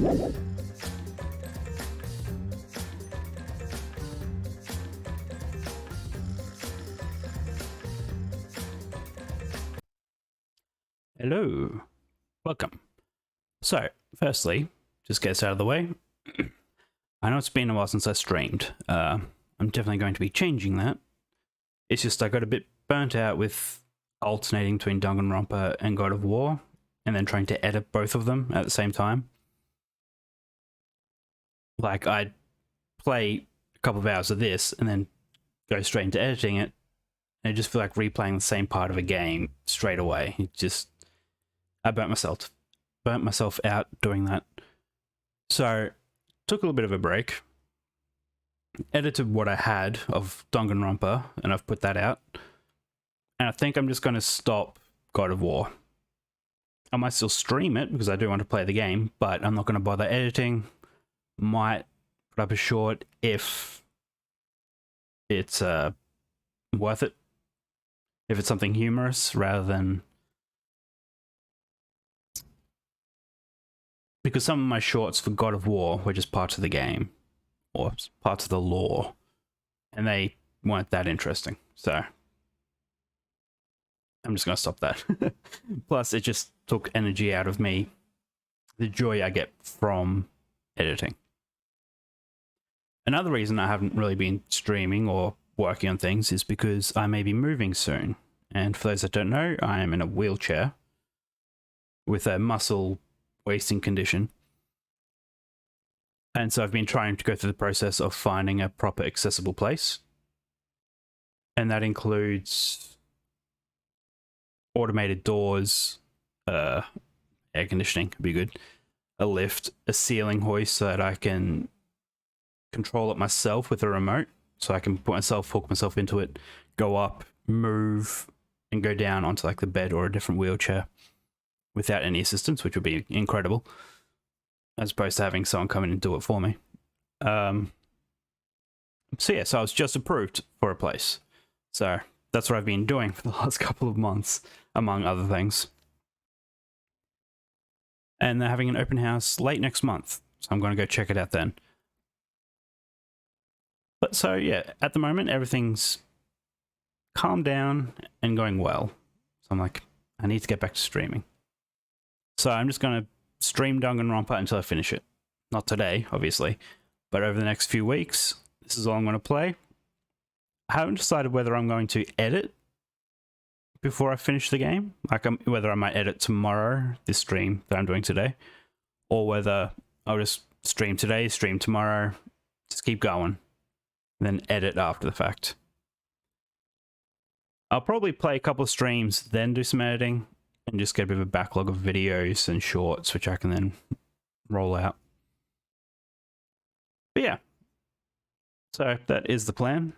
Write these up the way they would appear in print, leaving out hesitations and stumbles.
Hello, welcome. So, firstly, just get this out of the way. I know it's been a while since I streamed. I'm definitely going to be changing that. It's just I got a bit burnt out with alternating between Danganronpa and God of War, and then trying to edit both of them at the same time. Like, I'd play a couple of hours of this, and then go straight into editing it, and I just feel like replaying the same part of a game straight away. It just... I burnt myself out doing that. So, took a little bit of a break. Edited what I had of Danganronpa, and I've put that out. And I think I'm just going to stop God of War. I might still stream it, because I do want to play the game, but I'm not going to bother editing. Might put up a short if it's worth it. If it's something humorous, rather than... Because some of my shorts for God of War were just parts of the game, or parts of the lore, and they weren't that interesting, so I'm just going to stop that. Plus, it just took energy out of me, the joy I get from editing. Another reason I haven't really been streaming or working on things is because I may be moving soon, and for those that don't know, I am in a wheelchair with a muscle wasting condition, and so I've been trying to go through the process of finding a proper accessible place, and that includes automated doors, air conditioning could be good, a lift, a ceiling hoist so that I can control it myself with a remote, so I can hook myself into it, go up, move, and go down onto like the bed or a different wheelchair without any assistance, which would be incredible, as opposed to having someone come in and do it for me. So yeah, so I was just approved for a place. So that's what I've been doing for the last couple of months, among other things. And they're having an open house late next month, so I'm going to go check it out then. But so yeah, at the moment, everything's calmed down and going well. So I'm like, I need to get back to streaming. So I'm just going to stream Danganronpa until I finish it. Not today, obviously, but over the next few weeks, this is all I'm going to play. I haven't decided whether I'm going to edit before I finish the game, like whether I might edit tomorrow, this stream that I'm doing today, or whether I'll just stream today, stream tomorrow, just keep going, and then edit after the fact. I'll probably play a couple of streams, then do some editing, and just get a bit of a backlog of videos and shorts, which I can then roll out. But yeah, so that is the plan.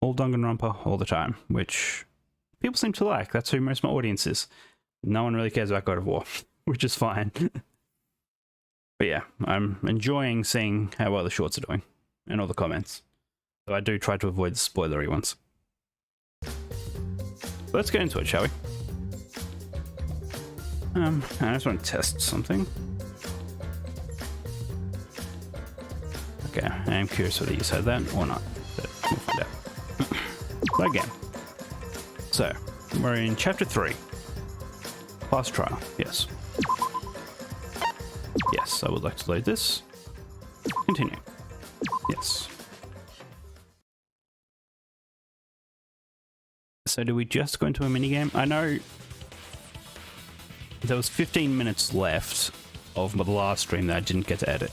All Danganronpa all the time, which people seem to like. That's who most of my audience is. No one really cares about God of War, which is fine. But yeah, I'm enjoying seeing how well the shorts are doing and all the comments. So I do try to avoid the spoilery ones. Let's get into it, shall we? I just want to test something. Okay, I am curious whether you said that or not, but we'll find out. So again, so we're in chapter 3. Past trial, yes. Yes, I would like to load this. Continue. Yes. So do we just go into a minigame? I know there was 15 minutes left of the last stream that I didn't get to edit.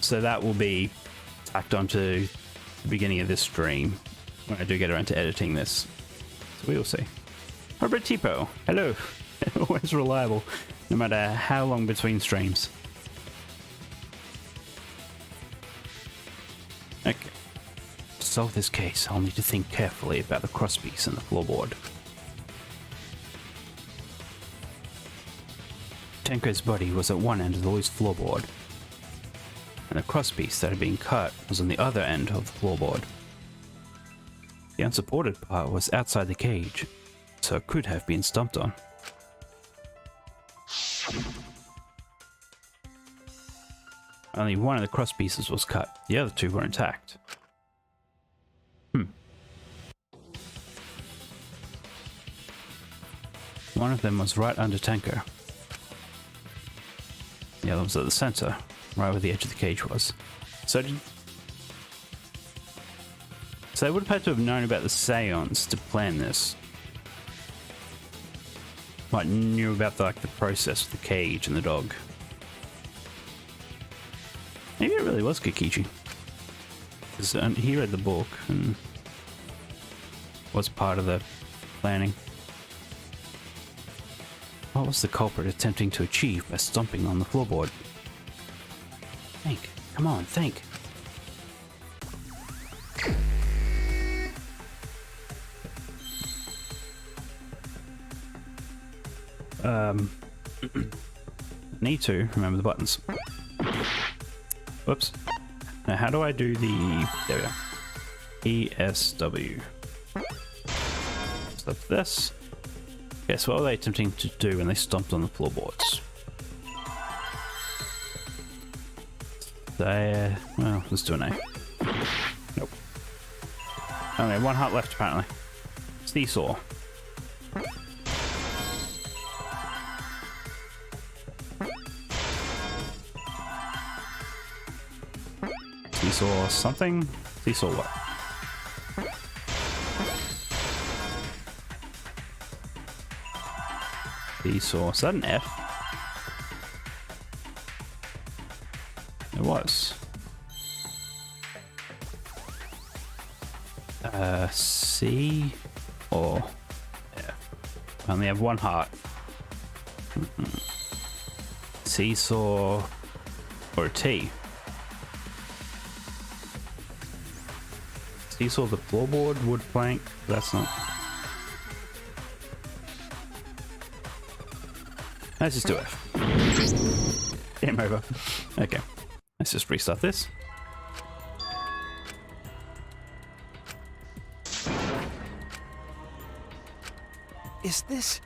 So that will be tacked onto the beginning of this stream when I do get around to editing this. So we will see. Robert Tipo, hello. Always reliable, no matter how long between streams. Okay. To solve this case, I'll need to think carefully about the crosspiece and the floorboard. Tenko's body was at one end of the loose floorboard, and the crosspiece that had been cut was on the other end of the floorboard. The unsupported part was outside the cage, so it could have been stomped on. Only one of the cross pieces was cut. The other two were intact. One of them was right under Tenko. The other was at the center, right where the edge of the cage was. So they would have had to have known about the seance to plan this. Like, knew about the process of the cage and the dog. Maybe it really was Kikichi. Because he read the book and was part of the planning. What was the culprit attempting to achieve by stomping on the floorboard? Think. Come on, think. Need to remember the buttons. Whoops. Now, how do I do the... There we go. ESW. So that's this. Okay, so what were they attempting to do when they stomped on the floorboards? Well, let's do an A. Nope. Only one heart left, apparently. Seesaw. Seesaw something? Seesaw what? Seesaw. Is that an F? It was. C or F? I only have one heart. Seesaw or T? Seesaw the floorboard, wood plank. That's not. Let's just do F. Game over. Okay. Let's just restart this. Is this?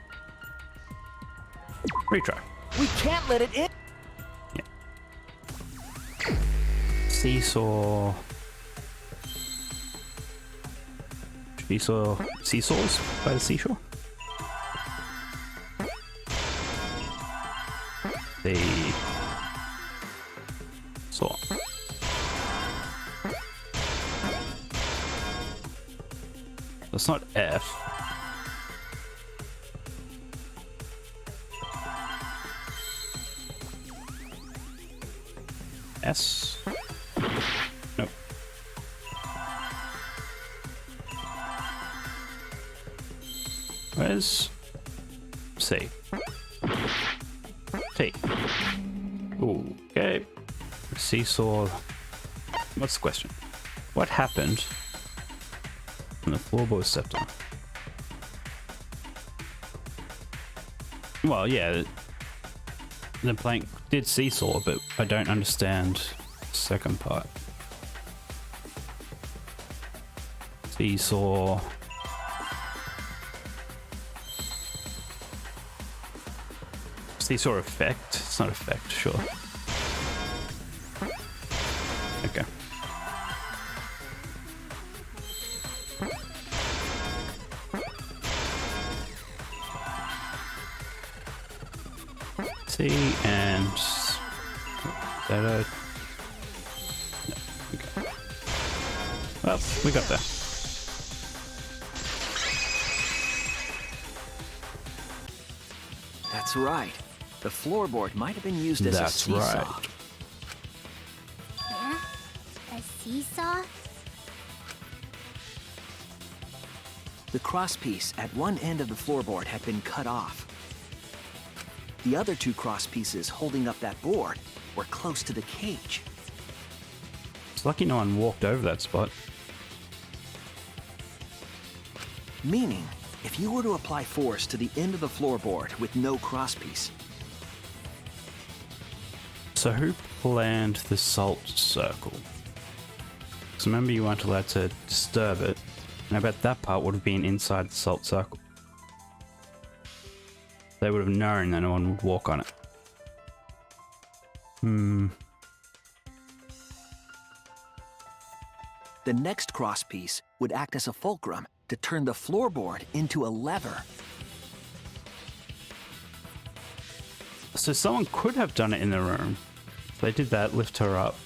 Retry. We can't let it in. Yeah. Seesaw. Seesaws by the seashore? The saw. That's not F. S. Nope. Where's C? T. Ooh, okay. Seesaw. What's the question? What happened when the floorboard stepped on? Well, yeah. The plank did seesaw, but I don't understand the second part. Seesaw. Seesaw effect? It's not effect, sure. Okay. C and is that a... No, okay. Well, we got there. That's right. The floorboard might have been used as a seesaw. That's right. Yeah? A seesaw? The crosspiece at one end of the floorboard had been cut off. The other two cross pieces holding up that board were close to the cage. It's lucky no one walked over that spot. Meaning, if you were to apply force to the end of the floorboard with no crosspiece. So who planned the salt circle? Because remember you weren't allowed to disturb it, and I bet that part would have been inside the salt circle. They would have known that no one would walk on it. The next crosspiece would act as a fulcrum to turn the floorboard into a lever. So someone could have done it in the room. They did that, lift her up,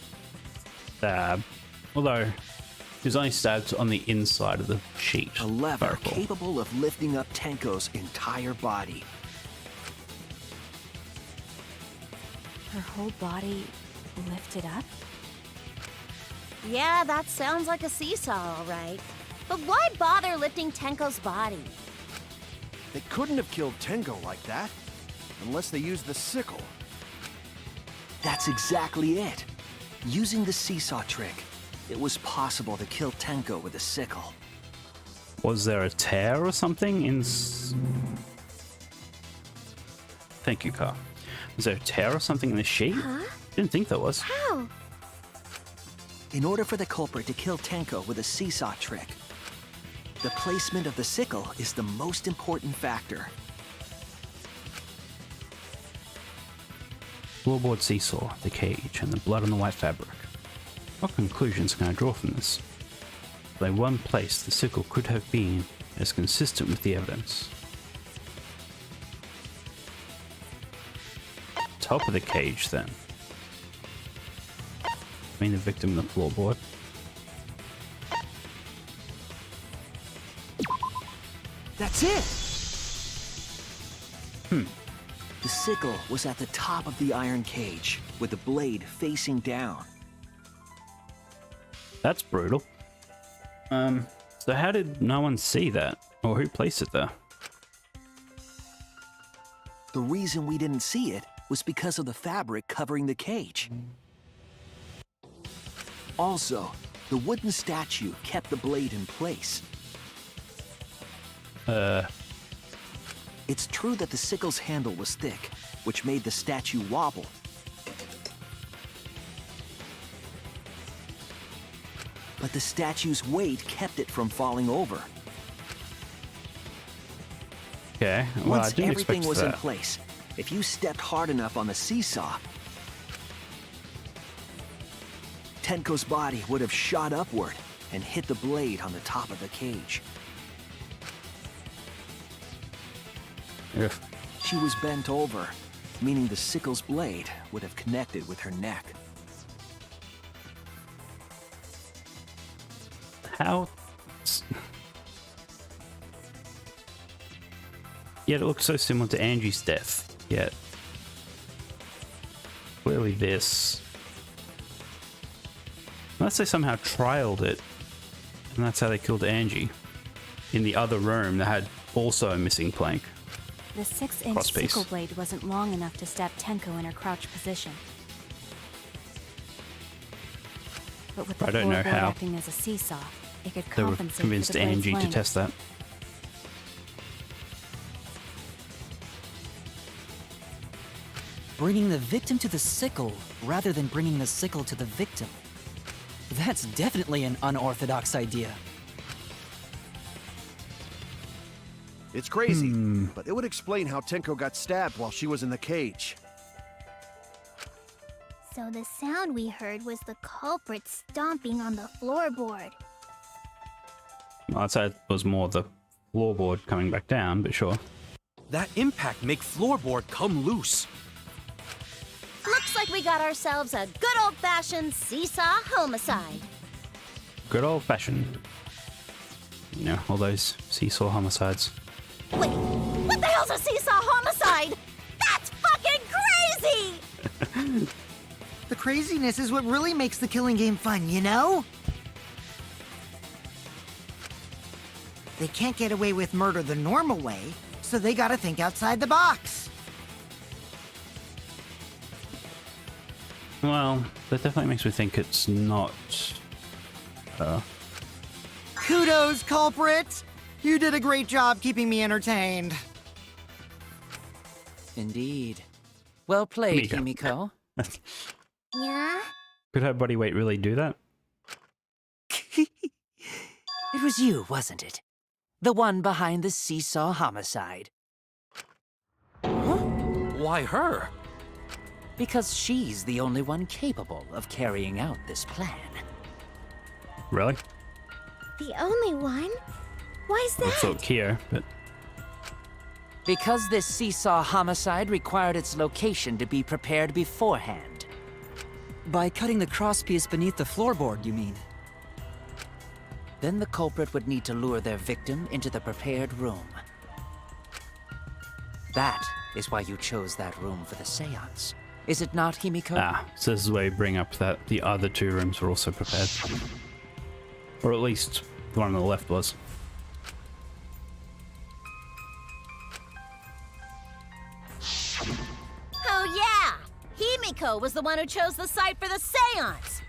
stab. Although, she was only stabbed on the inside of the sheet. A lever capable of lifting up Tenko's entire body. Her whole body lifted up? Yeah, that sounds like a seesaw, all right. But why bother lifting Tenko's body? They couldn't have killed Tenko like that, unless they used the sickle. That's exactly it. Using the seesaw trick, it was possible to kill Tenko with a sickle. Was there a tear or something in... Thank you, Carl. Was there a tear or something in the sheet? Huh? Didn't think there was. How? In order for the culprit to kill Tenko with a seesaw trick, the placement of the sickle is the most important factor. Floorboard seesaw, the cage, and the blood on the white fabric. What conclusions can I draw from this? By one place the sickle could have been as consistent with the evidence. Top of the cage, then. Between the victim and the floorboard. That's it! The sickle was at the top of the iron cage, with the blade facing down. That's brutal. So how did no one see that? Or who placed it there? The reason we didn't see it was because of the fabric covering the cage. Also, the wooden statue kept the blade in place. It's true that the sickle's handle was thick, which made the statue wobble. But the statue's weight kept it from falling over. Okay, well, I Once didn't everything expect was in that. place, if you stepped hard enough on the seesaw, Tenko's body would have shot upward and hit the blade on the top of the cage. Ugh. She was bent over, meaning the sickle's blade would have connected with her neck. How? Yet it looks so similar to Angie's death. Yet clearly this. Unless they somehow trialed it, and that's how they killed Angie. In the other room, they had also a missing plank. The 6-inch Crosspiece. sickle blade wasn't long enough to stab Tenko in her crouch position. But with the I don't know floorboard how acting as a seesaw, it could They were compensate convinced for the blade's Angie to length. test that. Bringing the victim to the sickle rather than bringing the sickle to the victim. That's definitely an unorthodox idea. It's crazy, but it would explain how Tenko got stabbed while she was in the cage. So the sound we heard was the culprit stomping on the floorboard. Well, I'd say it was more the floorboard coming back down, but sure. That impact make floorboard come loose. Looks like we got ourselves a good old-fashioned seesaw homicide. Good old fashioned. You know, all those seesaw homicides. Wait, what the hell's a seesaw homicide? That's fucking crazy! The craziness is what really makes the killing game fun, you know? They can't get away with murder the normal way, so they gotta think outside the box. Well, that definitely makes me think it's not. Kudos, culprit! You did a great job keeping me entertained. Indeed. Well played, Himiko. Himiko. Yeah? Could her body weight really do that? It was you, wasn't it? The one behind the seesaw homicide. Why her? Because she's the only one capable of carrying out this plan. Really? the only one. Why's I that? thought Kyo, but Because this seesaw homicide required its location to be prepared beforehand. By cutting the crosspiece beneath the floorboard, you mean? Then the culprit would need to lure their victim into the prepared room. That is why you chose that room for the seance. Is it not, Himiko? so this is where you bring up that the other two rooms were also prepared. Or at least the one on the left was. Oh yeah! Himiko was the one who chose the site for the seance!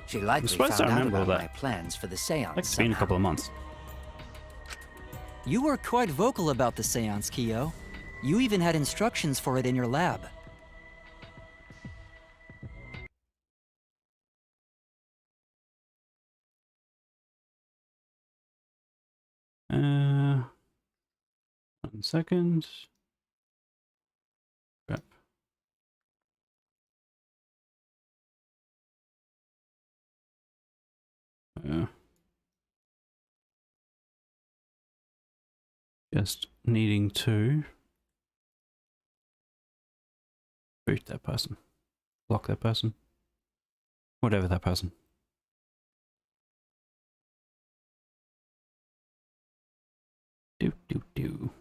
She likely supposed to found out remember about that. my plans for the seance. Like it's been a somehow. couple of months. You were quite vocal about the seance, Kyo. You even had instructions for it in your lab. One second. Crap. Just needing to boot that person, block that person, whatever that person. Do do do.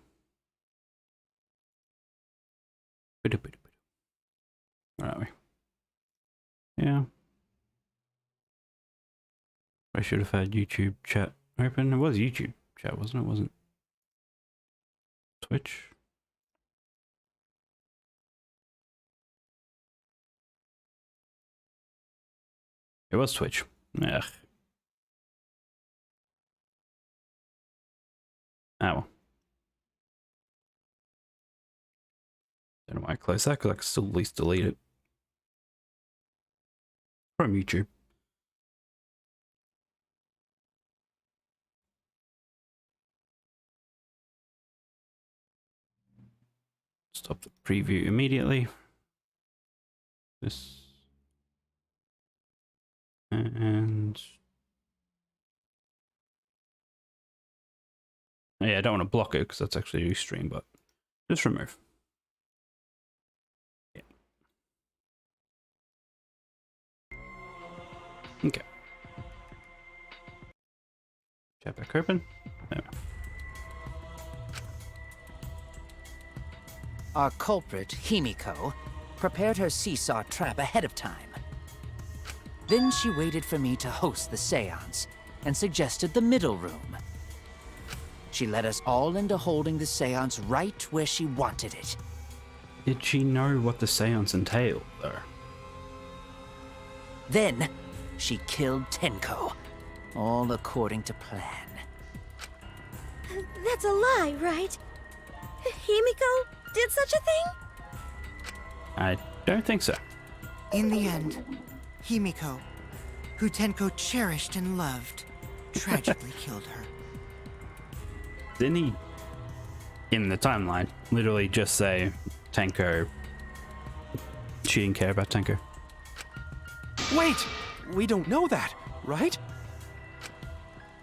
Where are we? Yeah. I should have had YouTube chat open. It was YouTube chat, wasn't it? It wasn't Twitch. It was Twitch. Ugh. Ah well. Don't know why I closed that, because I can still at least delete it. From YouTube. Stop the preview immediately. This. And yeah, I don't want to block it because that's actually a stream, but just remove. Yeah. Okay. Chat back open. There. Our culprit, Himiko, prepared her seesaw trap ahead of time. Then she waited for me to host the seance and suggested the middle room. She led us all into holding the seance right where she wanted it. Did she know what the seance entailed, though? Then, she killed Tenko, all according to plan. That's a lie, right? Himiko did such a thing? I don't think so. In the end, Himiko, who Tenko cherished and loved, tragically killed her. Didn't he, in the timeline, literally just say Tenko? She didn't care about Tenko. Wait! We don't know that, right?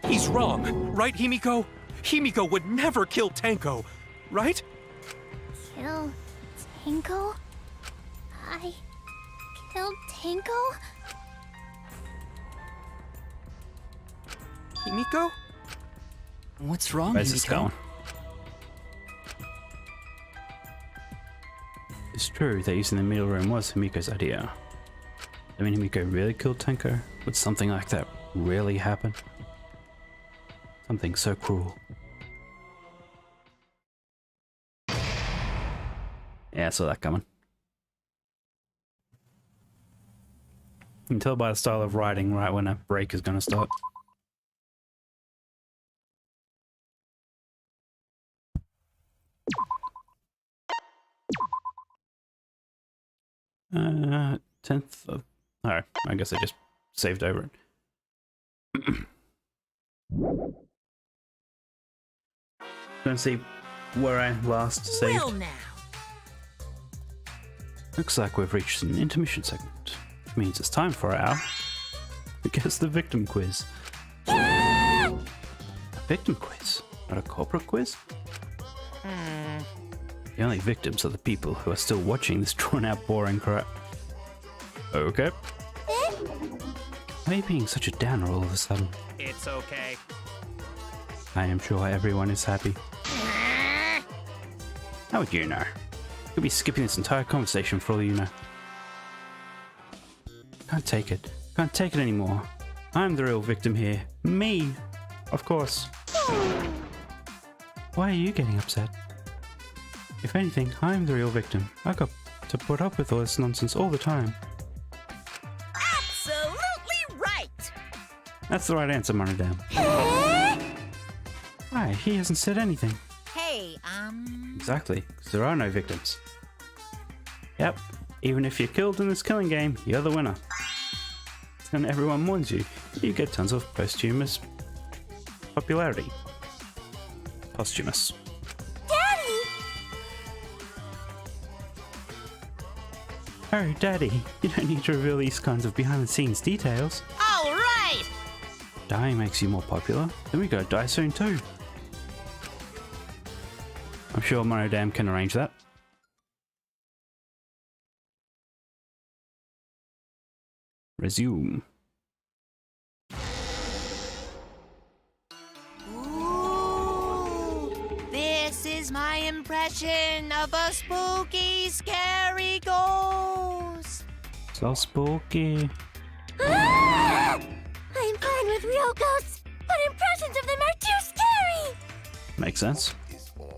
He's wrong, right, Himiko? Himiko would never kill Tenko, right? Kill Tenko? I killed Tenko? Himiko? What's wrong, Where's this Himiko? going? It's true that using the middle room was Himiko's idea. I mean, Himiko really killed Tenko? Would something like that really happen? Something so cruel. Yeah, I saw that coming. You can tell by the style of writing right when a break is going to start. Uh, 10th of... Alright, I guess I just saved over it. Let's see where I last saved. Well now. Looks like we've reached an intermission segment. Which means it's time for our Guess the victim quiz. A victim quiz, not a corporate quiz? The only victims are the people who are still watching this drawn-out, boring crap. Okay. Why are you being such a downer all of a sudden? It's okay. I am sure everyone is happy. How would you know? Could be skipping this entire conversation for all you know. Can't take it. Can't take it anymore. I'm the real victim here. Me! Of course. Why are you getting upset? If anything, I'm the real victim. I got to put up with all this nonsense all the time. Absolutely right! That's the right answer, Monodam. Why? He hasn't said anything. Hey, Exactly, because there are no victims. Yep, even if you're killed in this killing game, you're the winner. And everyone warns you, you get tons of posthumous popularity. Posthumous. Daddy! Oh, Daddy, you don't need to reveal these kinds of behind-the-scenes details. All right! Dying makes you more popular, then we gotta die soon too. I'm sure Monodam can arrange that. Resume. Ooh, this is my impression of a spooky, scary ghost. So spooky. I'm fine with real ghosts, but impressions of them are too scary! Makes sense.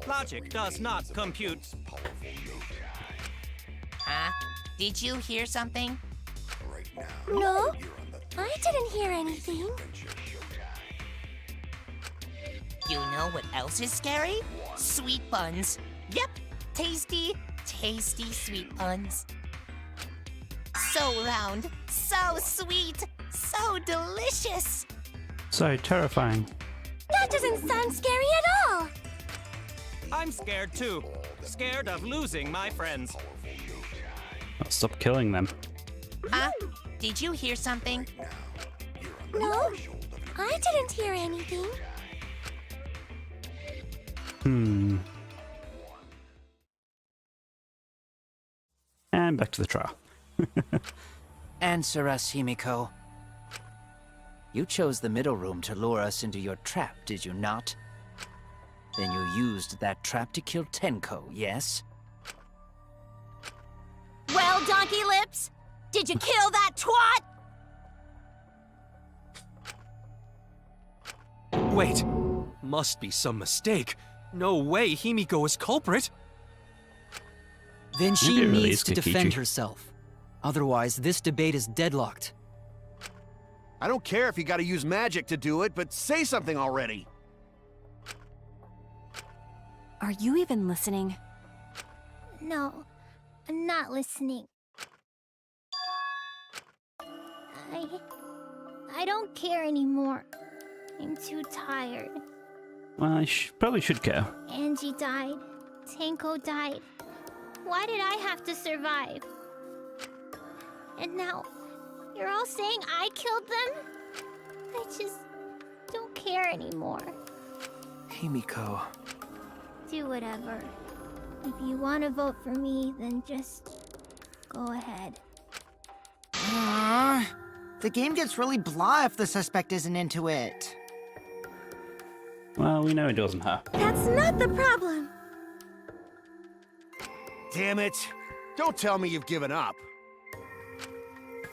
Logic does not compute. Huh? Did you hear something? No, I didn't hear anything. You know what else is scary? Sweet buns. Yep, tasty, tasty sweet buns. So round, so sweet, so delicious. So terrifying. That doesn't sound scary at all! I'm scared too. Scared of losing my friends. I'll stop killing them. Huh? Did you hear something? No, I didn't hear anything. And back to the trial. Answer us, Himiko. You chose the middle room to lure us into your trap, did you not? Then you used that trap to kill Tenko, yes? Well, Donkey Lips, did you kill that twat? Wait, must be some mistake. No way Himiko is culprit. Then she Maybe it really needs is to defend Kikichi. herself. Otherwise, this debate is deadlocked. I don't care if you gotta use magic to do it, but say something already. Are you even listening? No, I'm not listening. I don't care anymore. I'm too tired. Well, I probably should care. Angie died. Tenko died. Why did I have to survive? And now, you're all saying I killed them? I just don't care anymore. Himiko. Do whatever. If you want to vote for me, then just go ahead. The game gets really blah if the suspect isn't into it. Well, we know it wasn't her. That's not the problem. Damn it. Don't tell me you've given up.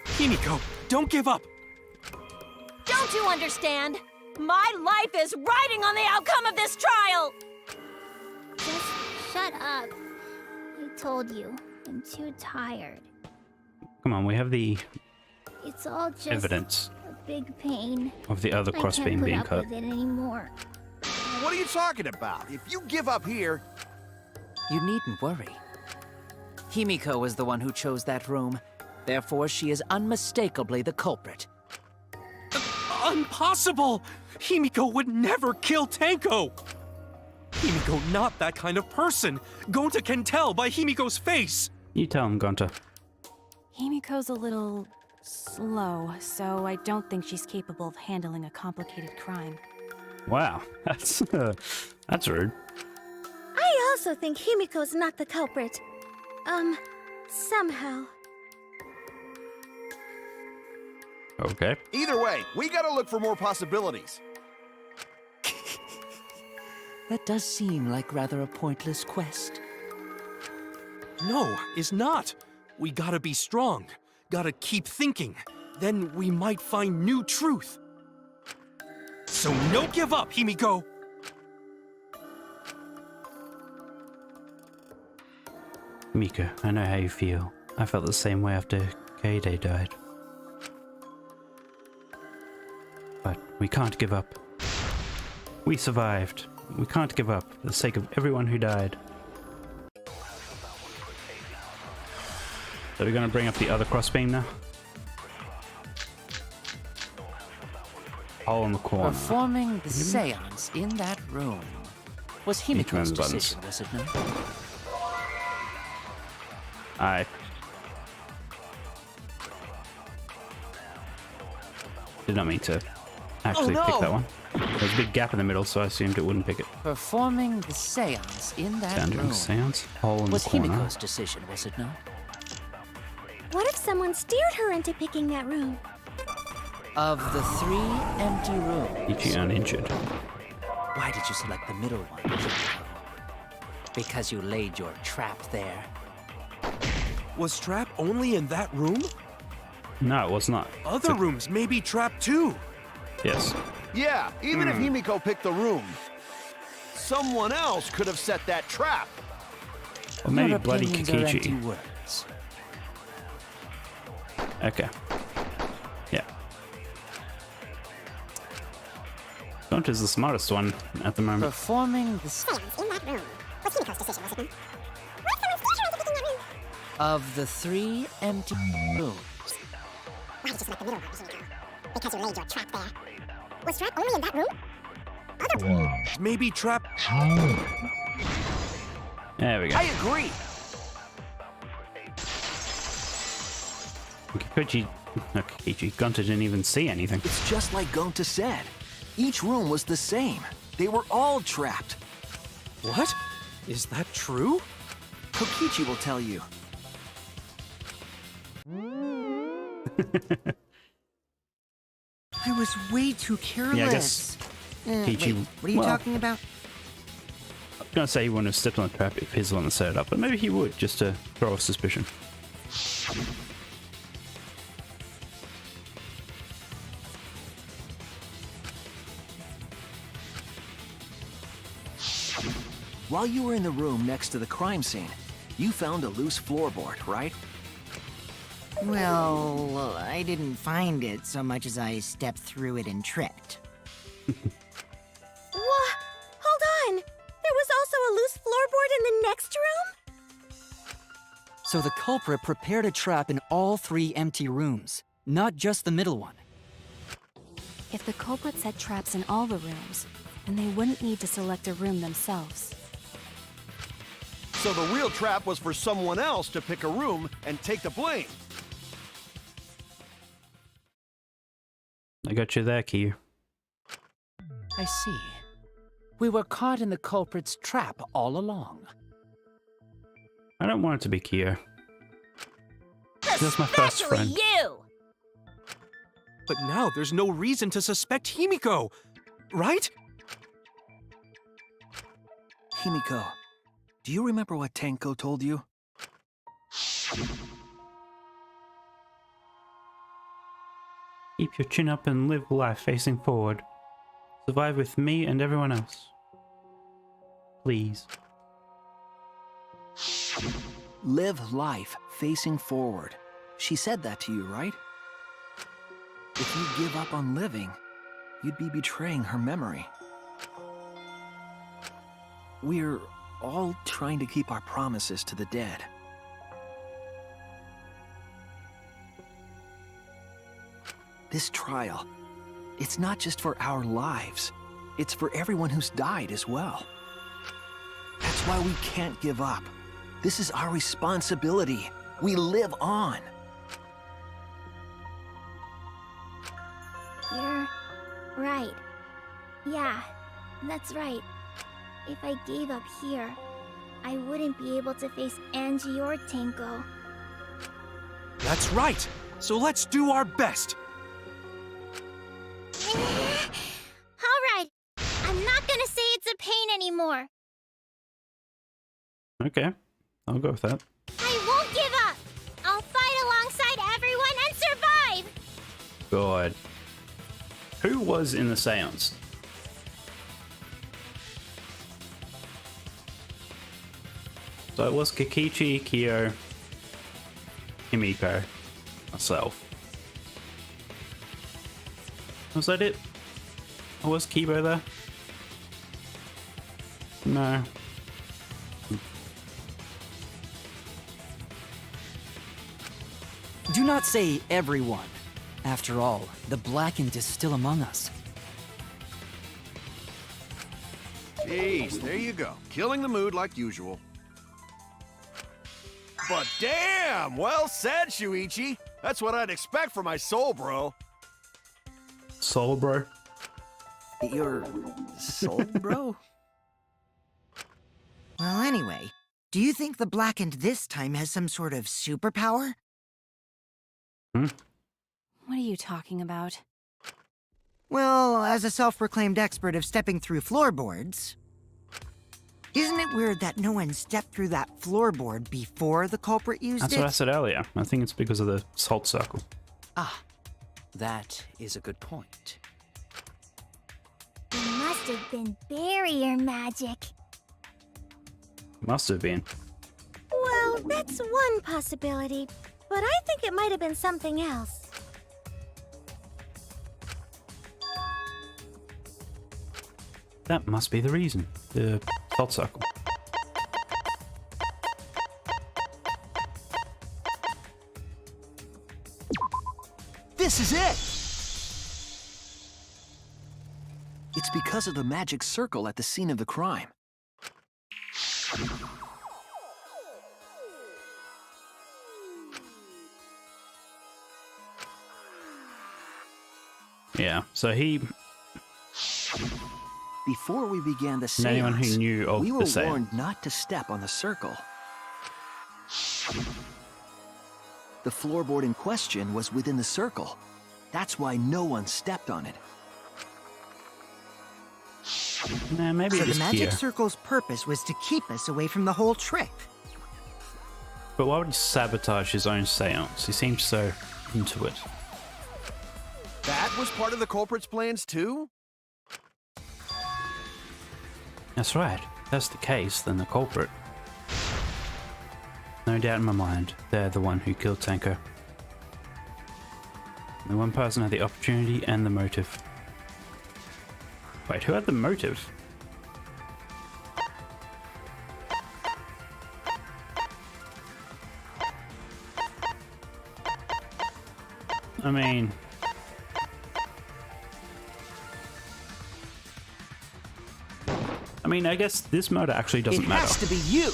Himiko, don't give up. Don't you understand? My life is riding on the outcome of this trial! Just shut up. I told you, I'm too tired. Come on, we have the It's all just evidence a big pain. of the other I crossbeam can't being put cut. up with it anymore. What are you talking about? If you give up here... You needn't worry. Himiko was the one who chose that room. Therefore, she is unmistakably the culprit. Impossible! Himiko would never kill Tenko! Himiko not that kind of person. Gonta can tell by Himiko's face. You tell him, Gonta. Himiko's a little slow, so I don't think she's capable of handling a complicated crime. Wow, that's rude. I also think Himiko's not the culprit. Somehow. Okay. Either way, we gotta look for more possibilities. That does seem like rather a pointless quest. No, it's not. We gotta be strong. Gotta keep thinking. Then we might find new truth. So no give up, Himiko! Mika, I know how you feel. I felt the same way after Kaede died. But we can't give up. We survived. We can't give up for the sake of everyone who died. So we're gonna bring up the other crossbeam now. Hole in the corner. Performing the seance in that room was Himiko's Antman's decision, was it not? I did not mean to actually pick that one. There's a big gap in the middle, so I assumed it wouldn't pick it. Performing the seance in that Down doing room seance. Hole in the was corner. Himiko's decision, was it not? What if someone steered her into picking that room? Of the 3 empty rooms, Ichi uninjured. why did you select the middle one, Himiko? Because you laid your trap there. Was Trap only in that room? No, it was not. Other rooms may be trapped too. Yes. Yeah, even if Himiko picked the room, someone else could have set that trap. Or maybe Your bloody opinions are empty Kikichi. words. Okay. Yeah. Gonta's the smartest one at the moment. Performing the In that room. Was Himiko's decision, was it not? of the 3 empty rooms, Why did you select the middle one, Himiko? Because you laid your trap there. Was trap only in that room? Other rooms. Maybe Trap. There we go. I agree. Kikichi, no, Kikichi. Gonta didn't even see anything. It's just like Gonta said. Each room was the same. They were all trapped. What? Is that true? Kokichi will tell you. I was way too careless. Yeah, I guess Kichi- wait, what are you well- talking about? I was gonna say he wouldn't have stepped on the trap if he's the one that set it up, but maybe he would, just to throw a suspicion. While you were in the room next to the crime scene, you found a loose floorboard, right? Well, I didn't find it so much as I stepped through it and tripped. What? Hold on! There was also a loose floorboard in the next room? So the culprit prepared a trap in all 3 empty rooms, not just the middle one. If the culprit set traps in all the rooms, then they wouldn't need to select a room themselves. So the real trap was for someone else to pick a room and take the blame. I got you there, Kyu. I see. We were caught in the culprit's trap all along. I don't want it to be Kyu. That's my first friend. you! But now there's no reason to suspect Himiko, right? Himiko, do you remember what Tenko told you? Keep your chin up and live life facing forward. Survive with me and everyone else. Please. Live life facing forward. She said that to you, right? If you give up on living, you'd be betraying her memory. We're all trying to keep our promises to the dead. This trial, it's not just for our lives. It's for everyone who's died as well. That's why we can't give up. This is our responsibility. We live on. Right. Yeah, that's right. If I gave up here, I wouldn't be able to face Angie or Tenko. That's right. So let's do our best. Alright, I'm not gonna say it's a pain anymore. Okay, I'll go with that. I won't give up! I'll fight alongside everyone and survive! God. Who was in the seance? So it was Kikichi, Kyo, Himiko, myself. Was that it? Or was Kibo there? No. Do not say everyone. After all, the Blackened is still among us. Jeez, there you go. Killing the mood like usual. But damn! Well said, Shuichi. That's what I'd expect from my soul, bro. Soul bro? Your soul, bro? Well, anyway, do you think the Blackened this time has some sort of superpower? Hmm? What are you talking about? Well, as a self-proclaimed expert of stepping through floorboards, isn't it weird that no one stepped through that floorboard before the culprit used That's it? what I said earlier. I think it's because of the salt circle. Ah, that is a good point. It must have been barrier magic. Must have been. Well, that's one possibility, but I think it might have been something else. That must be the reason. The salt circle. This is it! It's because of the magic circle at the scene of the crime. Yeah, so he... Before we began the And anyone who seance, knew of we the were seance. warned not to step on the circle. The floorboard in question was within the circle. That's why no one stepped on it. Nah, maybe So it the was magic Kia. circle's purpose was to keep us away from the whole trick. But why would he sabotage his own seance? He seems so into it. That was part of the culprit's plans too? That's right. If that's the case, then the culprit. No doubt in my mind, they're the one who killed Tenko. The one person had the opportunity and the motive. Wait, who had the motive? I mean... I guess this murder actually doesn't It matter. has to be you!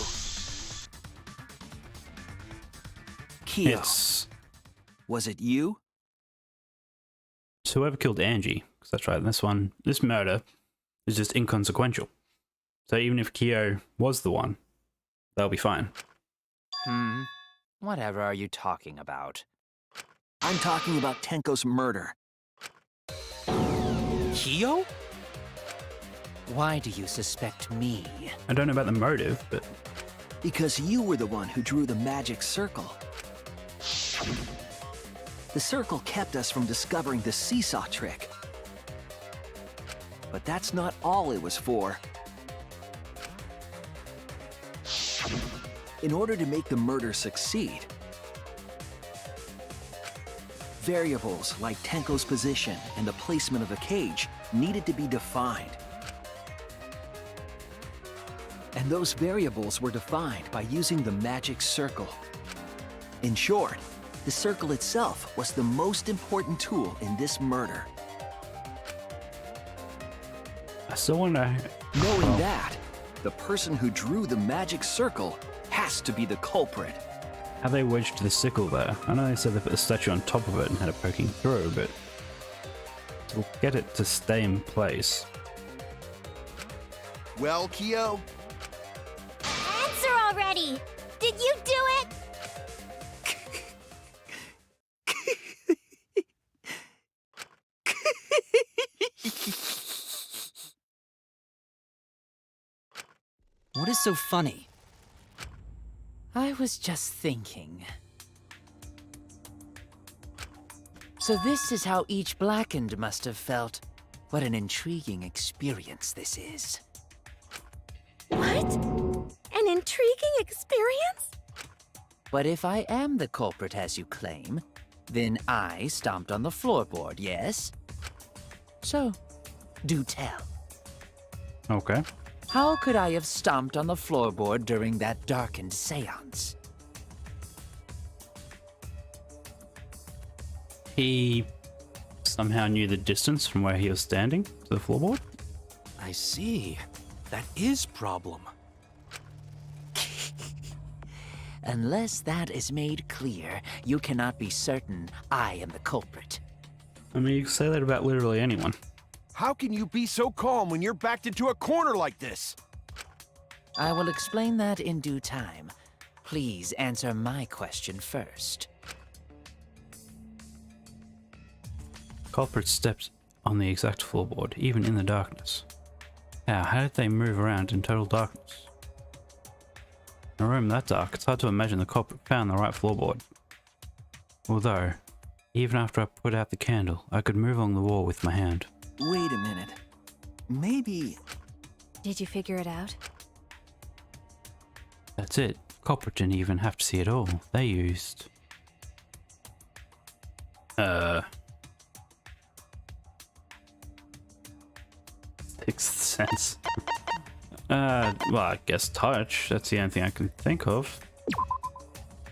Kyo, It's was it you? whoever killed Angie. 'Cause that's right, this murder is just inconsequential. So even if Kyo was the one, they'll be fine. Whatever are you talking about? I'm talking about Tenko's murder. Kyo? Why do you suspect me? I don't know about the motive, but Because you were the one who drew the magic circle. The circle kept us from discovering the seesaw trick. But that's not all it was for. In order to make the murder succeed, variables like Tenko's position and the placement of the cage needed to be defined. And those variables were defined by using the magic circle. In short, the circle itself was the most important tool in this murder. I still want to know. Knowing that, the person who drew the magic circle has to be the culprit. How they wedged the sickle there. I know they said they put a statue on top of it and had it poking through, but to get it to stay in place. Well, Kyo? Answer already! Did you do it? What is so funny? I was just thinking. So this is how each Blackened must have felt. What an intriguing experience this is. What? An intriguing experience? But if I am the culprit as you claim, then I stomped on the floorboard, yes? So, do tell. Okay. How could I have stomped on the floorboard during that darkened seance? He somehow knew the distance from where he was standing to the floorboard. I see. That is problem. Unless that is made clear, you cannot be certain I am the culprit. I mean, you can say that about literally anyone. How can you be so calm when you're backed into a corner like this? I will explain that in due time. Please answer my question first. Culprit stepped on the exact floorboard, even in the darkness. How did they move around in total darkness? In a room that dark, it's hard to imagine the culprit found the right floorboard. Although, even after I put out the candle, I could move along the wall with my hand. Wait a minute. Maybe... Did you figure it out? That's it. Culprit didn't even have to see it all. They used... Sixth sense. Well, I guess touch. That's the only thing I can think of.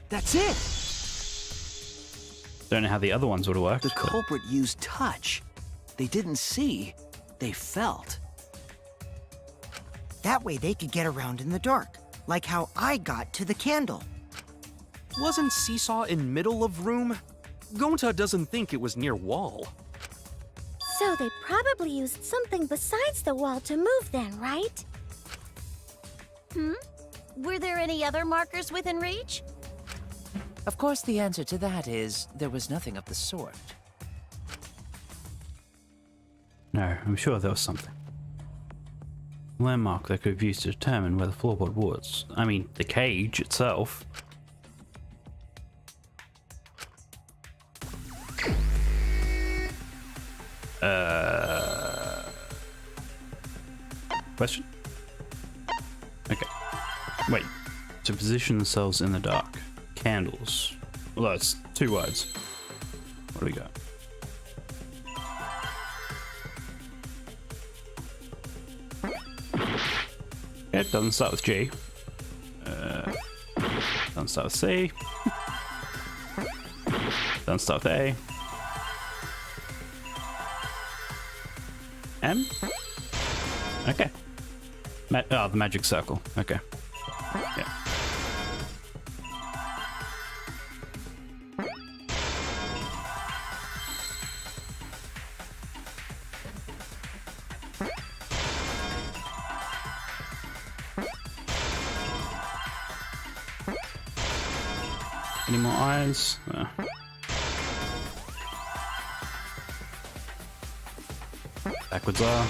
That's it! Don't know how the other ones would have worked. The culprit used touch. They didn't see, they felt. That way they could get around in the dark, like how I got to the candle. Wasn't Seesaw in middle of room? Gonta doesn't think it was near wall. So they probably used something besides the wall to move then, right? Were there any other markers within reach? Of course, the answer to that is there was nothing of the sort. No, I'm sure there was something. A landmark they could have used to determine where the floorboard was. I mean, the cage itself. Question? Okay. Wait. To position themselves in the dark. Candles. Well, that's 2 words. What do we got? It doesn't start with G. Doesn't start with C. Doesn't start with A. M? Okay. The magic circle. Okay. Yeah. Any more eyes? Backwards R.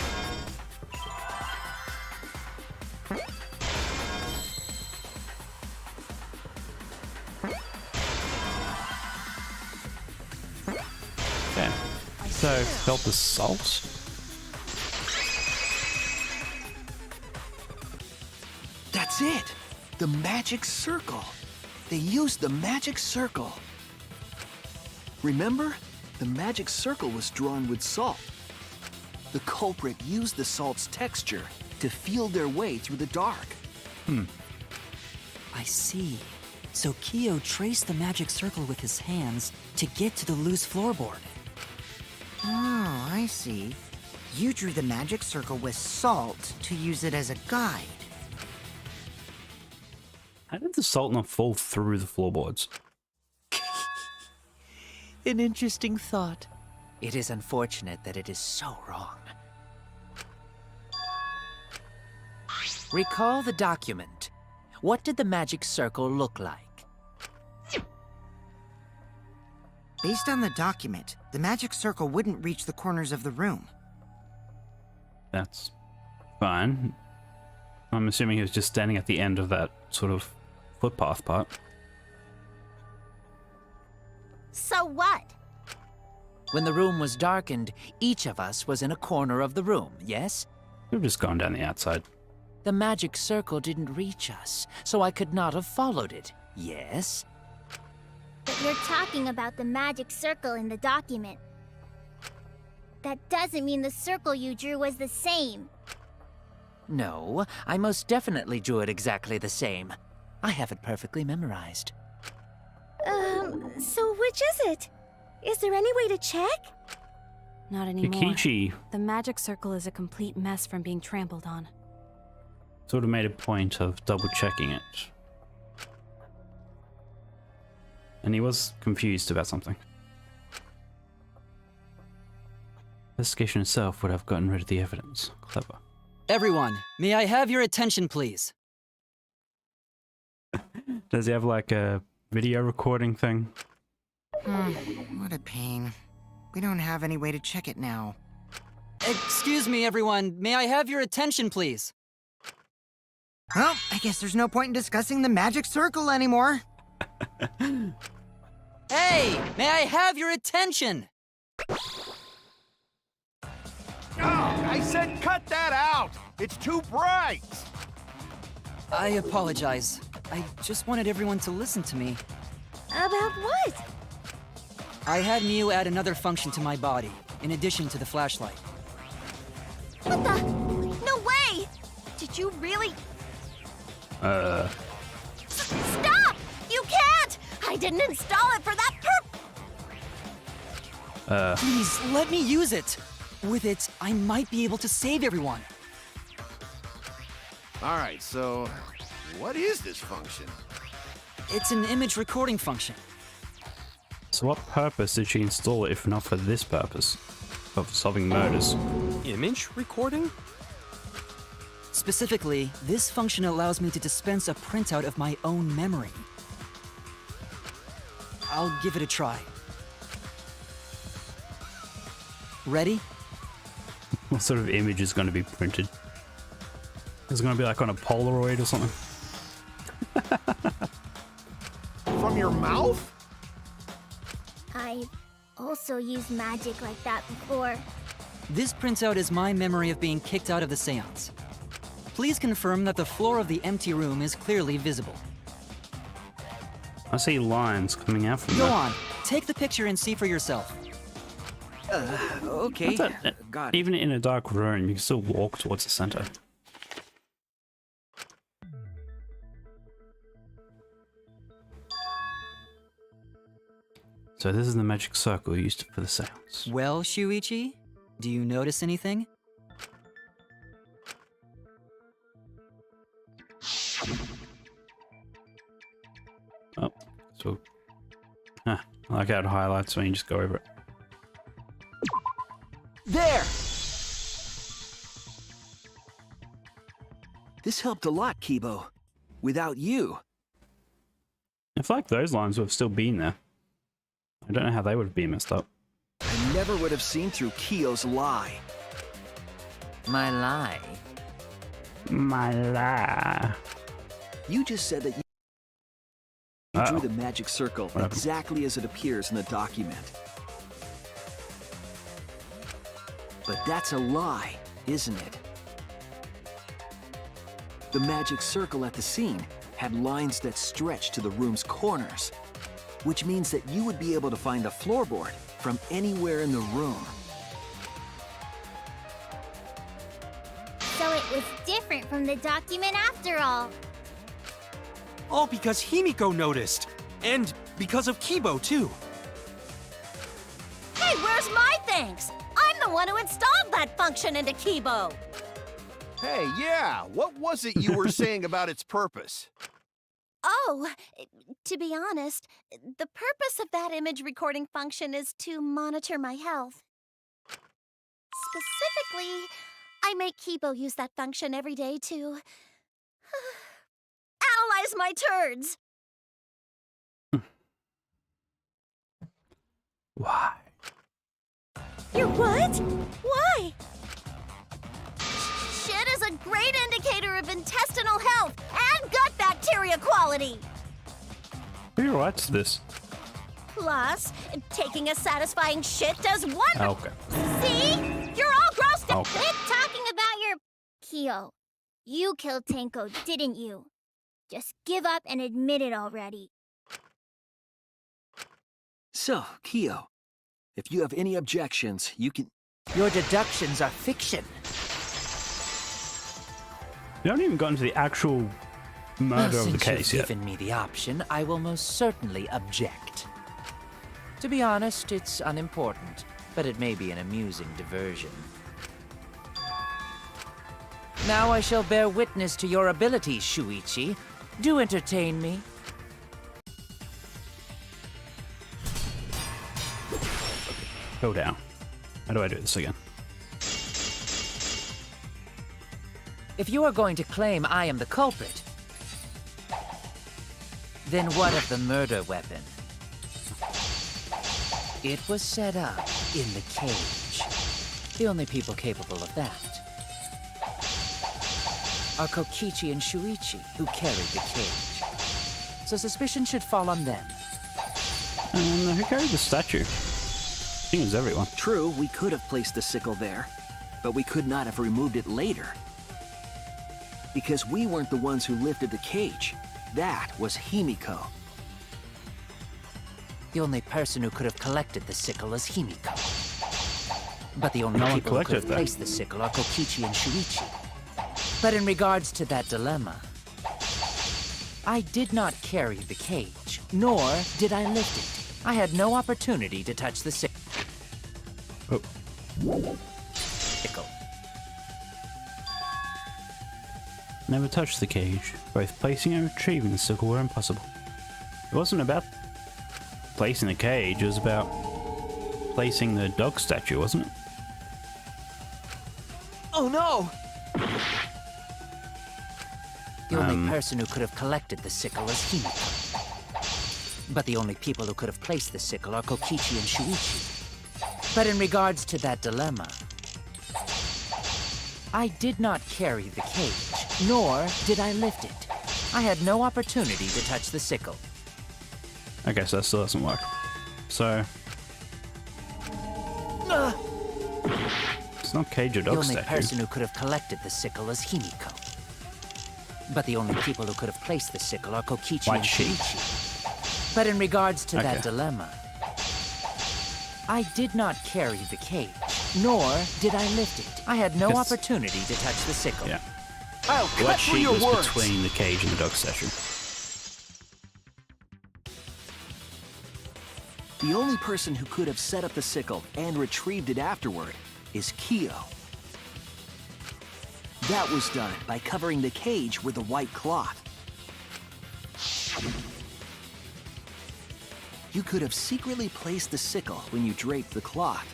Okay. So, felt the salt. That's it! The magic circle. They used the magic circle. Remember? The magic circle was drawn with salt. The culprit used the salt's texture to feel their way through the dark. I see. So Kyo traced the magic circle with his hands to get to the loose floorboard. Oh, I see. You drew the magic circle with salt to use it as a guide. How did the salt not fall through the floorboards? An interesting thought. It is unfortunate that it is so wrong. Recall the document. What did the magic circle look like? Based on the document, the magic circle wouldn't reach the corners of the room. That's fine. I'm assuming he was just standing at the end of that sort of footpath part. So what? When the room was darkened, each of us was in a corner of the room, yes? We've just gone down the outside. The magic circle didn't reach us, so I could not have followed it, yes? But you're talking about the magic circle in the document. That doesn't mean the circle you drew was the same. No, I most definitely drew it exactly the same. I have it perfectly memorized. So which is it? Is there any way to check? Not anymore. Yukichi The magic circle is a complete mess from being trampled on. sort of made a point of double checking it. And he was confused about something. Investigation itself would have gotten rid of the evidence. Clever. Everyone, may I have your attention, please? Does he have like a video recording thing? What a pain. We don't have any way to check it now. Excuse me, everyone. May I have your attention, please? Well, I guess there's no point in discussing the magic circle anymore. Hey, may I have your attention? Oh, I said cut that out! It's too bright! I apologize. I just wanted everyone to listen to me. About what? I had Mew add another function to my body, in addition to the flashlight. What the? No way! Did you really? Stop! You can't! I didn't install it for that purpose! Please, let me use it! With it, I might be able to save everyone. Alright, so what is this function? It's an image recording function. So what purpose did she install it if not for this purpose? Of solving murders? Image recording? Specifically, this function allows me to dispense a printout of my own memory. I'll give it a try. Ready? What sort of image is going to be printed? Is it going to be like on a Polaroid or something? From your mouth? I've also used magic like that before. This printout is my memory of being kicked out of the seance. Please confirm that the floor of the empty room is clearly visible. I see lines coming out from Go there. on, take the picture and see for yourself. Okay. Got it. Even in a dark room, you can still walk towards the center. So this is the magic circle used for the seance. Well, Shuichi, do you notice anything? Oh, so... I like how it highlights when you just go over it. There! This helped a lot, Kibo. Without you. I feel like those lines would have still been there. I don't know how they would have been messed up. I never would have seen through Kiyo's lie. My lie. My lie. You just said that you drew the magic circle happened? exactly as it appears in the document. But that's a lie, isn't it? The magic circle at the scene had lines that stretched to the room's corners, which means that you would be able to find the floorboard from anywhere in the room. So it was different from the document after all. All because Himiko noticed. And because of Kibo, too. Hey, where's my thanks? I'm the one who installed that function into Kibo. Hey, yeah, what was it you were saying about its purpose? Oh, to be honest, the purpose of that image recording function is to monitor my health. Specifically, I make Kibo use that function every day to analyze my turds. Why? Your what? Why? Shit is a great indicator of intestinal health and gut bacteria quality. Who writes this? Plus, taking a satisfying shit does one. Okay. See? You're all grossed out. Okay. Quit talking about your Kyo. You killed Tenko, didn't you? Just give up and admit it already. So, Kyo, if you have any objections, you can... Your deductions are fiction. You haven't even gotten to the actual murder of the case Since yet. you've given me the option, I will most certainly object. To be honest, it's unimportant, but it may be an amusing diversion. Now I shall bear witness to your abilities, Shuichi. Do entertain me. Go down. How do I do this again? If you are going to claim I am the culprit, then what of the murder weapon? It was set up in the cage. The only people capable of that are Kokichi and Shuichi, who carried the cage. So suspicion should fall on them. Who carried the statue? I think it was everyone. True, we could have placed the sickle there, but we could not have removed it later. Because we weren't the ones who lifted the cage. That was Himiko. The only person who could have collected the sickle is Himiko. But the only No one people who could collected have that. placed the sickle are Kokichi and Shuichi. But in regards to that dilemma, I did not carry the cage, nor did I lift it. I had no opportunity to touch the sickle. Oh. Never touched the cage. Both placing and retrieving the sickle were impossible. It wasn't about placing the cage, it was about placing the dog statue, wasn't it? Oh no! The only person who could have collected the sickle is Himiko. But the only people who could have placed the sickle are Kokichi and Shuichi. But in regards to that dilemma, I did not carry the cage, nor did I lift it. I had no opportunity to touch the sickle. Okay, so that still doesn't work. So... It's not cage or The dog only statue. person who could have collected the sickle is Himiko. But the only people who could have placed the sickle are Kokichi White and sheep. Shuichi. But in regards to that Okay. dilemma, I did not carry the cage, nor did I lift it. I had no Yes. opportunity to touch the sickle. Yeah. I'll White cut through sheet your was words! between the cage and the dog statue. The only person who could have set up the sickle and retrieved it afterward is Kyo. That was done by covering the cage with a white cloth. You could have secretly placed the sickle when you draped the cloth.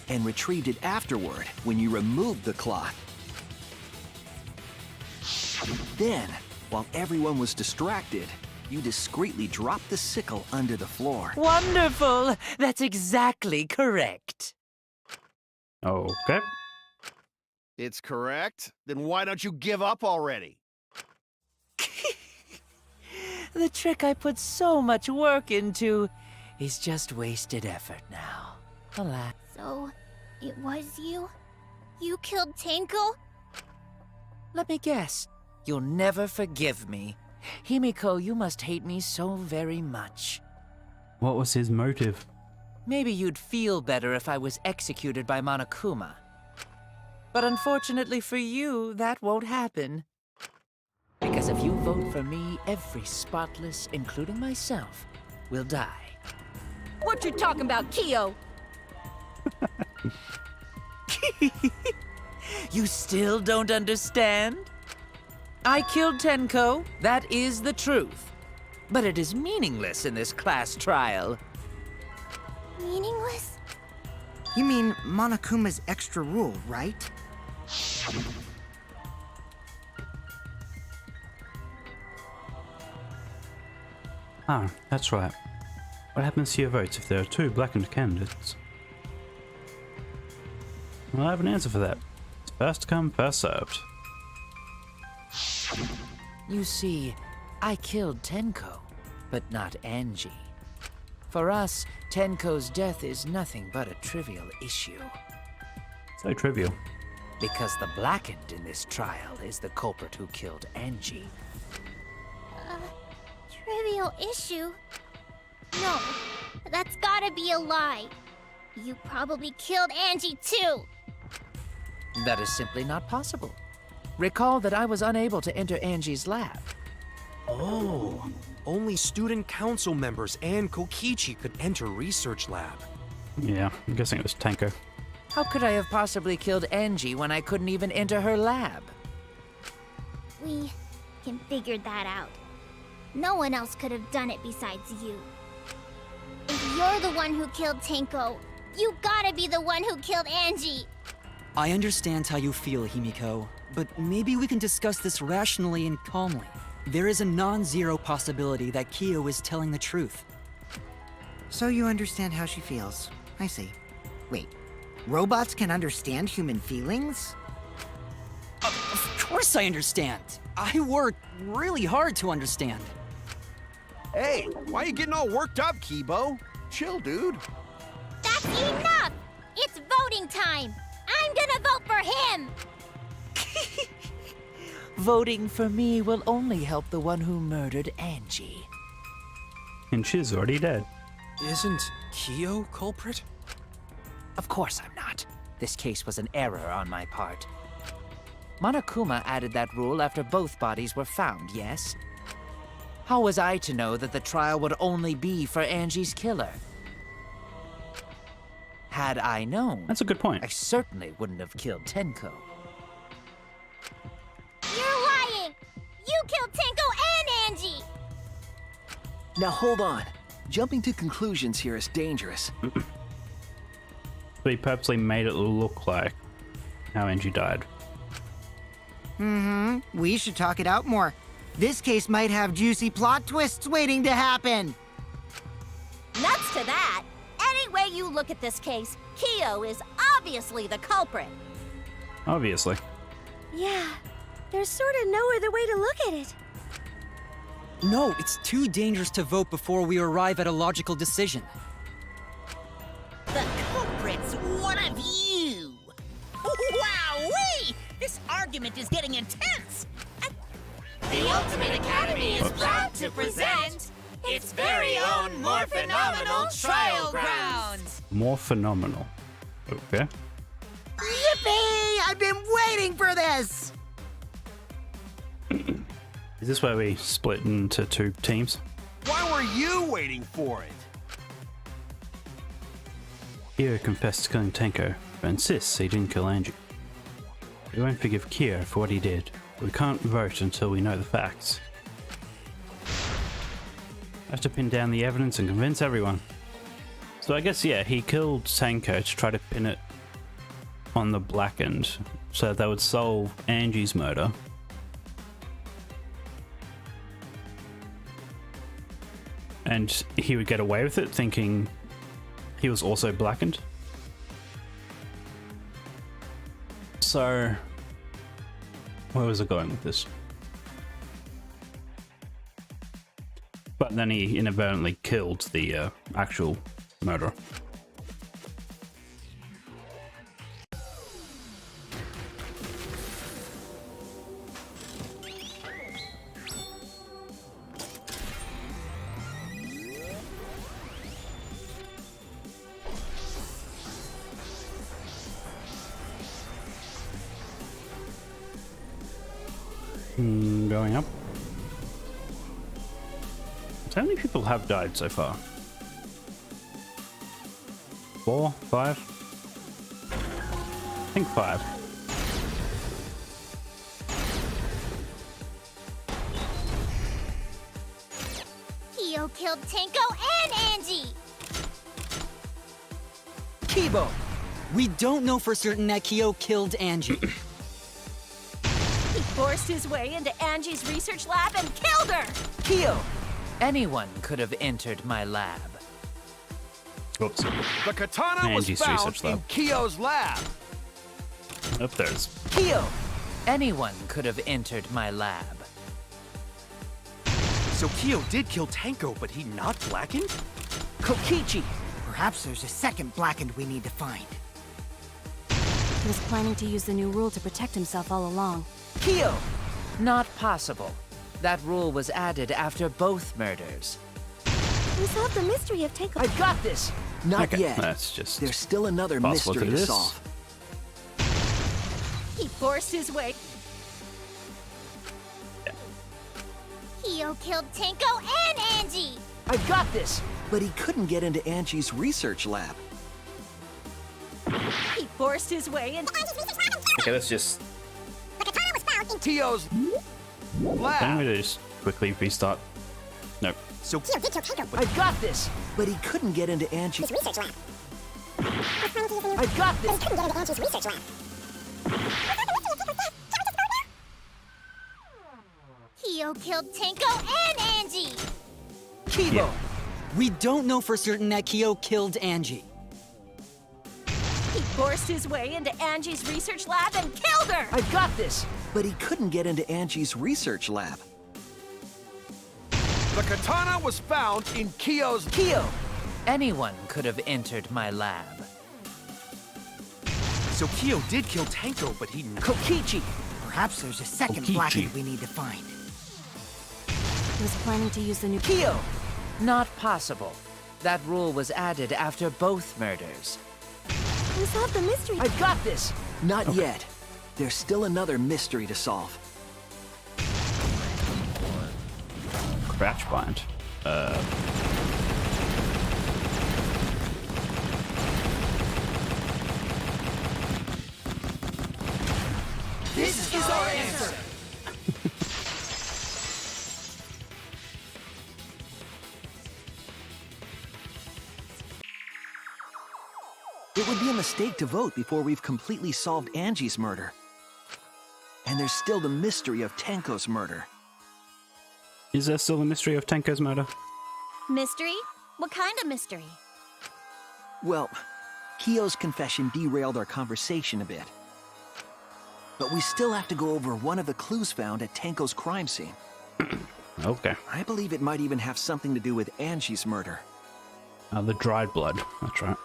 And retrieved it afterward when you removed the cloth. Then, while everyone was distracted, you discreetly dropped the sickle under the floor. Wonderful! That's exactly correct. Okay. It's correct. Then why don't you give up already? The trick I put so much work into is just wasted effort now. Alas. So, it was you? You killed Tenko? Let me guess. You'll never forgive me. Himiko, you must hate me so very much. What was his motive? Maybe you'd feel better if I was executed by Monokuma. But unfortunately for you, that won't happen. Because if you vote for me, every spotless, including myself, will die. What you talking about, Kyo? You still don't understand? I killed Tenko, that is the truth. but it is meaningless in this class trial. Meaningless? You mean Monokuma's extra rule, right? Ah, that's right. What happens to your votes if there are two blackened candidates? Well, I have an answer for that. It's first come, first served. You see, I killed Tenko, but not Angie. For us, Tenko's death is nothing but a trivial issue. So trivial. Because the blackened in this trial is the culprit who killed Angie. Trivial issue? No, that's gotta be a lie. You probably killed Angie too. That is simply not possible. Recall that I was unable to enter Angie's lab. Oh, only student council members and Kokichi could enter research lab. Yeah, I'm guessing it was Tenko. How could I have possibly killed Angie when I couldn't even enter her lab? We can figure that out. No one else could have done it besides you. If you're the one who killed Tenko, you gotta be the one who killed Angie. I understand how you feel, Himiko, but maybe we can discuss this rationally and calmly. There is a non-zero possibility that Kyo is telling the truth. So you understand how she feels. I see. Wait, robots can understand human feelings? Of course I understand. I worked really hard to understand. Hey, why are you getting all worked up, Kibo? Chill, dude. That's enough! It's voting time! I'm gonna vote for him! Voting for me will only help the one who murdered Angie. And she's already dead. Isn't Kyo culprit? Of course I'm not. This case was an error on my part. Monokuma added that rule after both bodies were found, yes? How was I to know that the trial would only be for Angie's killer? Had I known, That's a good point. I certainly wouldn't have killed Tenko. You're lying! You killed Tenko and Angie! Now hold on. Jumping to conclusions here is dangerous. They purposely made it look like how Angie died. We should talk it out more. This case might have juicy plot twists waiting to happen. Nuts to that! Any way you look at this case, Kyo is obviously the culprit. Obviously. Yeah, there's sort of no other way to look at it. No, it's too dangerous to vote before we arrive at a logical decision. The culprit's one of you! Wowee! This argument is getting intense! The Ultimate Academy is proud to present its very own more phenomenal trial grounds! More phenomenal. Okay. Yippee! I've been waiting for this! Is this where we split into two teams? Why were you waiting for it? Kyo confessed to killing Tenko, but insists he didn't kill Angie. We won't forgive Kyo for what he did. We can't vote until we know the facts. I have to pin down the evidence and convince everyone. So I guess, yeah, he killed Tenko to try to pin it on the blackened so that they would solve Angie's murder. And he would get away with it, thinking he was also blackened. So, where was it going with this? But then he inadvertently killed the actual murderer. Going up. So how many people have died so far? 4? 5? I think 5. Kyo killed Tenko and Angie! Kibo! We don't know for certain that Kyo killed Angie. He forced his way into Angie's research lab and killed her! Kyo! Anyone could have entered my lab. Oops. The katana Angie's was found research in lab. Kyo's lab. Up there's. Kyo! Anyone could have entered my lab. So Kyo did kill Tenko, but he not blackened? Kokichi! Perhaps there's a second blackened we need to find. He was planning to use the new rule to protect himself all along. Kyo! Not possible. That rule was added after both murders. We solved the mystery of Tenko. I've got this! Not Okay, yet. that's just There's still another possible mystery to to this. solve. He forced his way. Kyo killed Tenko and Angie! I've got this! But he couldn't get into Angie's research lab. He forced his way into Okay, let's just. Kyo's Can lab. we just quickly restart? Nope. So I've got this! But he couldn't get into Angie's research lab. I've got this! Kyo killed Tenko and Angie! Kibo! Yeah. We don't know for certain that Kyo killed Angie. He forced his way into Angie's research lab and killed her! I've got this! But he couldn't get into Angie's research lab. The katana was found in Kyo's. Kyo! Anyone could have entered my lab. So Kyo did kill Tenko, but he not. Kokichi! Perhaps there's a second Kokichi. blackened we need to find. He was planning to use the new... Kyo! Not possible. That rule was added after both murders. We solved the mystery. I've got this! Not yet. There's still another mystery to solve. Crouch bind. This is our answer! It would be a mistake to vote before we've completely solved Angie's murder. And there's still the mystery of Tenko's murder. Is there still the mystery of Tenko's murder? Mystery? What kind of mystery? Well, Kyo's confession derailed our conversation a bit. But we still have to go over one of the clues found at Tenko's crime scene. Okay. I believe it might even have something to do with Angie's murder. The dried blood. That's right.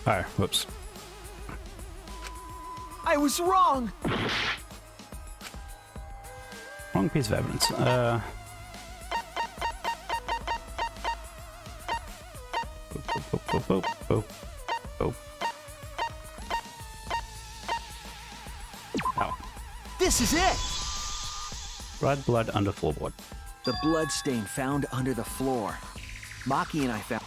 Oh, whoops. I was wrong! Wrong piece of evidence. Oh. Ow. This is it! Dried blood under floorboard. The blood stain found under the floor. Maki and I found...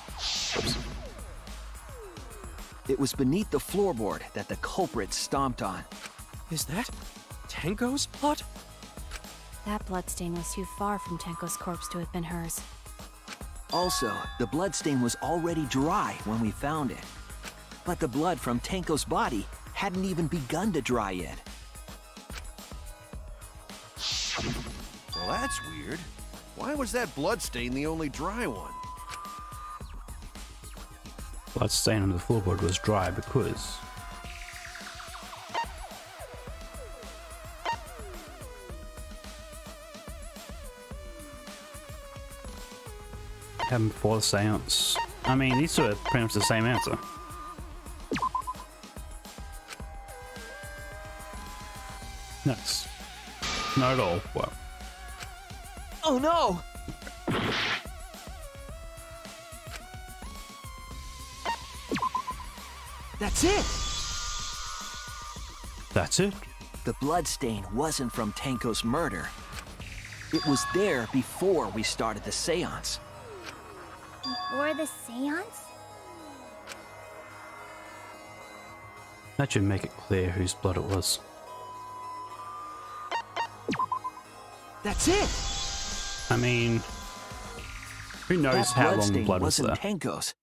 It was beneath the floorboard that the culprit stomped on. Is that Tenko's blood? That bloodstain was too far from Tenko's corpse to have been hers. Also, the bloodstain was already dry when we found it. But the blood from Tenko's body hadn't even begun to dry yet. Well, that's weird. Why was that bloodstain the only dry one? Blood stain under the floorboard was dry because happened before the seance. I mean, these two are pretty much the same answer. Nice. Not at all. Well, Oh no! That's it! that's it. The bloodstain wasn't from Tenko's murder. It was there before we started the seance. before the seance? That should make it clear whose blood it was. That's it! I mean, who knows That how long the bloodstain blood was wasn't there? Tenko's.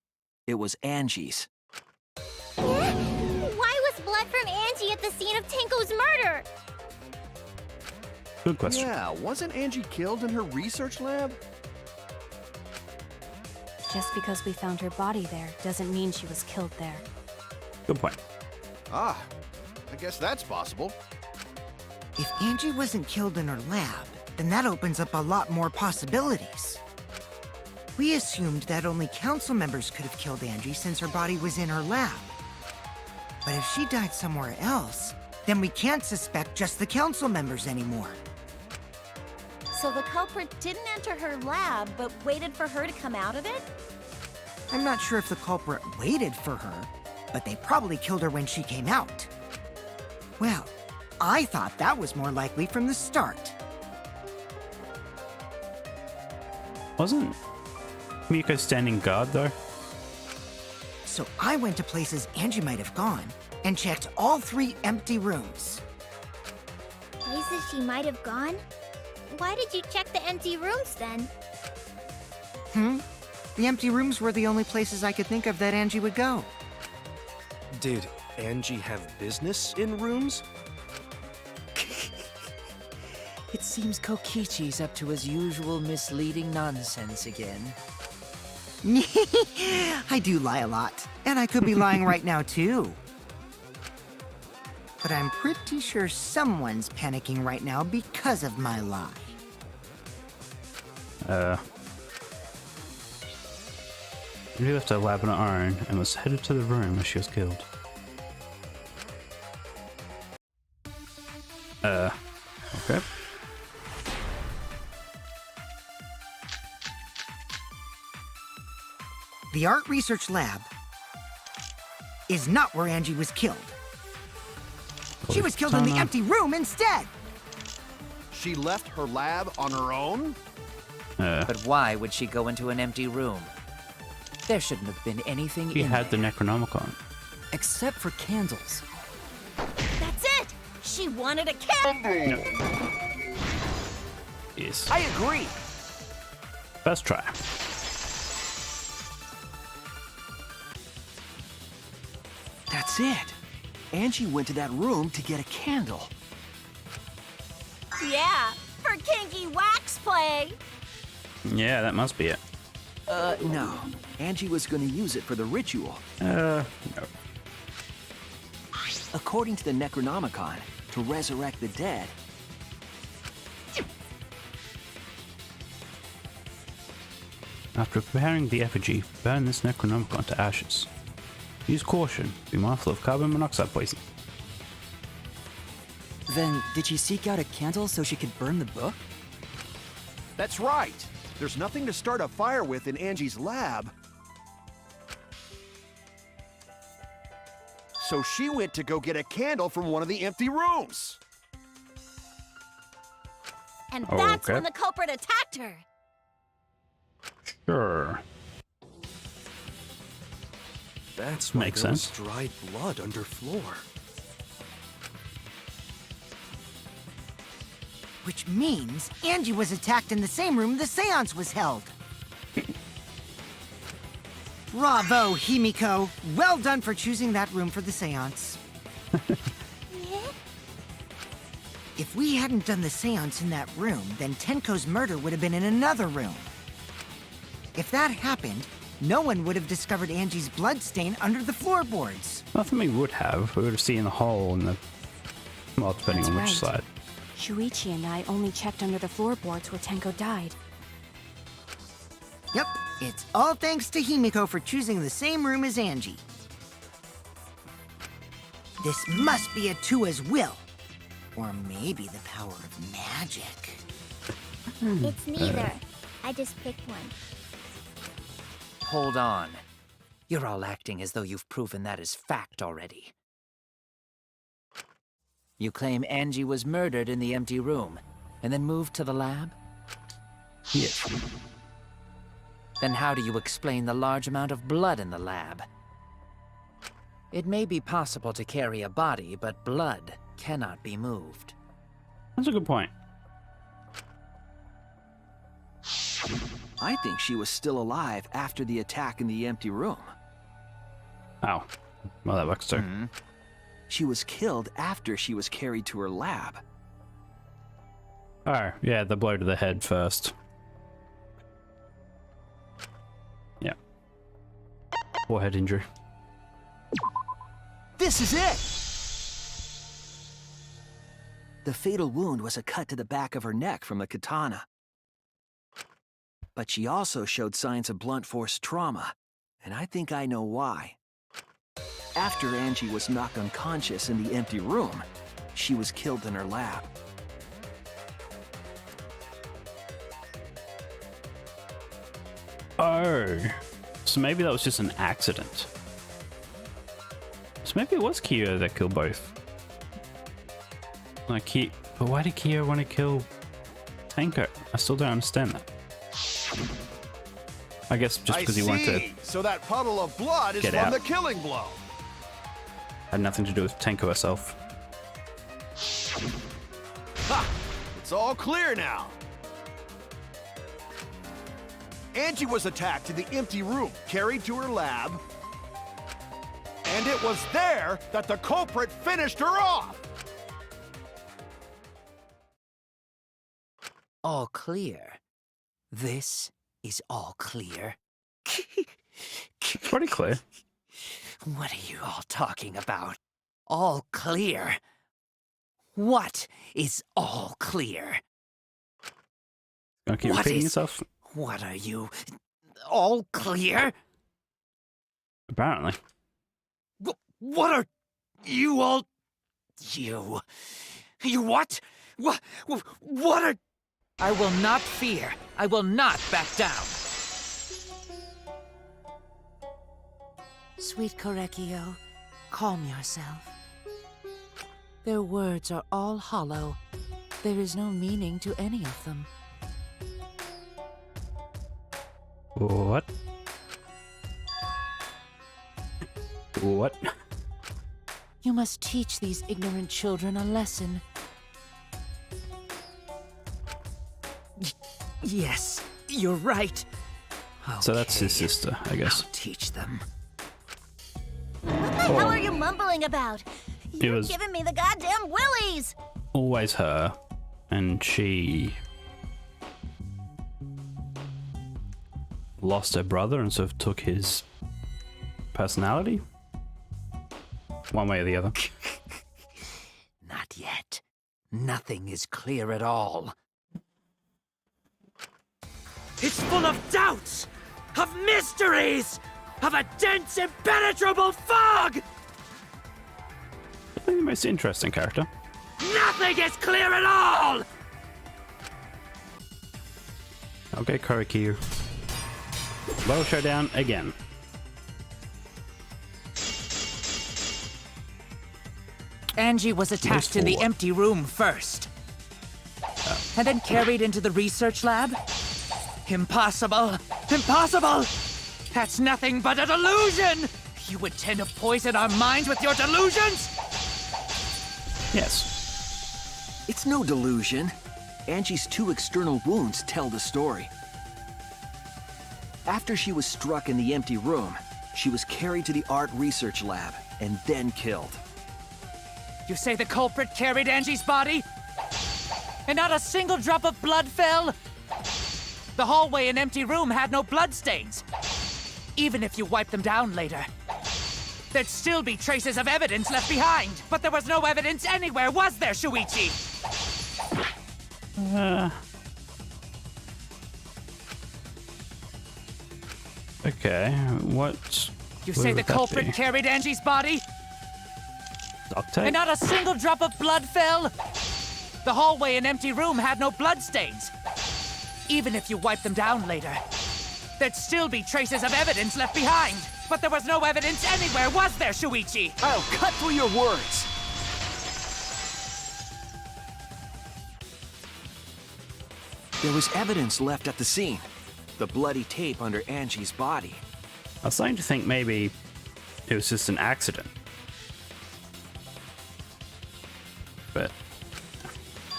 It was Angie's. Why was blood from Angie at the scene of Tenko's murder? Good question. Yeah, wasn't Angie killed in her research lab? Just because we found her body there doesn't mean she was killed there. Good point. Ah, I guess that's possible. If Angie wasn't killed in her lab, then that opens up a lot more possibilities. We assumed that only council members could have killed Angie since her body was in her lab. But if she died somewhere else, then we can't suspect just the council members anymore. So the culprit didn't enter her lab, but waited for her to come out of it? I'm not sure if the culprit waited for her, but they probably killed her when she came out. Well, I thought that was more likely from the start. Wasn't Miko standing guard though? So I went to places Angie might have gone and checked all 3 empty rooms. Places she might have gone? Why did you check the empty rooms then? The empty rooms were the only places I could think of that Angie would go. Did Angie have business in rooms? It seems Kokichi's up to his usual misleading nonsense again. I do lie a lot, and I could be lying right now too. But I'm pretty sure someone's panicking right now because of my lie. She left her lab on her own and was headed to the room where she was killed. Okay. The art research lab is not where Angie was killed. She was killed in the empty room instead! She left her lab on her own? But why would she go into an empty room? There shouldn't have been anything She in had the there. Necronomicon. Except for candles. That's it! She wanted a candle! Yes. I agree. First try. That's it. Angie went to that room to get a candle. Yeah, for kinky wax play! Yeah, that must be it. No. Angie was gonna use it for the ritual. No. According to the Necronomicon, to resurrect the dead. After preparing the effigy, burn this Necronomicon to ashes. Use caution. Be mindful of carbon monoxide poisoning. Then, did she seek out a candle so she could burn the book? That's right. There's nothing to start a fire with in Angie's lab. So she went to go get a candle from one of the empty rooms. And that's Okay. when the culprit attacked her! Sure. That's why Makes there was sense. dried blood under floor. Which means Angie was attacked in the same room the seance was held. Bravo, Himiko. Well done for choosing that room for the seance. If we hadn't done the seance in that room, then Tenko's murder would have been in another room. If that happened, no one would have discovered Angie's bloodstain under the floorboards. Nothing we would have. We would have seen the hole in the... Well, depending That's on which right. side. Shuichi and I only checked under the floorboards where Tenko died. Yep, it's all thanks to Himiko for choosing the same room as Angie. This must be a Tua's will. Or maybe the power of magic. It's neither. I just picked one. Hold on. You're all acting as though you've proven that as fact already. You claim Angie was murdered in the empty room, and then moved to the lab? Yes. Then how do you explain the large amount of blood in the lab? It may be possible to carry a body, but blood cannot be moved. That's a good point. I think she was still alive after the attack in the empty room. Oh. Well, that works too. She was killed after she was carried to her lab. Oh, yeah, the blow to the head first. Yeah. Forehead injury. This is it! The fatal wound was a cut to the back of her neck from a katana. But she also showed signs of blunt force trauma, and I think I know why. After Angie was knocked unconscious in the empty room, she was killed in her lab. Oh. So maybe that was just an accident. So maybe it was Kyo that killed both. Like, but why did Kyo want to kill Tenko? I still don't understand that. I guess just because he wanted to. So that puddle of blood is Get from out. the killing blow. Had nothing to do with Tenko herself. Ha! It's all clear now. Angie was attacked in the empty room, carried to her lab, and it was there that the culprit finished her off. All clear. This is all clear. Pretty clear. What are you all talking about? All clear? What is all clear? Gonna keep What repeating is- yourself? What are you? All clear? Apparently. What are you all? You what? What are? I will not fear. I will not back down. Sweet Korekio, calm yourself. Their words are all hollow. There is no meaning to any of them. What? What? You must teach these ignorant children a lesson. Yes, you're right. So that's his Okay, sister, I guess. I'll teach them. What the hell are you mumbling about? You're was- giving me the goddamn willies! Always her. And she lost her brother and sort of took his personality. One way or the other. Not yet. Nothing is clear at all. It's full of doubts, of mysteries, of a dense, impenetrable fog! I think the most interesting character. Nothing is clear at all! Okay, Korekyu. Battle Showdown again. Angie was attacked in the for? empty room first. And then carried into the research lab? Impossible! Impossible! That's nothing but a delusion! You intend to poison our minds with your delusions? Yes. It's no delusion. Angie's 2 external wounds tell the story. After she was struck in the empty room, she was carried to the art research lab and then killed. You say the culprit carried Angie's body? And not a single drop of blood fell? The hallway and empty room had no bloodstains. Even if you wiped them down later, there'd still be traces of evidence left behind. But there was no evidence anywhere, was there, Shuichi? Okay, what? You where say would the that culprit be? carried Angie's body? Duct tape? And not a single drop of blood fell? The hallway and empty room had no bloodstains. Even if you wiped them down later, there'd still be traces of evidence left behind. But there was no evidence anywhere, was there, Shuichi? I'll cut through your words. There was evidence left at the scene. the bloody tape under Angie's body. I was starting to think maybe it was just an accident. But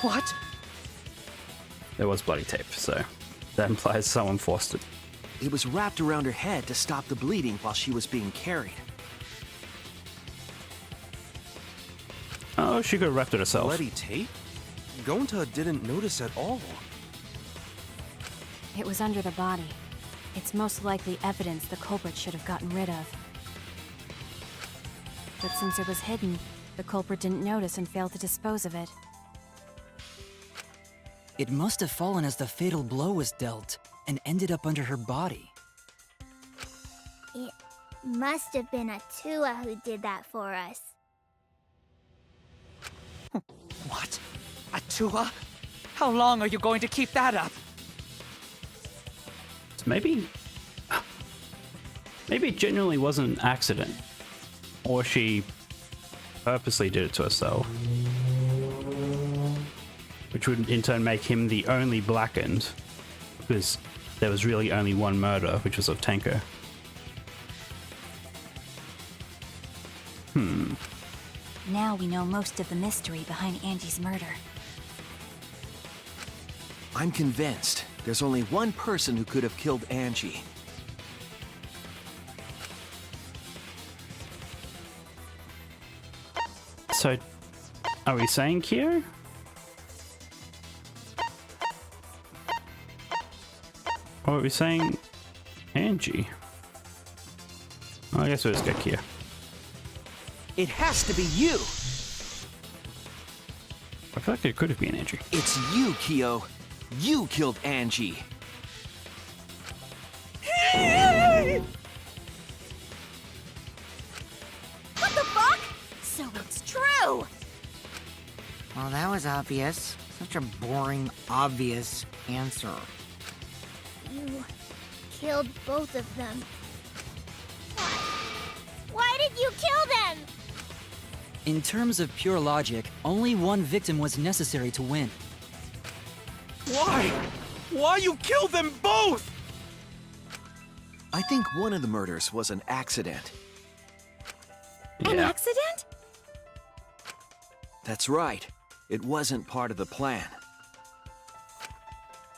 What? there was bloody tape, so that implies someone forced it. It was wrapped around her head to stop the bleeding while she was being carried. Oh, she could have wrapped it herself. Bloody tape? Gonta didn't notice at all. It was under the body. It's most likely evidence the culprit should have gotten rid of. But since it was hidden, the culprit didn't notice and failed to dispose of it. It must have fallen as the fatal blow was dealt, and ended up under her body. It must have been Atua who did that for us. What? Atua? How long are you going to keep that up? Maybe it genuinely wasn't an accident. Or she purposely did it to herself. Which would in turn make him the only blackened. Because there was really only one murder, which was of Tenko. Now we know most of the mystery behind Angie's murder. I'm convinced there's only one person who could have killed Angie. So, are we saying Kyo? Or are we saying Angie? Well, I guess we'll just get Kyo. It has to be you! I feel like it could have been Angie. It's you, Kyo. You killed Angie. What the fuck? So it's true! Well, that was obvious. Such a boring, obvious answer. You killed both of them. Why did you kill them? In terms of pure logic, only one victim was necessary to win. Why? Why you killed them both? I think one of the murders was an accident. An Yeah. accident? That's right. It wasn't part of the plan.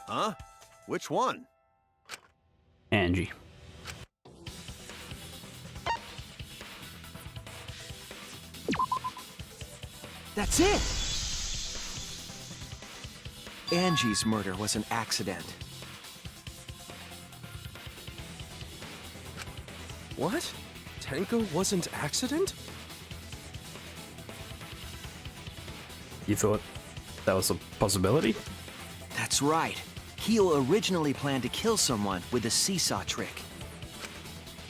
Huh? Which one? Angie. That's it! Angie's murder was an accident. What? Tenko wasn't accident? You thought that was a possibility? That's right. Kyo originally planned to kill someone with a seesaw trick.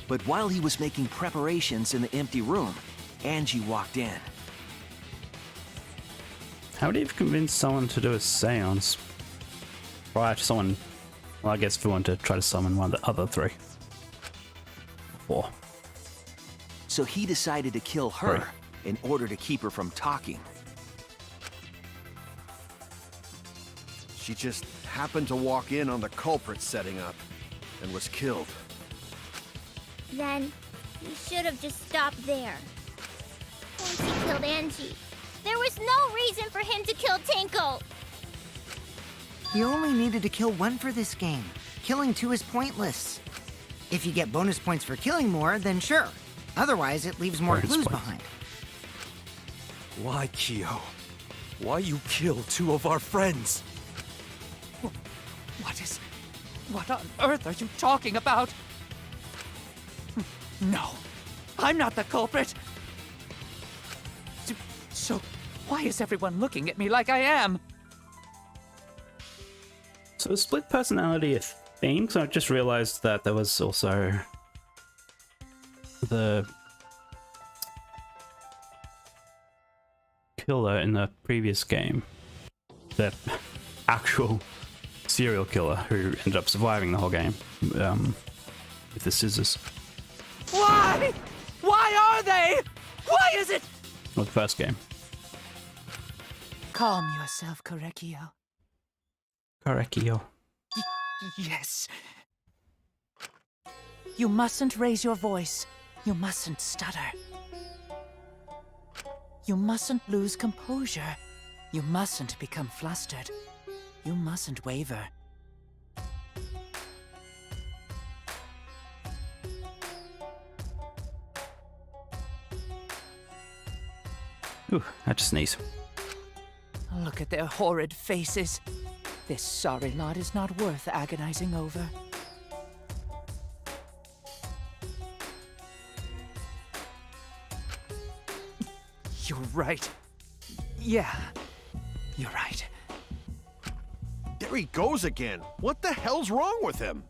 But while he was making preparations in the empty room, Angie walked in. How would he have convinced someone to do a seance prior to someone? Well, I guess if we want to try to summon one of the other three. Four. So he decided to kill her Right. in order to keep her from talking. She just happened to walk in on the culprit setting up and was killed. Then he should have just stopped there. Once he killed Angie, there was no reason for him to kill Tenko. You only needed to kill one for this game. Killing two is pointless. If you get bonus points for killing more, then sure. Otherwise, it leaves more Bonus clues points. behind. Why, Kyo? Why you kill two of our friends? What on earth are you talking about? No, I'm not the culprit. So, why is everyone looking at me like I am? So is split personality a thing? So I just realized that there was also the killer in the previous game. The actual serial killer who ended up surviving the whole game with the scissors. Why? Why are they? Why is it? Or the first game. Calm yourself, Korekio. Korekio. Yes. You mustn't raise your voice. You mustn't stutter. You mustn't lose composure. You mustn't become flustered. You mustn't waver. Ooh, I just sneeze. Look at their horrid faces. This sorry lot is not worth agonizing over. You're right. Yeah, you're right. There he goes again. What the hell's wrong with him?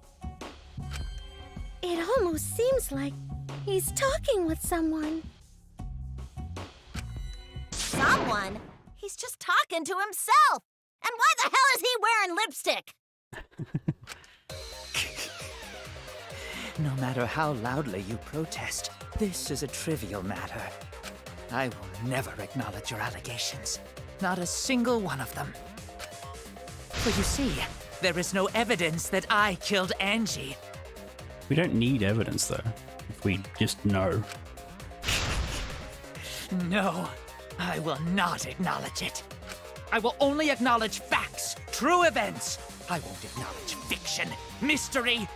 It almost seems like he's talking with someone. Someone? He's just talking to himself. And why the hell is he wearing lipstick? No matter how loudly you protest, this is a trivial matter. I will never acknowledge your allegations. Not a single one of them. For you see, there is no evidence that I killed Angie. We don't need evidence, though, if we just know. No, I will not acknowledge it. I will only acknowledge facts, true events. I won't acknowledge fiction, mystery.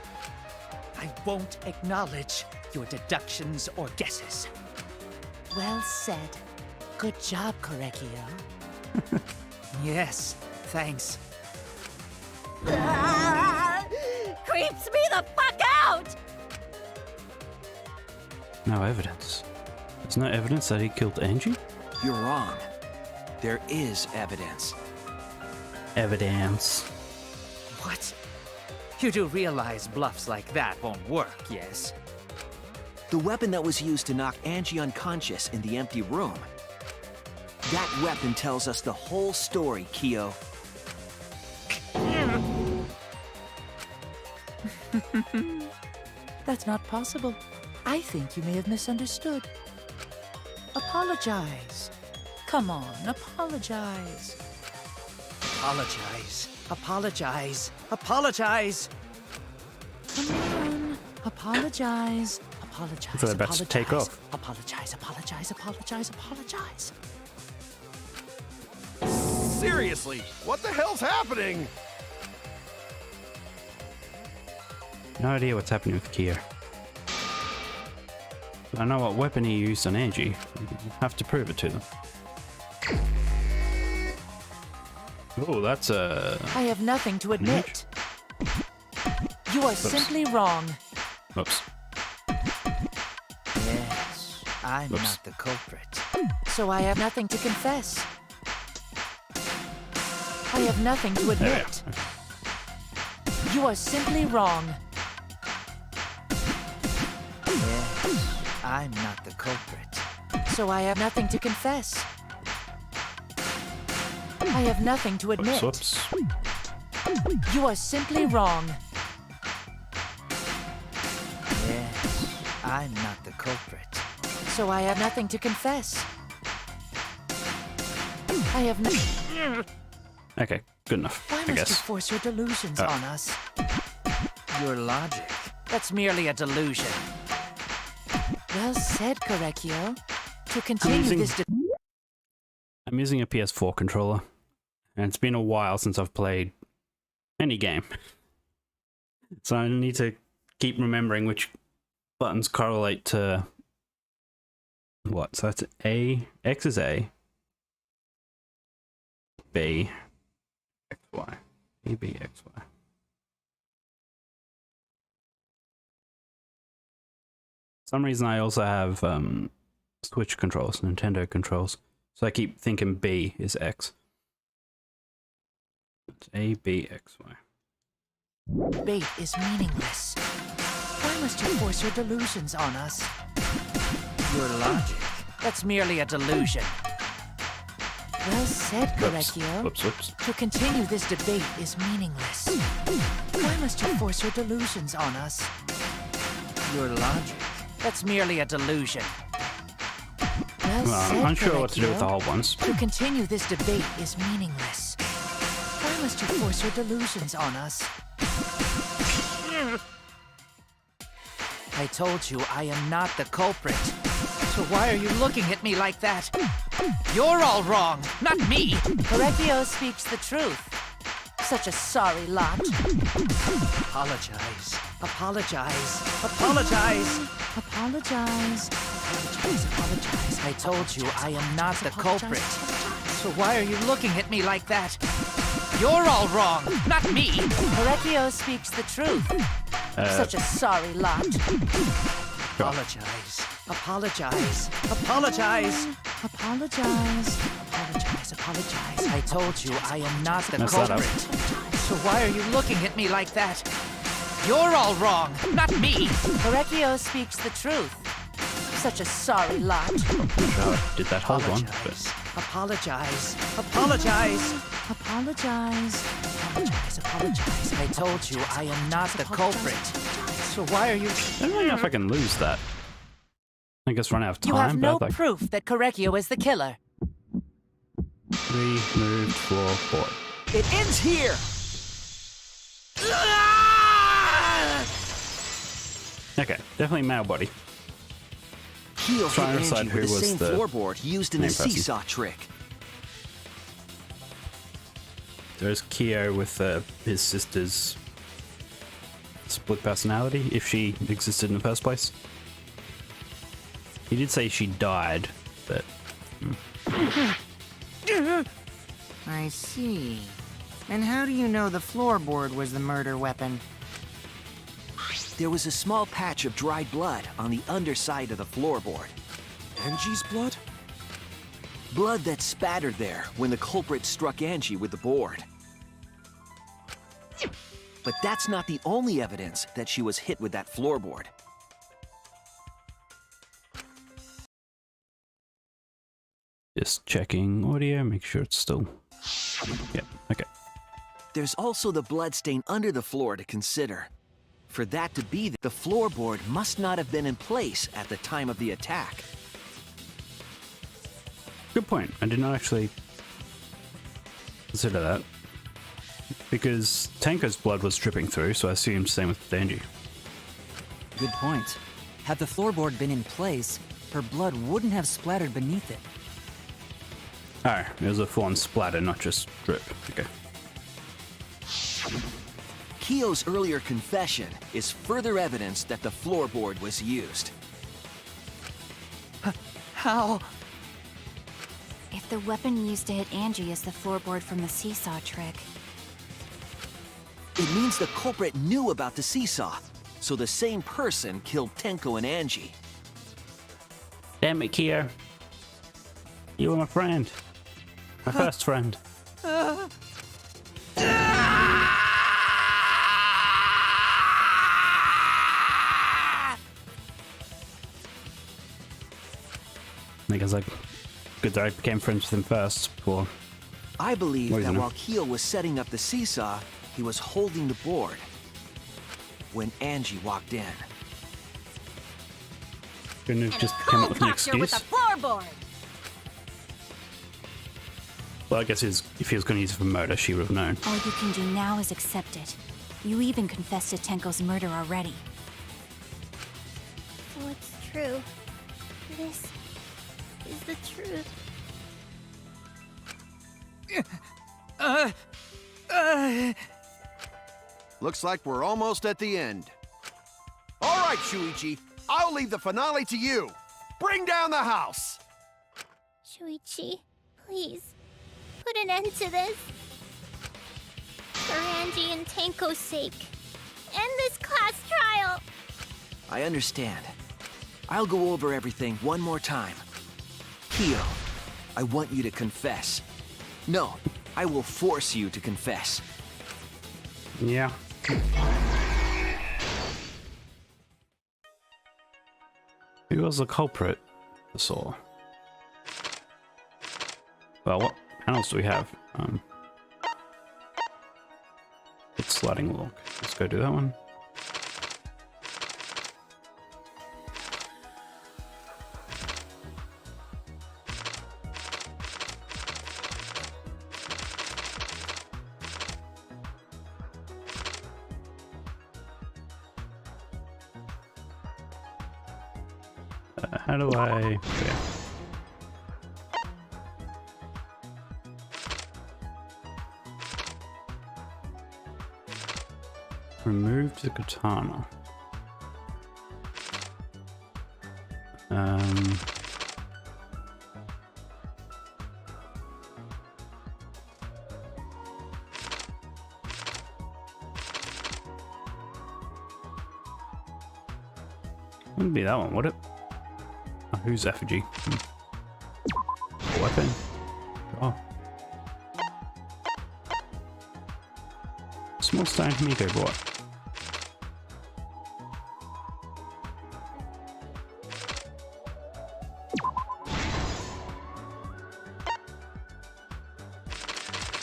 I won't acknowledge your deductions or guesses. Well said. Good job, Korekio. Yes, thanks. Creeps me the fuck out! No evidence. There's no evidence that he killed Angie? You're wrong. There is evidence. Evidence. What? You do realize bluffs like that won't work, yes? The weapon that was used to knock Angie unconscious in the empty room. That weapon tells us the whole story, Kyo. That's not possible. I think you may have misunderstood. Apologize. Come on, apologize. Apologize. Apologize. Apologize. Come on. Apologize. Apologize. I thought about to take off. Apologize. Apologize. Apologize. Apologize. Seriously, what the hell's happening? No idea what's happening with Kyo. I know what weapon he used on Angie. You have to prove it to them. Oh, that's a... I have nothing to admit. You are simply wrong. Whoops. Yes, I'm Whoops. not the culprit. So I have nothing to confess. I have nothing to There we admit. You are simply wrong. Yes, I'm not the culprit. So I have nothing to confess. I have nothing to admit. Whoops. You are simply wrong. Yes, I'm not the culprit. So I have nothing to confess. I have no... Okay, good enough, Why I must you guess. force your delusions on us? Your logic. That's merely a delusion. Well said, Korekio. To continue using- this... I'm using a PS4 controller, and it's been a while since I've played any game. So I need to keep remembering which buttons correlate to what. So that's A, X is A, B, X, Y, A, B, X, Y. For some reason I also have Switch controls, Nintendo controls. So I keep thinking B is X. It's A, B, X, Y. Debate is meaningless. Why must you force your delusions on us? Your logic. That's merely a delusion. Well said, Korekio. Whoops, whoops. To continue this debate is meaningless. Why must you force your delusions on us? Your logic. That's merely a delusion. Well said, I'm unsure what to do with the Korekio. whole ones. To continue this debate is meaningless. Why must you force your delusions on us? I told you I am not the culprit. So why are you looking at me like that? You're all wrong, not me. Correctio speaks the truth. Such a sorry lot. Apologize. Apologize. Apologize. Apologize. Apologize. Apologize. I told you I am not the culprit. So why are you looking at me like that? You're all wrong, not me. Correctio speaks the truth. Such a sorry lot. Apologize. Apologize. Apologize. Apologize. Apologize. Apologize. I told you I am not the culprit. So why are you looking at me like that? You're all wrong, not me. Correctio speaks the truth. Such a sorry lot. Sure, did that whole one, but Apologize. Apologize. Apologize. Apologize. Apologize. I told you I am not the culprit. So why are you... I don't really know if I can lose that. I guess run out of time. You have no but proof that Correcchio is the killer. 3 moved, 4 fought. It ends here! Okay, definitely male body. Keo Trying to hit decide Angie who with the was same the floorboard used in the main person. seesaw trick. There's Keo with his sister's split personality, if she existed in the first place. He did say she died, but... I see. And how do you know the floorboard was the murder weapon? There was a small patch of dried blood on the underside of the floorboard. Angie's blood? Blood that spattered there when the culprit struck Angie with the board. But that's not the only evidence that she was hit with that floorboard. Just checking audio, make sure it's still... Yeah, okay. There's also the bloodstain under the floor to consider. For that to be, the floorboard must not have been in place at the time of the attack. Good point. I did not actually consider that. Because Tenko's blood was dripping through, so I assumed same with Angie. Good point. Had the floorboard been in place, her blood wouldn't have splattered beneath it. Oh, it was a full-on splatter, not just drip. Okay. Keo's earlier confession is further evidence that the floorboard was used. How? If the weapon used to hit Angie is the floorboard from the seesaw trick, It means the culprit knew about the seesaw, so the same person killed Tenko and Angie. Damn it, Keo. You were my friend. My first friend. I guess good that I became friends with him first before. I believe that Poisoner. while Keo was setting up the seesaw, he was holding the board when Angie walked in. Couldn't have And just a come up with an co-proctor with excuse. a floorboard. Well, I guess if he was going to use it for murder, she would have known. all you can do now is accept it. You even confessed to Tenko's murder already. So it's true. This is the truth. Looks like we're almost at the end. All right, Shuichi, I'll leave the finale to you. Bring down the house. Shuichi, please, put an end to this. For Angie and Tenko's sake. End this class trial. I understand. I'll go over everything one more time. Keo, I want you to confess. No, I will force you to confess. Yeah. Who was the culprit? I saw. Well, what panels do we have? It's sliding lock. Let's go do that one. How do I... Yeah. Remove the katana. Wouldn't be that one, would it? Oh, who's effigy? Weapon. Oh. Small stone Himiko brought.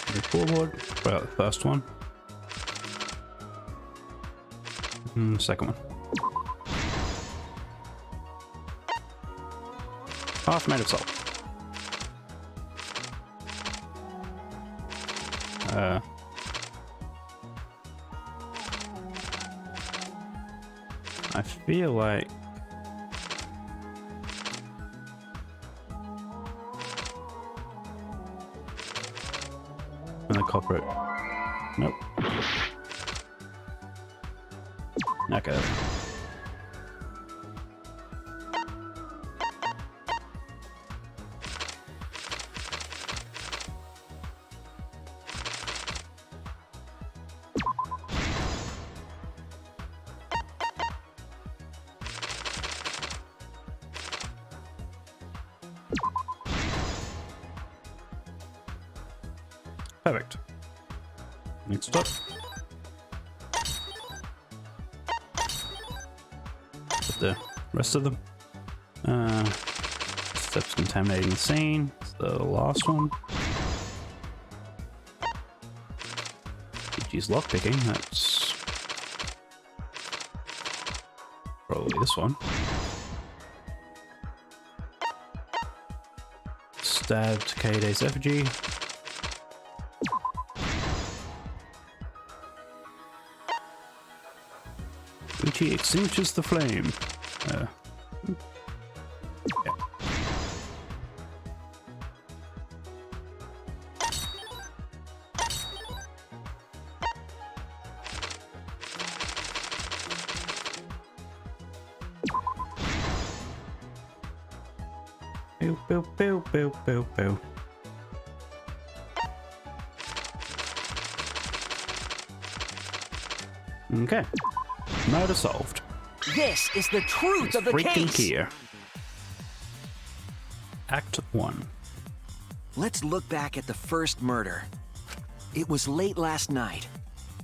The floorboard. Right, the first one. Second one. Half made of salt. I feel like I'm the culprit. Nope. Okay. Perfect. Next up. Put the rest of them. Steps contaminating the scene. It's the last one. Use lockpicking. That's probably this one. Stabbed Kaede's effigy. Uchi extinguishes the flame. Yeah. Pew, pew, pew, pew, pew, pew. Okay. Murder solved. This is the truth of the Freaking case. Kia. Act 1. Let's look back at the first murder. It was late last night.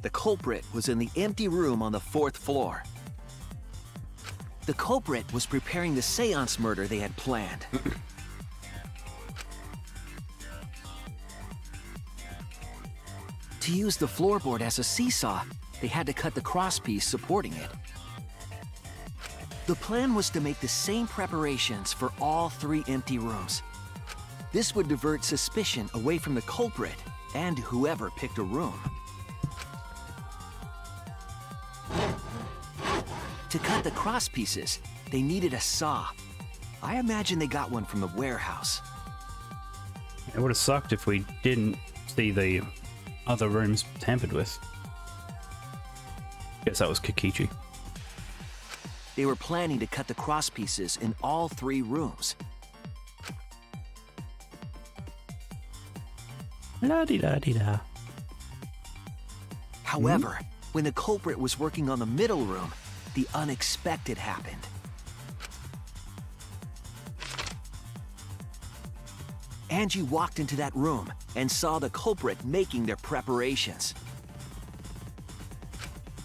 The culprit was in the empty room on the 4th floor. The culprit was preparing the seance murder they had planned. To use the floorboard as a seesaw, they had to cut the crosspiece supporting it. The plan was to make the same preparations for all 3 empty rooms. This would divert suspicion away from the culprit and whoever picked a room. To cut the crosspieces, they needed a saw. I imagine they got one from the warehouse. It would have sucked if we didn't see the other rooms tampered with. Guess that was Kikichi. They were planning to cut the crosspieces in all 3 rooms. La-di-da-di-da. However, when the culprit was working on the middle room, the unexpected happened. Angie walked into that room and saw the culprit making their preparations.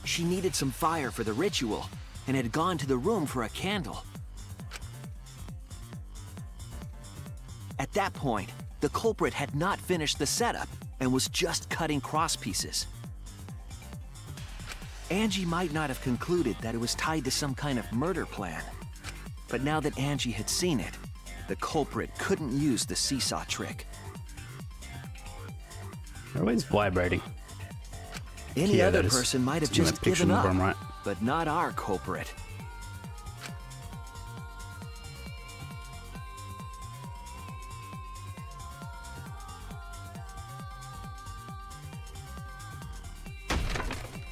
She needed some fire for the ritual and had gone to the room for a candle. At that point, the culprit had not finished the setup and was just cutting crosspieces. Angie might not have concluded that it was tied to some kind of murder plan. But now that Angie had seen it, the culprit couldn't use the seesaw trick. They're always vibrating. Any Yeah, other that is- person might have it's in just that picture given in the up, bottom right. but not our culprit.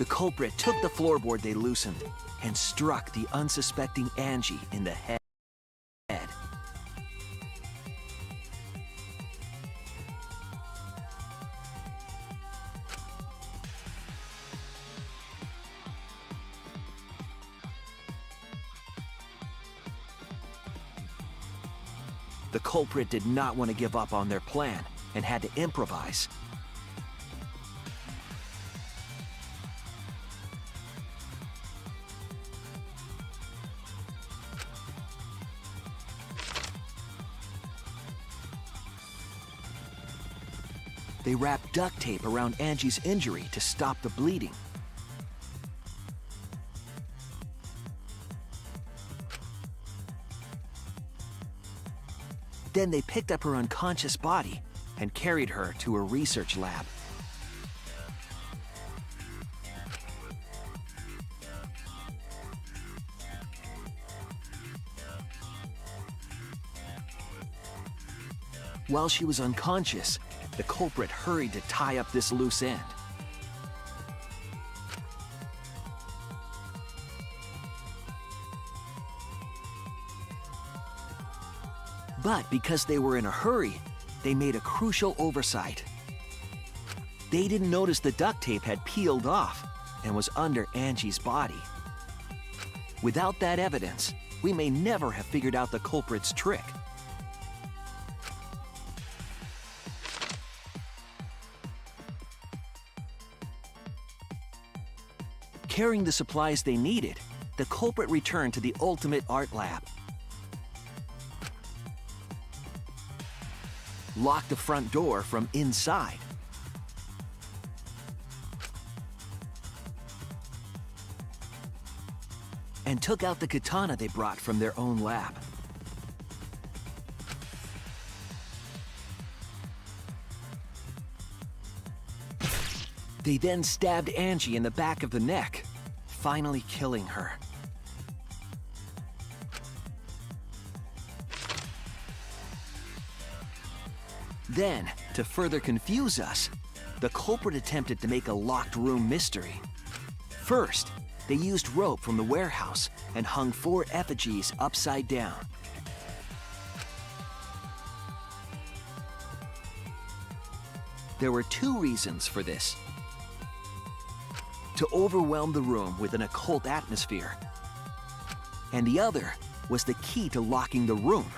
The culprit took the floorboard they loosened and struck the unsuspecting Angie in the head. The culprit did not want to give up on their plan and had to improvise. They wrapped duct tape around Angie's injury to stop the bleeding. Then they picked up her unconscious body and carried her to a research lab. While she was unconscious, the culprit hurried to tie up this loose end. But because they were in a hurry, they made a crucial oversight. They didn't notice the duct tape had peeled off and was under Angie's body. Without that evidence, we may never have figured out the culprit's trick. Carrying the supplies they needed, the culprit returned to the ultimate art lab. Locked the front door from inside. And took out the katana they brought from their own lab. They then stabbed Angie in the back of the neck, finally killing her. Then, to further confuse us, the culprit attempted to make a locked room mystery. First, they used rope from the warehouse and hung 4 effigies upside down. There were 2 reasons for this. To overwhelm the room with an occult atmosphere. And the other was the key to locking the room.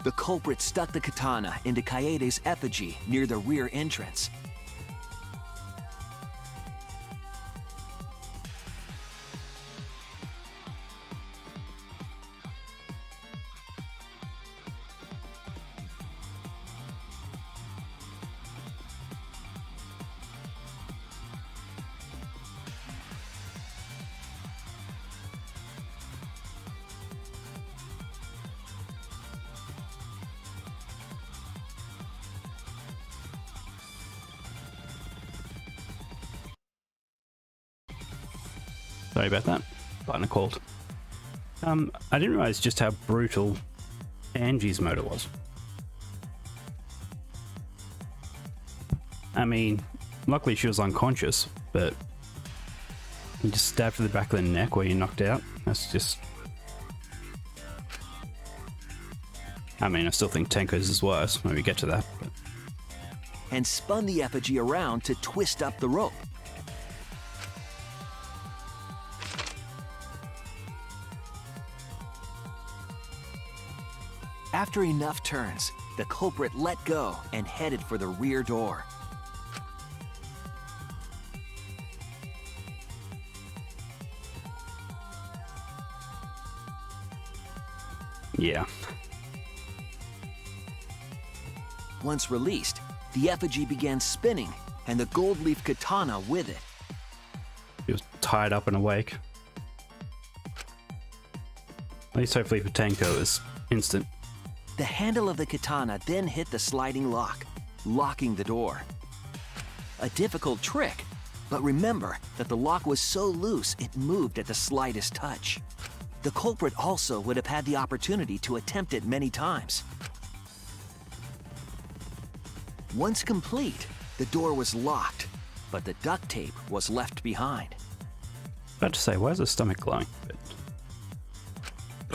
The culprit stuck the katana into Kaede's effigy near the rear entrance. Sorry about that. Partner called. I didn't realize just how brutal Angie's murder was. I mean, luckily she was unconscious, but you just stabbed to the back of the neck where you're knocked out. That's just... I mean, I still think Tenko's is worse when we get to that. But... And spun the effigy around to twist up the rope. After enough turns, the culprit let go and headed for the rear door. Yeah. Once released, the effigy began spinning, and the gold leaf katana with it. He was tied up and awake. At least hopefully for Tenko it was instant. The handle of the katana then hit the sliding lock, locking the door. A difficult trick, but remember that the lock was so loose it moved at the slightest touch. The culprit also would have had the opportunity to attempt it many times. Once complete, The door was locked, but the duct tape was left behind. About to say, why is the stomach glowing? But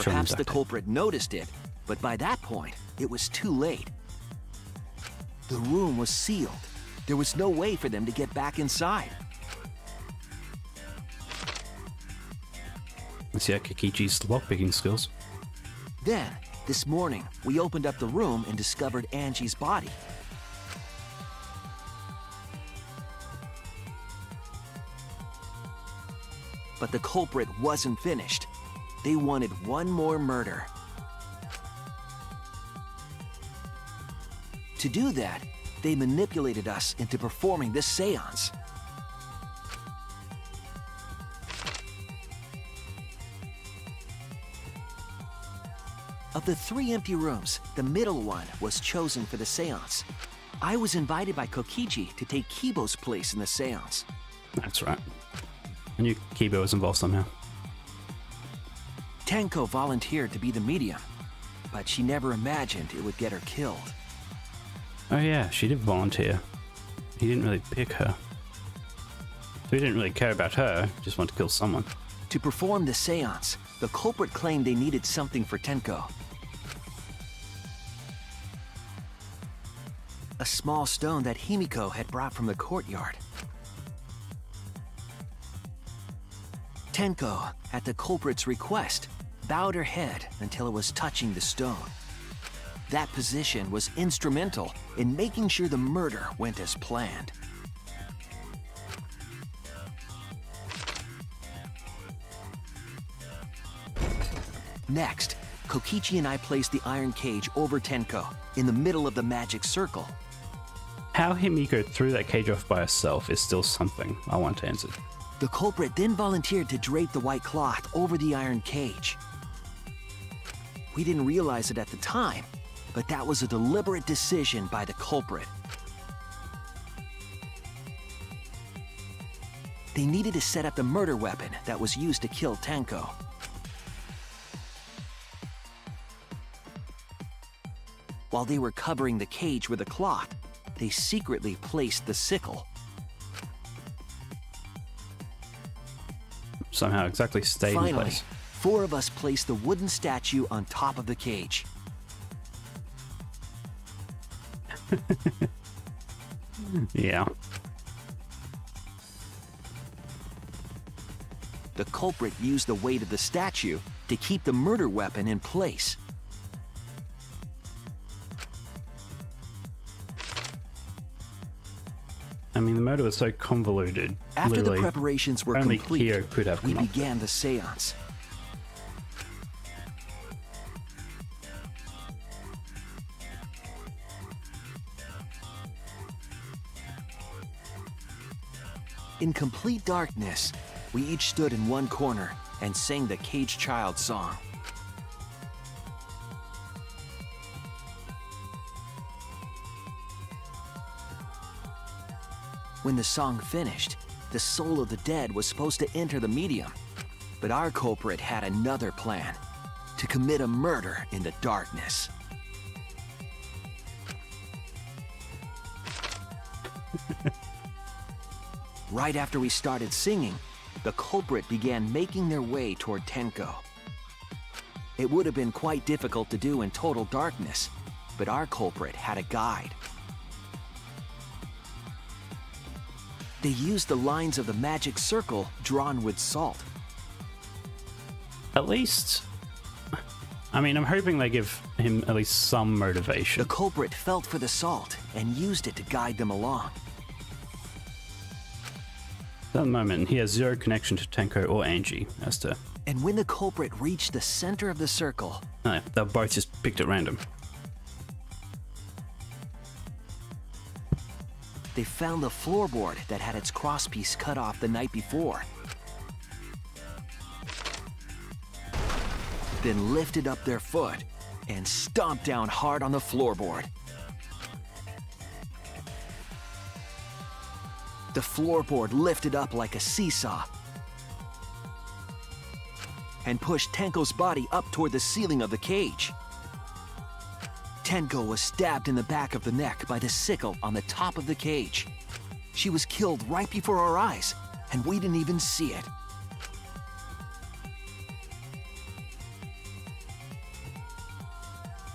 Perhaps the duct tape. culprit noticed it, but by that point, it was too late. The room was sealed. There was no way for them to get back inside. Let's see Kokichi's lockpicking skills. Then, this morning, we opened up the room and discovered Angie's body. But the culprit wasn't finished. They wanted one more murder. To do that, they manipulated us into performing this seance. Of the 3 empty rooms, the middle one was chosen for the seance. I was invited by Kokichi to take Kibo's place in the seance. That's right. I knew Kibo was involved somehow. Tenko volunteered to be the medium, but she never imagined it would get her killed. Oh yeah, she did volunteer. He didn't really pick her. So he didn't really care about her, just wanted to kill someone. To perform the seance, the culprit claimed they needed something for Tenko. A small stone that Himiko had brought from the courtyard. Tenko, at the culprit's request, bowed her head until it was touching the stone. That position was instrumental in making sure the murder went as planned. Next, Kokichi and I placed the iron cage over Tenko in the middle of the magic circle. How Himiko threw that cage off by herself is still something I want to answer. The culprit then volunteered to drape the white cloth over the iron cage. We didn't realize it at the time, but that was a deliberate decision by the culprit. They needed to set up the murder weapon that was used to kill Tenko. While they were covering the cage with a cloth, they secretly placed the sickle. Somehow exactly stayed in Finally, place. 4 of us placed the wooden statue on top of the cage. Yeah. The culprit used the weight of the statue to keep the murder weapon in place. I mean, the murder was so convoluted. After the literally, preparations were only complete, Kyo could have we come up. began the seance. In complete darkness, we each stood in one corner and sang the Caged Child song. When the song finished, the soul of the dead was supposed to enter the medium, but our culprit had another plan: to commit a murder in the darkness. Right after we started singing, the culprit began making their way toward Tenko. It would have been quite difficult to do in total darkness, but our culprit had a guide. They used the lines of the magic circle drawn with salt. At least, I mean, I'm hoping they give him at least some motivation. The culprit felt for the salt and used it to guide them along. At the moment, he has zero connection to Tenko or Angie as to... And when the culprit reached the center of the circle, No, they both just picked at random. they found the floorboard that had its crosspiece cut off the night before. Then lifted up their foot and stomped down hard on the floorboard. The floorboard lifted up like a seesaw and pushed Tenko's body up toward the ceiling of the cage. Tenko was stabbed in the back of the neck by the sickle on the top of the cage. She was killed right before our eyes, and we didn't even see it.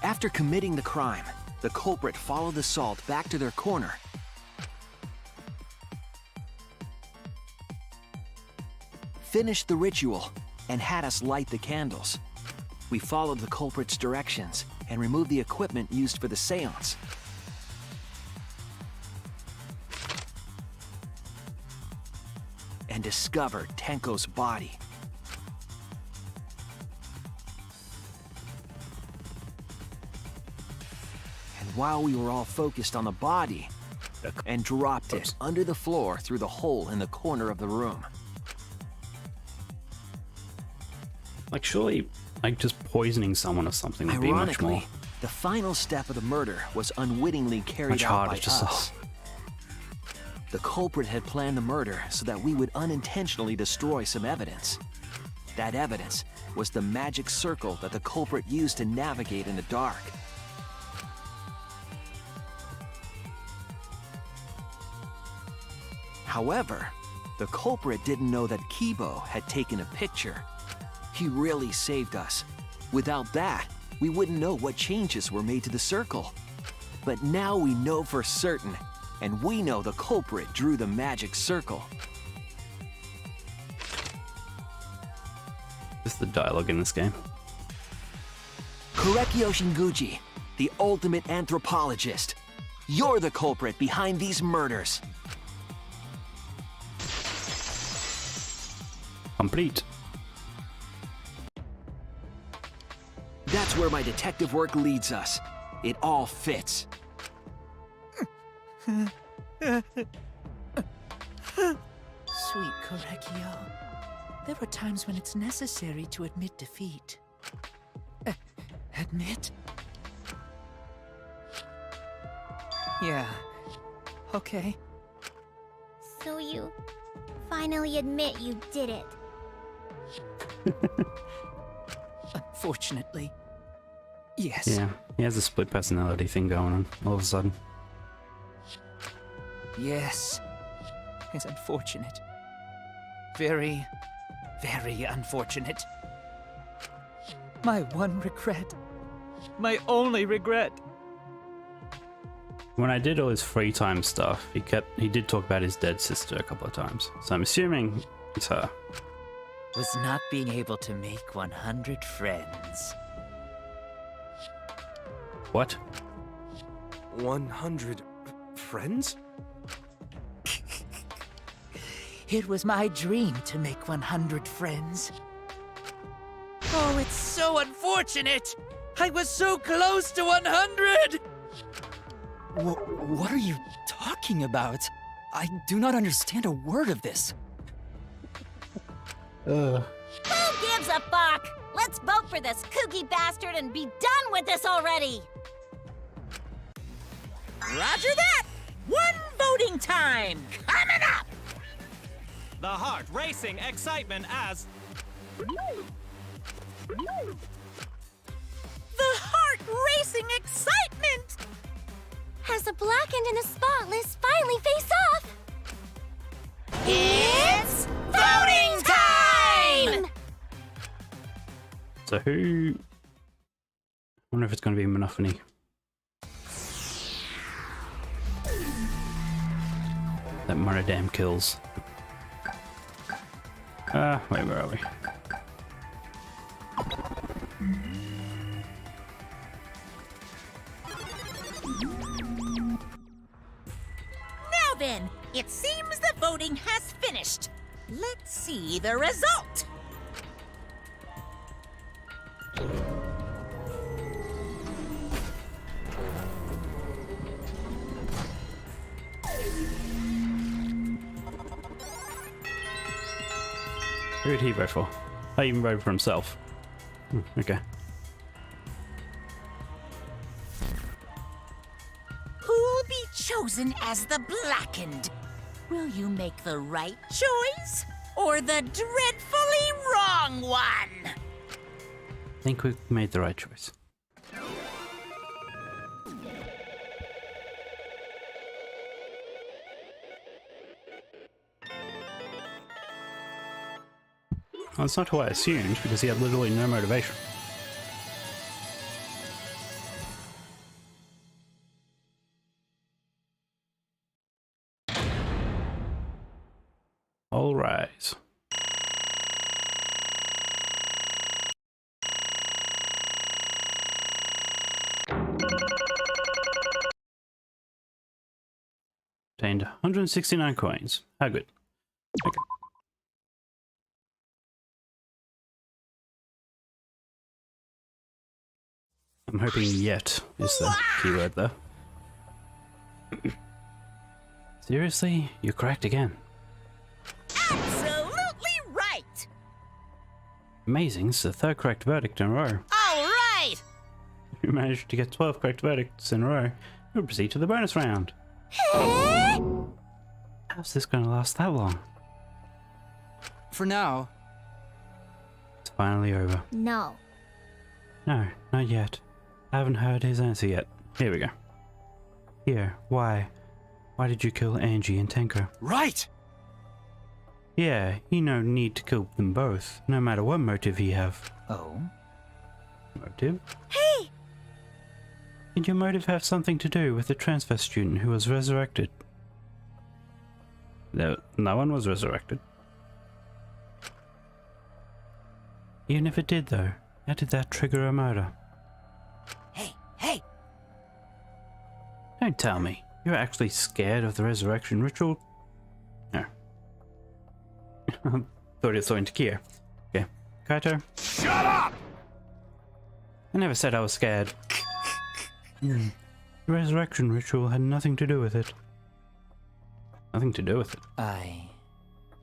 After committing the crime, the culprit followed the salt back to their corner. Finished the ritual, and had us light the candles. We followed the culprit's directions and removed the equipment used for the seance. And discovered Tenko's body. And while we were all focused on the body, and dropped it under the floor through the hole in the corner of the room. Like, surely, like, just poisoning someone or something would be much more... Ironically, the final step of the murder was unwittingly carried out by us. The culprit had planned the murder so that we would unintentionally destroy some evidence. That evidence was the magic circle that the culprit used to navigate in the dark. However, the culprit didn't know that Kibo had taken a picture. He really saved us. Without that, we wouldn't know what changes were made to the circle. But now we know for certain, and we know the culprit drew the magic circle. This is the dialogue in this game. Korekio Shinguchi, the ultimate anthropologist. You're the culprit behind these murders. Complete. That's where my detective work leads us. It all fits. Sweet Korekio. There are times when it's necessary to admit defeat. Admit? Yeah. Okay. So you finally admit you did it. Unfortunately. Yes. Yeah, he has a split personality thing going on all of a sudden. Yes. It's unfortunate. Very, very unfortunate. My one regret. My only regret. When I did all his free time stuff, he did talk about his dead sister a couple of times. So I'm assuming it's her. Was not being able to make 100 friends. What? 100 friends? It was my dream to make 100 friends. Oh, it's so unfortunate! I was so close to 100! What are you talking about? I do not understand a word of this. Who gives a fuck? Let's vote for this kooky bastard and be done with this already! Roger that! One voting time coming up! The heart racing excitement as... The heart racing excitement! As the blackened and the spotless finally face off! It's voting time! So who... I wonder if it's going to be Monophony. That Moradam kills. Wait, where are we? Now then, it seems the voting has finished. Let's see the result. Who did he vote for? I even voted for himself. Okay. Who'll be chosen as the blackened? Will you make the right choice or the dreadfully wrong one? I think we made the right choice. Well, that's not who I assumed, because he had literally no motivation. All right. Obtained 169 coins. How good. Okay. I'm hoping yet is the keyword there. Seriously? You're correct again. Absolutely right! Amazing, it's the third correct verdict in a row. All right! If you manage to get 12 correct verdicts in a row, you'll proceed to the bonus round. How's this going to last that long? For now. It's finally over. No. No, not yet. I haven't heard his answer yet. Here we go. Here, why? Why did you kill Angie and Tenko? Right! Yeah, you no need to kill them both, no matter what motive you have. Oh? Motive? Hey! Did your motive have something to do with the transfer student who was resurrected? No one was resurrected. Even if it did, though, how did that trigger a murder? Hey! Don't tell me. You're actually scared of the resurrection ritual? No. Thought you were talking to Kia. Okay. Kaito? Shut up! I never said I was scared. The resurrection ritual had nothing to do with it. Nothing to do with it.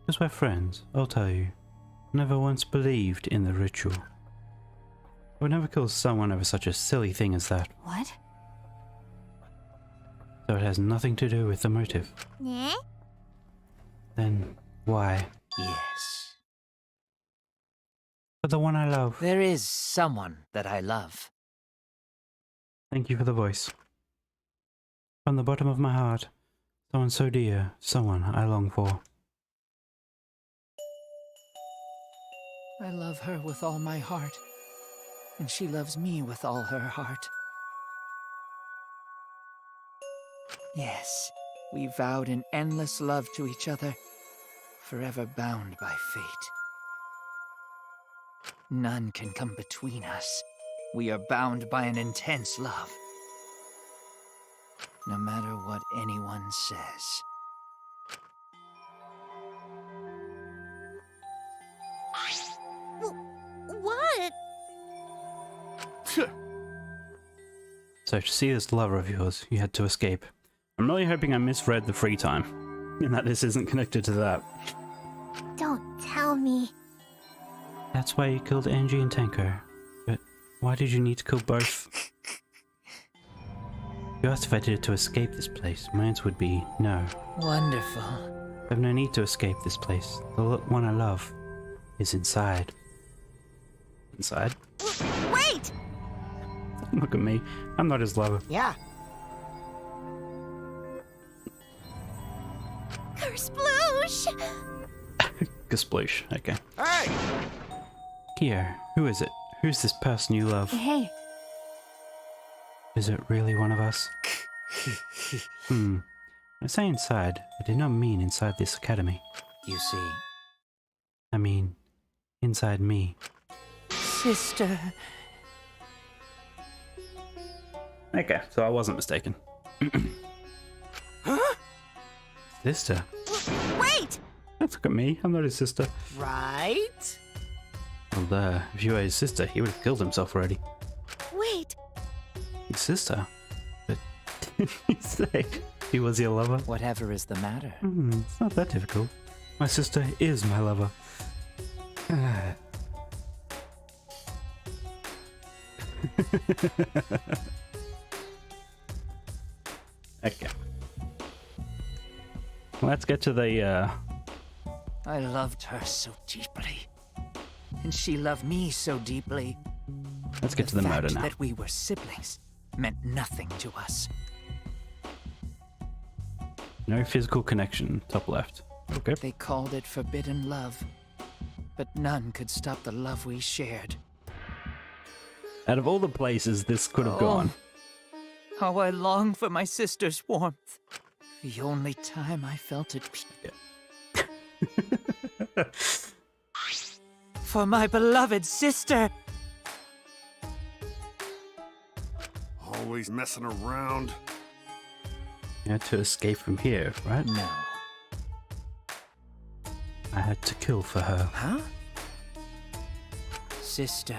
Because we're friends, I'll tell you. I never once believed in the ritual. I would never kill someone over such a silly thing as that. What? So it has nothing to do with the motive. Nah? Then why? Yes. For the one I love. There is someone that I love. Thank you for the voice. From the bottom of my heart, someone so dear, someone I long for. I love her with all my heart, and she loves me with all her heart. Yes, we vowed an endless love to each other, forever bound by fate. None can come between us. We are bound by an intense love. No matter what anyone says. What? So to see this lover of yours, you had to escape. I'm really hoping I misread the free time, and that this isn't connected to that. Don't tell me. That's why you killed Angie and Tenko. But why did you need to kill both? You asked if I did it to escape this place. My answer would be no. Wonderful. I have no need to escape this place. The one I love is inside. Inside? Wait! Look at me. I'm not his lover. Yeah. Kersploosh! Gasploosh. Okay. Hey! Kia, who is it? Who's this person you love? Hey, Is it really one of us? When I say inside, I did not mean inside this academy. You see, I mean, inside me. sister. Okay, so I wasn't mistaken. Huh? Sister? Wait! Don't look at me, I'm not his sister. Right? Well, if you were his sister, he would have killed himself already. Wait! His sister? But did he say he was your lover? Whatever is the matter? It's not that difficult. My sister is my lover. Okay. Let's get to the, I loved her so deeply. And she loved me so deeply. let's get to the murder fact now. that we were siblings meant nothing to us. No physical connection, top left. Okay. They called it forbidden love. but none could stop the love we shared. Out of all the places this could have gone. How I long for my sister's warmth. The only time I felt at peace. For my beloved sister! Always messing around. You had to escape from here, right? No. I had to kill for her. Huh? Sister.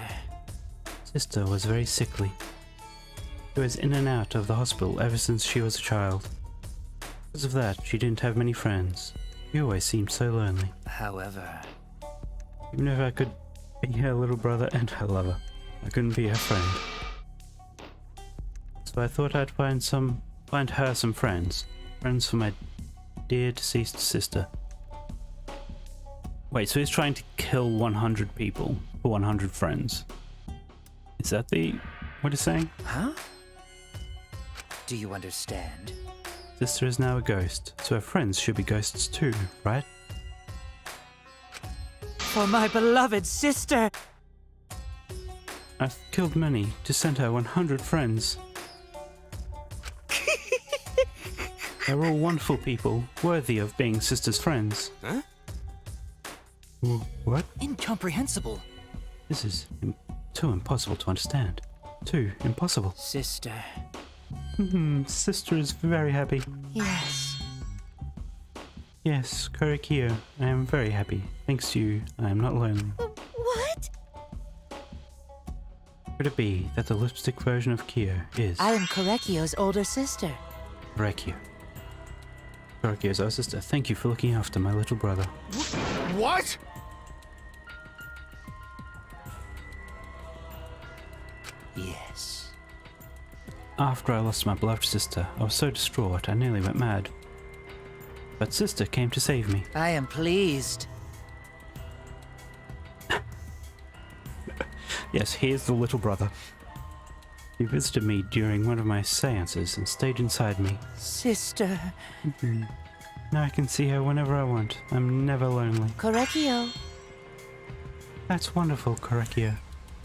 Sister was very sickly. She was in and out of the hospital ever since she was a child. Because of that, she didn't have many friends. She always seemed so lonely. However... Even if I could be her little brother and her lover, I couldn't be her friend. So I thought I'd find her some friends. Friends for my dear deceased sister. Wait, so he's trying to kill 100 people for 100 friends. Is that what he's saying? Huh? Do you understand? Sister is now a ghost, so her friends should be ghosts too, right? For my beloved sister! I've killed many to send her 100 friends. They're all wonderful people, worthy of being sister's friends. Huh? What? Incomprehensible. This is too impossible to understand. Too impossible. Sister. Sister is very happy. Yes. Yes, Korekiyo, I am very happy. Thanks to you, I am not lonely. What? Could it be that the lipstick version of Kyo is I am Korekio's older sister. Korekiyo? Korekiyo's our sister. Thank you for looking after my little brother. What? Yes. After I lost my beloved sister, I was so distraught I nearly went mad. But sister came to save me. I am pleased. Yes, here's the little brother. He visited me during one of my seances and stayed inside me. Sister. Now I can see her whenever I want. I'm never lonely. Korekio. That's wonderful, Korekiyo.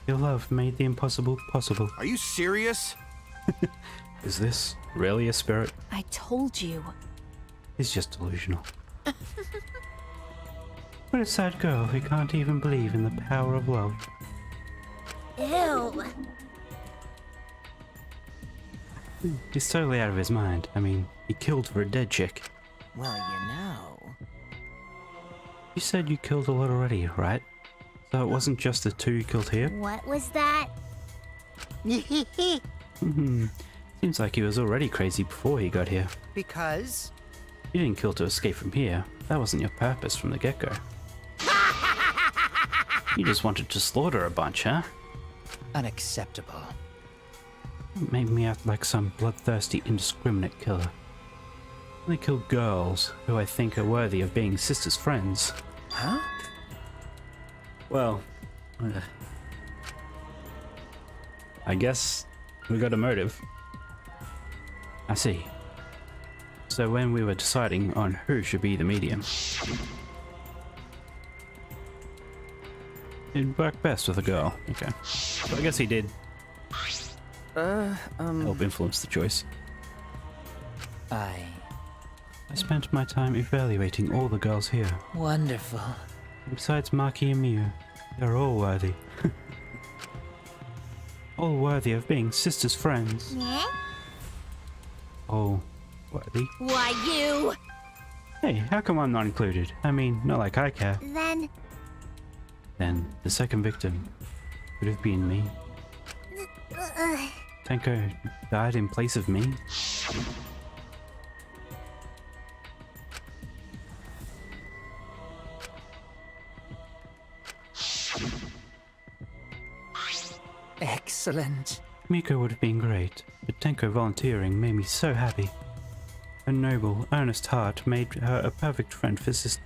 Your love made the impossible possible. Are you serious? Is this really a spirit? I told you. He's just delusional. What a sad girl who can't even believe in the power of love. Ew. He's totally out of his mind. I mean, he killed for a dead chick. Well, you know. You said you killed a lot already, right? So it wasn't just the two you killed here? What was that? Seems like he was already crazy before he got here. Because? You didn't kill to escape from here. That wasn't your purpose from the get-go. You just wanted to slaughter a bunch, huh? Unacceptable. Made me out like some bloodthirsty, indiscriminate killer. I kill girls who I think are worthy of being sister's friends. Huh? Well, I guess we got a motive. I see. So when we were deciding on who should be the medium, it'd work best with a girl. Okay. So I guess he did help influence the choice. I... spent my time evaluating all the girls here. Wonderful. Besides Maki and Miu, they're all worthy. All worthy of being sister's friends. Yeah? All worthy. Why, you? Hey, how come I'm not included? I mean, not like I care. Then the second victim could have been me. Tenko died in place of me. Excellent. Miko would have been great, but Tenko volunteering made me so happy. Her noble, earnest heart made her a perfect friend for sister.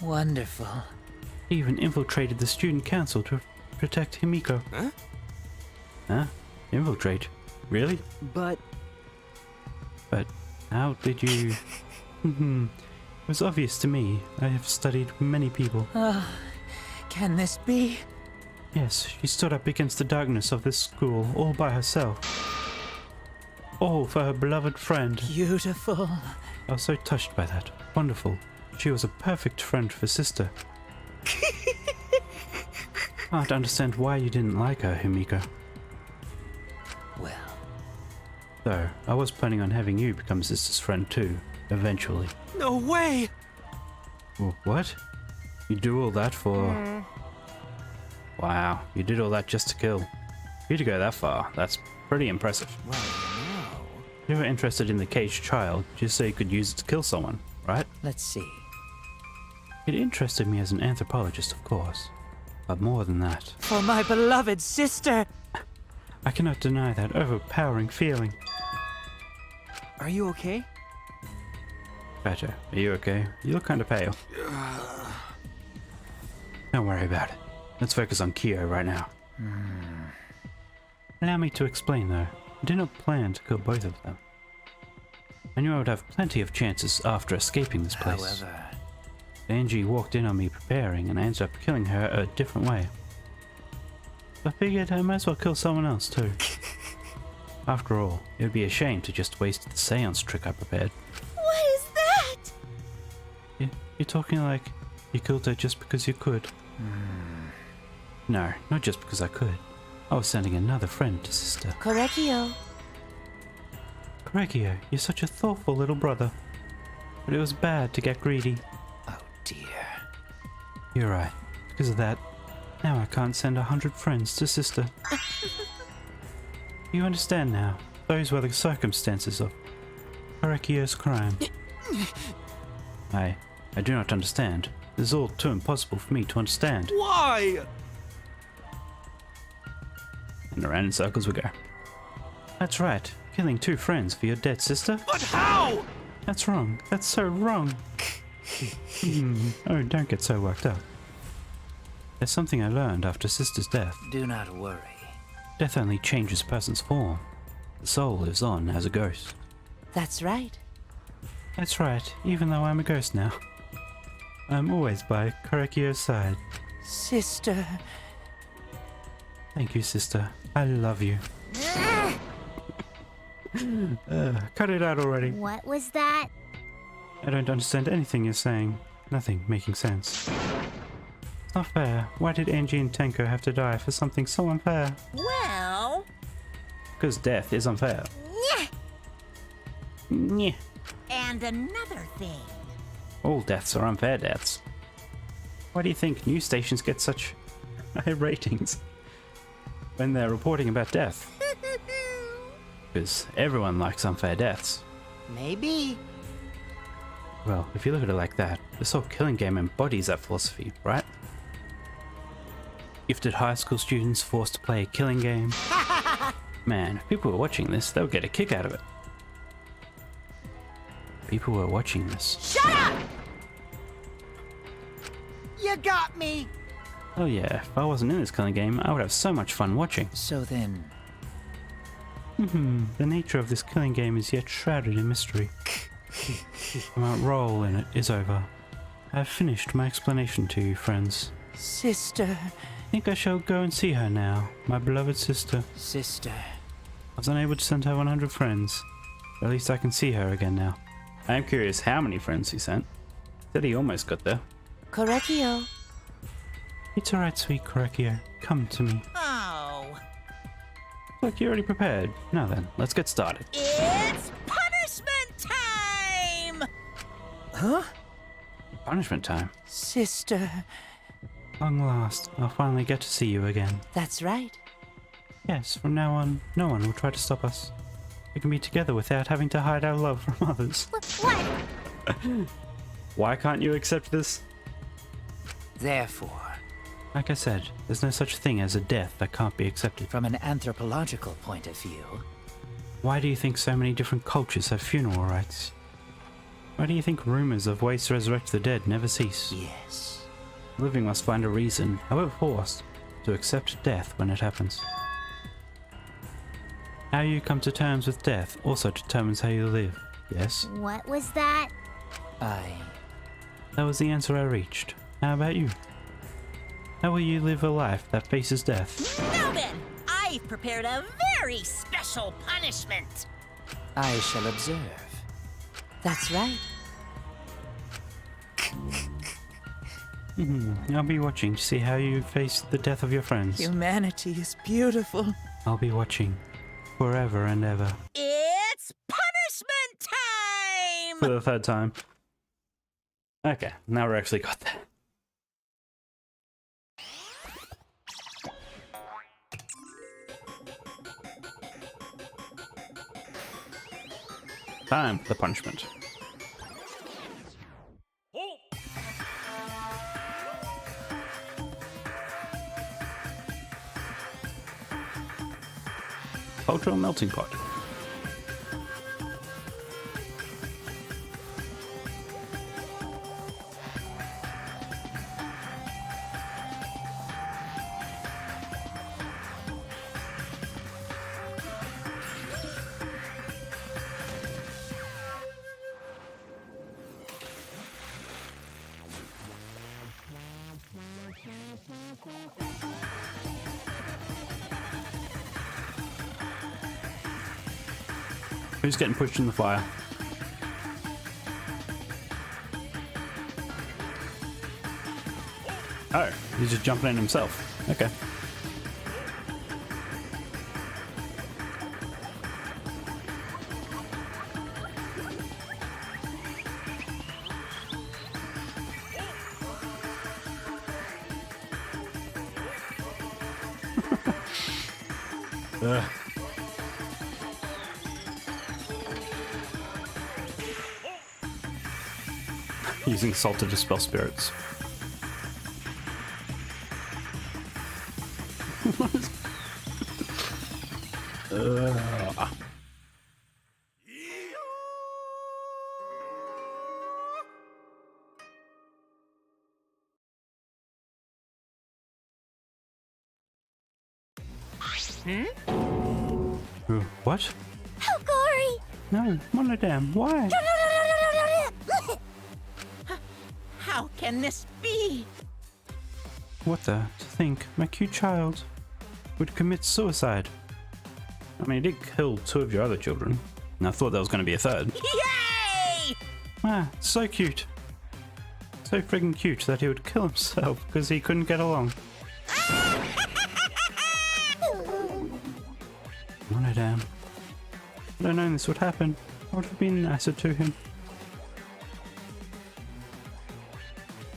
Wonderful. He even infiltrated the student council to protect Himiko. Huh? Huh? Infiltrate? Really? But But how did you... It was obvious to me. I have studied many people. Can this be? Yes, she stood up against the darkness of this school all by herself. All for her beloved friend. Beautiful. I was so touched by that. Wonderful. She was a perfect friend for sister. Can't understand why you didn't like her, Himiko. Well, Though, I was planning on having you become sister's friend too, eventually. No way! What? You do all that for... Wow, you did all that just to kill. For you to go that far, that's pretty impressive. well, no. You were interested in the caged child just so you could use it to kill someone, right? Let's see. It interested me as an anthropologist, of course. But more than that, For my beloved sister! I cannot deny that overpowering feeling. Are you okay? Better. Are you okay? You look kind of pale. Don't worry about it. Let's focus on Kyo right now. Allow me to explain though. I did not plan to kill both of them. I knew I would have plenty of chances after escaping this place. However, Angie walked in on me preparing and I ended up killing her a different way. I figured I might as well kill someone else too. After all, it would be a shame to just waste the seance trick I prepared. What is that? You're talking like you killed her just because you could. No, not just because I could. I was sending another friend to sister. Correcchio. Correcchio, you're such a thoughtful little brother. But it was bad to get greedy. oh dear. You're right. Because of that, now I can't send 100 friends to sister. You understand now. Those were the circumstances of Correcchio's crime. I do not understand. This is all too impossible for me to understand. Why? And around in circles we go. That's right. Killing 2 friends for your dead sister? But how? That's wrong. That's so wrong. Oh, don't get so worked up. There's something I learned after sister's death. Do not worry. Death only changes a person's form. The soul lives on as a ghost. That's right. That's right, even though I'm a ghost now. I'm always by Correcchio's side. Sister. Thank you, sister. I love you. Cut it out already. What was that? I don't understand anything you're saying. Nothing making sense. It's not fair. Why did Angie and Tenko have to die for something so unfair? Well, Because death is unfair. nyeh. Nyeh. And another thing. All deaths are unfair deaths. Why do you think news stations get such high ratings when they're reporting about death? Because everyone likes unfair deaths. Maybe. Well, if you look at it like that, this whole killing game embodies that philosophy, right? Gifted high school students forced to play a killing game. Man, if people were watching this, they'll get a kick out of it. People were watching this. Shut up! You got me. Oh yeah, if I wasn't in this killing game, I would have so much fun watching. So then, The nature of this killing game is yet shrouded in mystery. My role in it is over. I have finished my explanation to you, friends. sister. I think I shall go and see her now, my beloved sister. Sister. I was unable to send her 100 friends, but at least I can see her again now. I am curious how many friends he sent. Said he almost got there. Correcchio. It's alright, sweet Correcchio. Come to me. Oh, Look, you're already prepared. Now then, let's get started. it's punishment time! Huh? Punishment time. Sister. Long last, I'll finally get to see you again. That's right. Yes, from now on, no one will try to stop us. We can be together without having to hide our love from others. What? Why can't you accept this? Therefore, Like I said, there's no such thing as a death that can't be accepted. from an anthropological point of view, Why do you think so many different cultures have funeral rites? Why do you think rumors of ways to resurrect the dead never cease? yes. The living must find a reason, however forced, to accept death when it happens. How you come to terms with death also determines how you live, yes? What was that? I That was the answer I reached. How about you? How will you live a life that faces death? Now then, I've prepared a very special punishment. I shall observe. That's right. I'll be watching to see how you face the death of your friends. Humanity is beautiful. I'll be watching forever and ever. It's punishment time! For the third time. Okay, now we're actually got there. Time for the punishment. Cultural melting pot. Who's getting pushed in the fire? Oh, he's just jumping in himself. Okay. Ugh. Using salt to dispel spirits. What? Oh, Gory! No, Monodam, why? How can this be? What the? To think my cute child would commit suicide. I mean, he did kill 2 of your other children, and I thought there was going to be a 3rd. Yay! Ah, so cute. So friggin' cute that he would kill himself because he couldn't get along. Monodam. Had I known this would happen, I would have been nicer to him.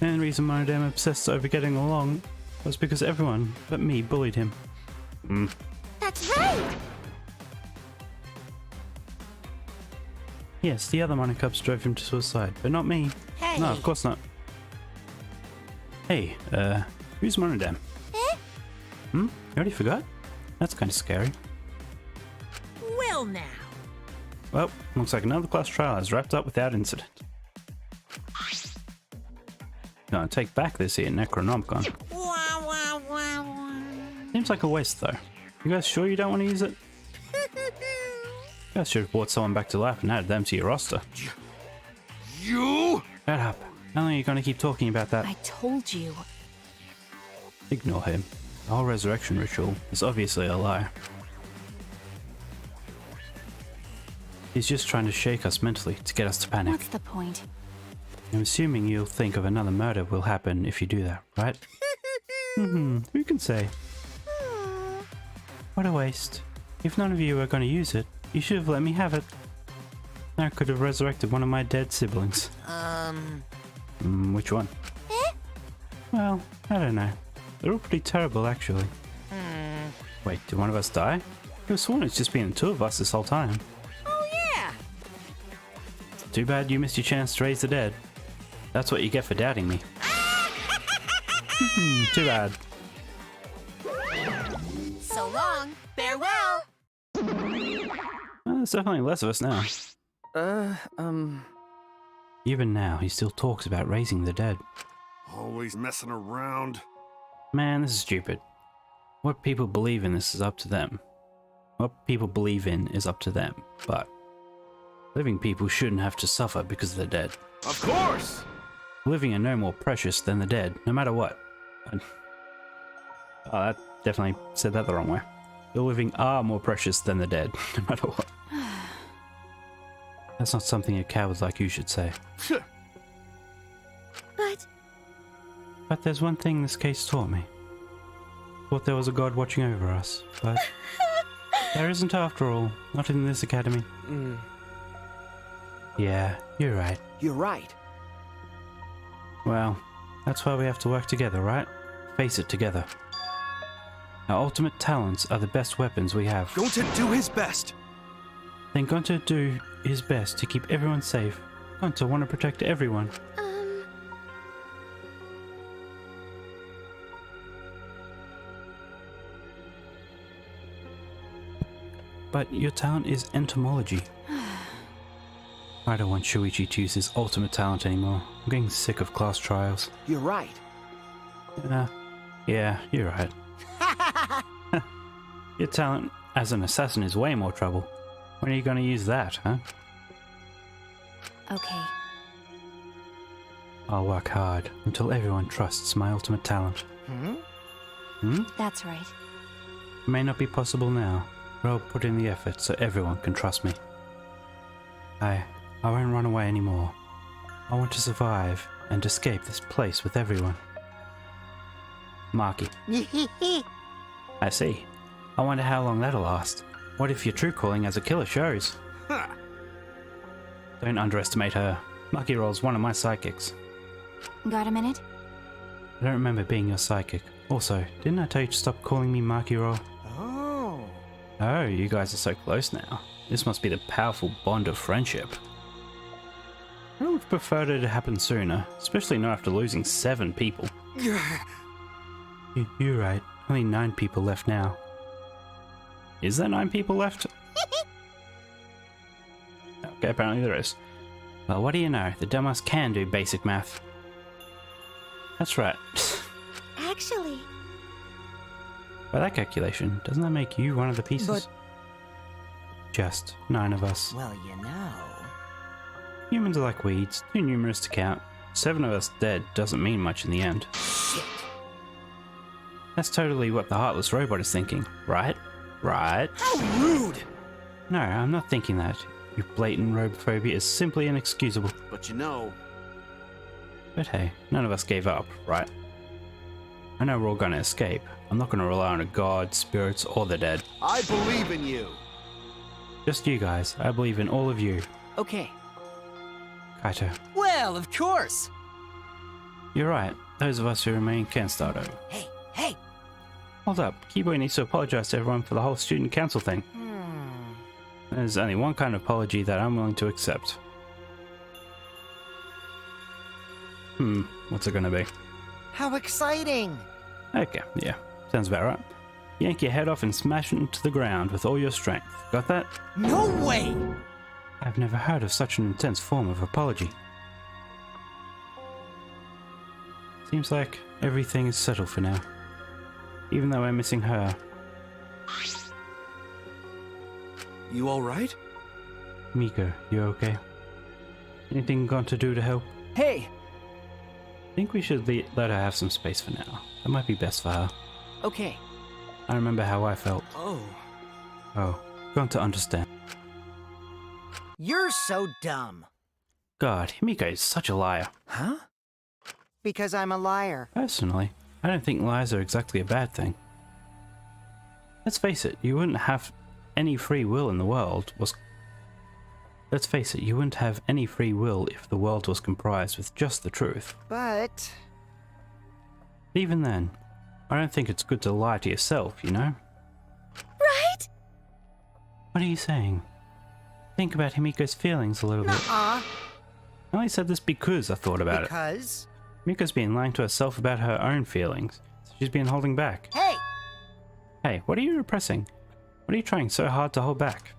The only reason Monodam obsessed over getting along was because everyone but me bullied him. That's right! Yes, the other Monocubs drove him to suicide, but not me. Hey. No, of course not. Hey, who's Monodam? Eh? You already forgot? That's kind of scary. Well now. Well, looks like another class trial has wrapped up without incident. Gonna take back this here Necronomicon. Wah, wah, wah, wah. Seems like a waste though. You guys sure you don't want to use it? You guys should have brought someone back to life and added them to your roster. You? Shut up. How long are you gonna keep talking about that? I told you. Ignore him. The whole resurrection ritual is obviously a lie. He's just trying to shake us mentally to get us to panic. What's the point? I'm assuming you'll think of another murder will happen if you do that, right? Who can say? What a waste. If none of you are going to use it, you should have let me have it. I could have resurrected one of my dead siblings. Which one? Well, I don't know. They're all pretty terrible, actually. Wait, did one of us die? I was sworn it's just been the 2 of us this whole time. Oh yeah. Too bad you missed your chance to raise the dead. That's what you get for doubting me. Too bad. So long. Farewell. Well, there's definitely less of us now. Even now, he still talks about raising the dead. Always messing around. Man, this is stupid. What people believe in this is up to them. What people believe in is up to them, but living people shouldn't have to suffer because they're dead. Of course! The living are no more precious than the dead, no matter what. Oh, that definitely said that the wrong way. The living are more precious than the dead, no matter what. That's not something a coward like you should say. But there's one thing this case taught me. Thought there was a god watching over us, but there isn't after all. Not in this academy. Yeah, you're right. You're right. Well, that's why we have to work together, right? Face it together. Our ultimate talents are the best weapons we have. Going to do his best. Then going to do his best to keep everyone safe. Going to want to protect everyone. But your talent is entomology. I don't want Shuichi to use his ultimate talent anymore. I'm getting sick of class trials. You're right. Yeah, you're right. Your talent as an assassin is way more trouble. When are you going to use that, huh? Okay. I'll work hard until everyone trusts my ultimate talent. That's right. It may not be possible now, but I'll put in the effort so everyone can trust me. I won't run away anymore. I want to survive and escape this place with everyone. Maki. I see. I wonder how long that'll last. What if your true calling as a killer shows? Don't underestimate her. Maki Roll's one of my psychics. Got a minute? I don't remember being your psychic. Also, didn't I tell you to stop calling me Maki Roll? Oh, you guys are so close now. This must be the powerful bond of friendship. I would have preferred it to happen sooner, especially not after losing 7 people. You're right. Only 9 people left now. Is there 9 people left? Okay, apparently there is. Well, what do you know? The dumbass can do basic math. That's right. Actually... By that calculation, doesn't that make you one of the pieces? But... Just 9 of us. Well, you know... Humans are like weeds, too numerous to count. 7 of us dead doesn't mean much in the end. Shit. That's totally what the heartless robot is thinking, right? Right? How rude! No, I'm not thinking that. Your blatant robophobia is simply inexcusable. But you know... But hey, none of us gave up, right? I know we're all gonna escape. I'm not gonna rely on a god, spirits, or the dead. I believe in you. Just you guys. I believe in all of you. Okay. Kaito. Well, of course! You're right. Those of us who remain can start over. Hey! Hold up. Keyboy needs to apologize to everyone for the whole student council thing. There's only one kind of apology that I'm willing to accept. What's it gonna be? How exciting! Okay, yeah. Sounds about right. Yank your head off and smash it into the ground with all your strength. Got that? No way! I've never heard of such an intense form of apology. Seems like everything is settled for now. Even though we're missing her. You alright? Miko, you okay? Anything got to do to help? Hey! I think we should let her have some space for now. That might be best for her. Okay. I remember how I felt. Oh. Going to understand. You're so dumb. God, Himiko is such a liar. Huh? Because I'm a liar. Personally, I don't think lies are exactly a bad thing. Let's face it, you wouldn't have any free will in the world Let's face it, you wouldn't have any free will if the world was comprised with just the truth. But... Even then, I don't think it's good to lie to yourself, you know? Right? What are you saying? Think about Himiko's feelings a little bit. Nuh-uh. I only said this because I thought about it. Because... Miko's been lying to herself about her own feelings. So she's been holding back. Hey! Hey, what are you repressing? What are you trying so hard to hold back?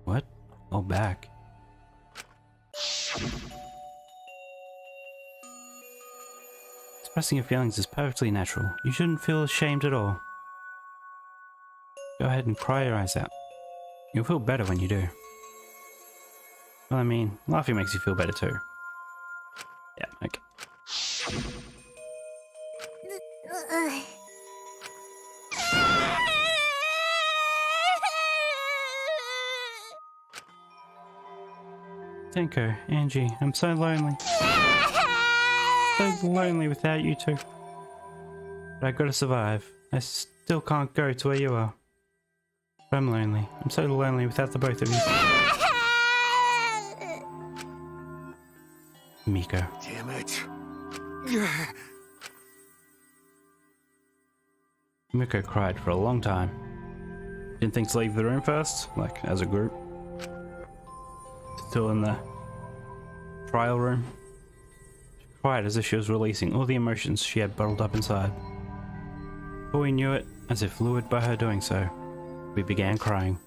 What? Hold back? Expressing your feelings is perfectly natural. You shouldn't feel ashamed at all. Go ahead and cry your eyes out. You'll feel better when you do. Well, I mean, laughing makes you feel better too. Yeah, okay. Tenko, Angie, I'm so lonely. So lonely without you two. But I gotta survive. I still can't go to where you are. But I'm lonely. I'm so lonely without the both of you. Miko. Damn it. Miko cried for a long time. Didn't think to leave the room first, like as a group. Still in the trial room. She cried as if she was releasing all the emotions she had bottled up inside. Before we knew it, as if lured by her doing so, we began crying.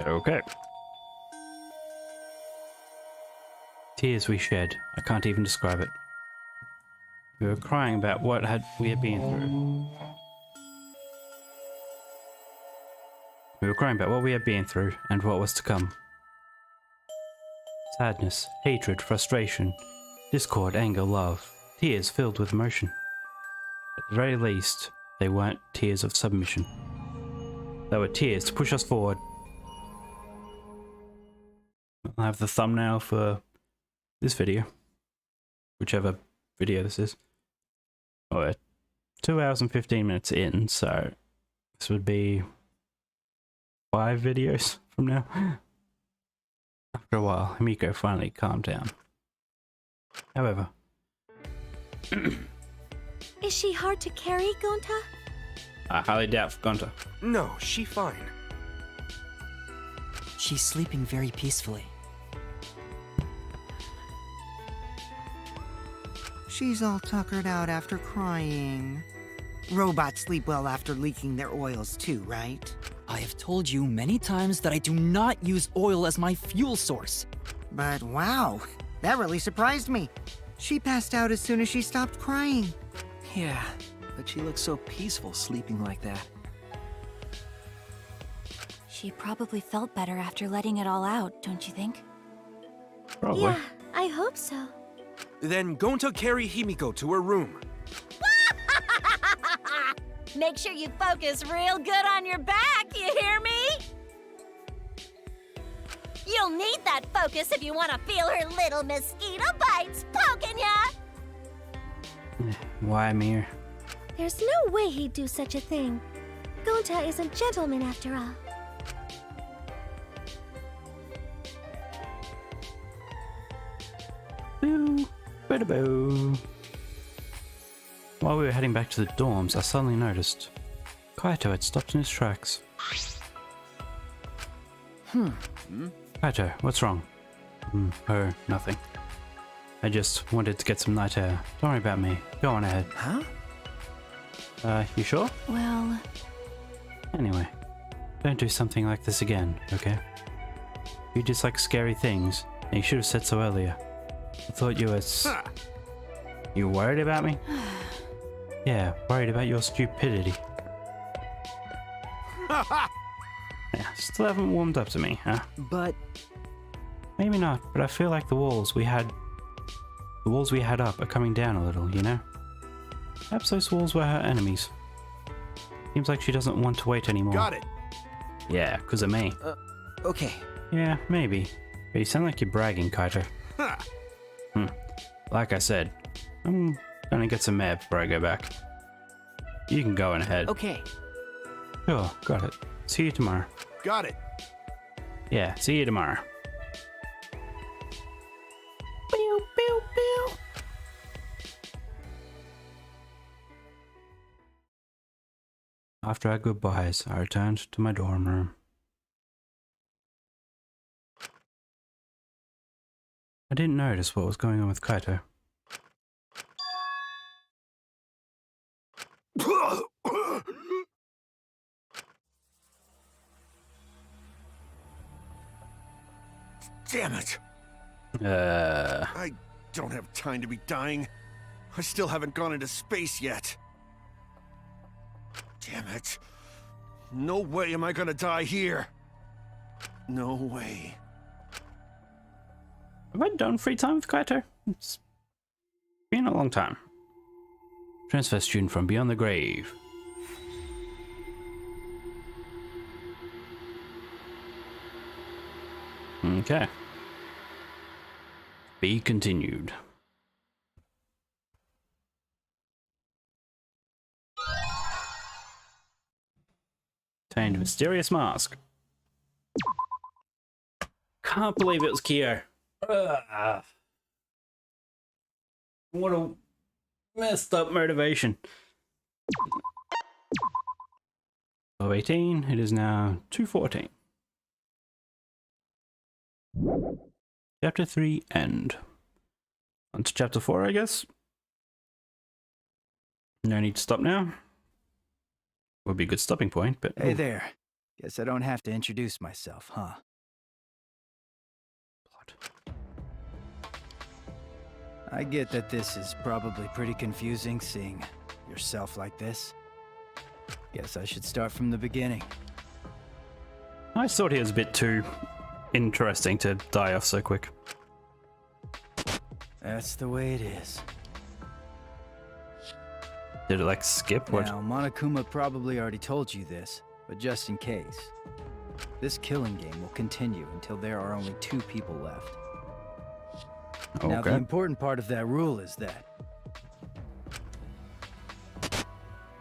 Okay. Tears we shed. I can't even describe it. We were crying about what we had been through. We were crying about what we had been through and what was to come. Sadness, hatred, frustration, discord, anger, love. Tears filled with emotion. At the very least, they weren't tears of submission. They were tears to push us forward. I'll have the thumbnail for this video. Whichever video this is. Oh, we're 2 hours and 15 minutes in, so this would be 5 videos from now. After a while, Himiko finally calmed down. However... Is she hard to carry, Gonta? I highly doubt Gonta. No, she fine. She's sleeping very peacefully. She's all tuckered out after crying. Robots sleep well after leaking their oils too, right? I have told you many times that I do not use oil as my fuel source. But wow, that really surprised me. She passed out as soon as she stopped crying. Yeah, but she looks so peaceful sleeping like that. She probably felt better after letting it all out, don't you think? Probably. Yeah, I hope so. Then Gonta carry Himiko to her room. Make sure you focus real good on your back, you hear me? You'll need that focus if you want to feel her little mosquito bites poking ya! Why, Mir? There's no way he'd do such a thing. Gonta is a gentleman after all. Boo. Boo. While we were heading back to the dorms, I suddenly noticed Kaito had stopped in his tracks. Kaito, what's wrong? Oh, nothing. I just wanted to get some night air. Don't worry about me. Go on ahead. Huh? You sure? Well... Anyway, don't do something like this again, okay? You dislike scary things, and you should have said so earlier. I thought you were... You worried about me? Yeah, worried about your stupidity. Yeah, still haven't warmed up to me, huh? But Maybe not, but I feel like the walls we had up are coming down a little, you know? Perhaps those walls were her enemies. Seems like she doesn't want to wait anymore. Got it. Yeah, 'cause of me. okay. Yeah, maybe. But you sound like you're bragging, Kaito. Like I said, I'm gonna get some air before I go back. You can go on ahead. Okay. Sure, got it. See you tomorrow. Got it. Yeah, see you tomorrow. Pew, pew, pew. After our goodbyes, I returned to my dorm room. I didn't notice what was going on with Kaito. Damn it. I don't have time to be dying. I still haven't gone into space yet. Damn it. No way am I gonna die here. No way. Have I done free time with Kaito? It's been a long time. Transfer student from beyond the grave. Okay. Be continued. Obtained a mysterious mask. Can't believe it was Kyo. Ugh. What a messed up motivation. Of 18, it is now 2:14. Chapter 3 end. On to chapter 4, I guess. No need to stop now. Would be a good stopping point, but Hey there. Guess I don't have to introduce myself, huh? I get that this is probably pretty confusing seeing yourself like this. Guess I should start from the beginning. I thought he was a bit too interesting to die off so quick. That's the way it is. Did it like skip? What? Now, Monokuma probably already told you this, but just in case. This killing game will continue until there are only 2 people left. Okay. Now, the important part of that rule is that...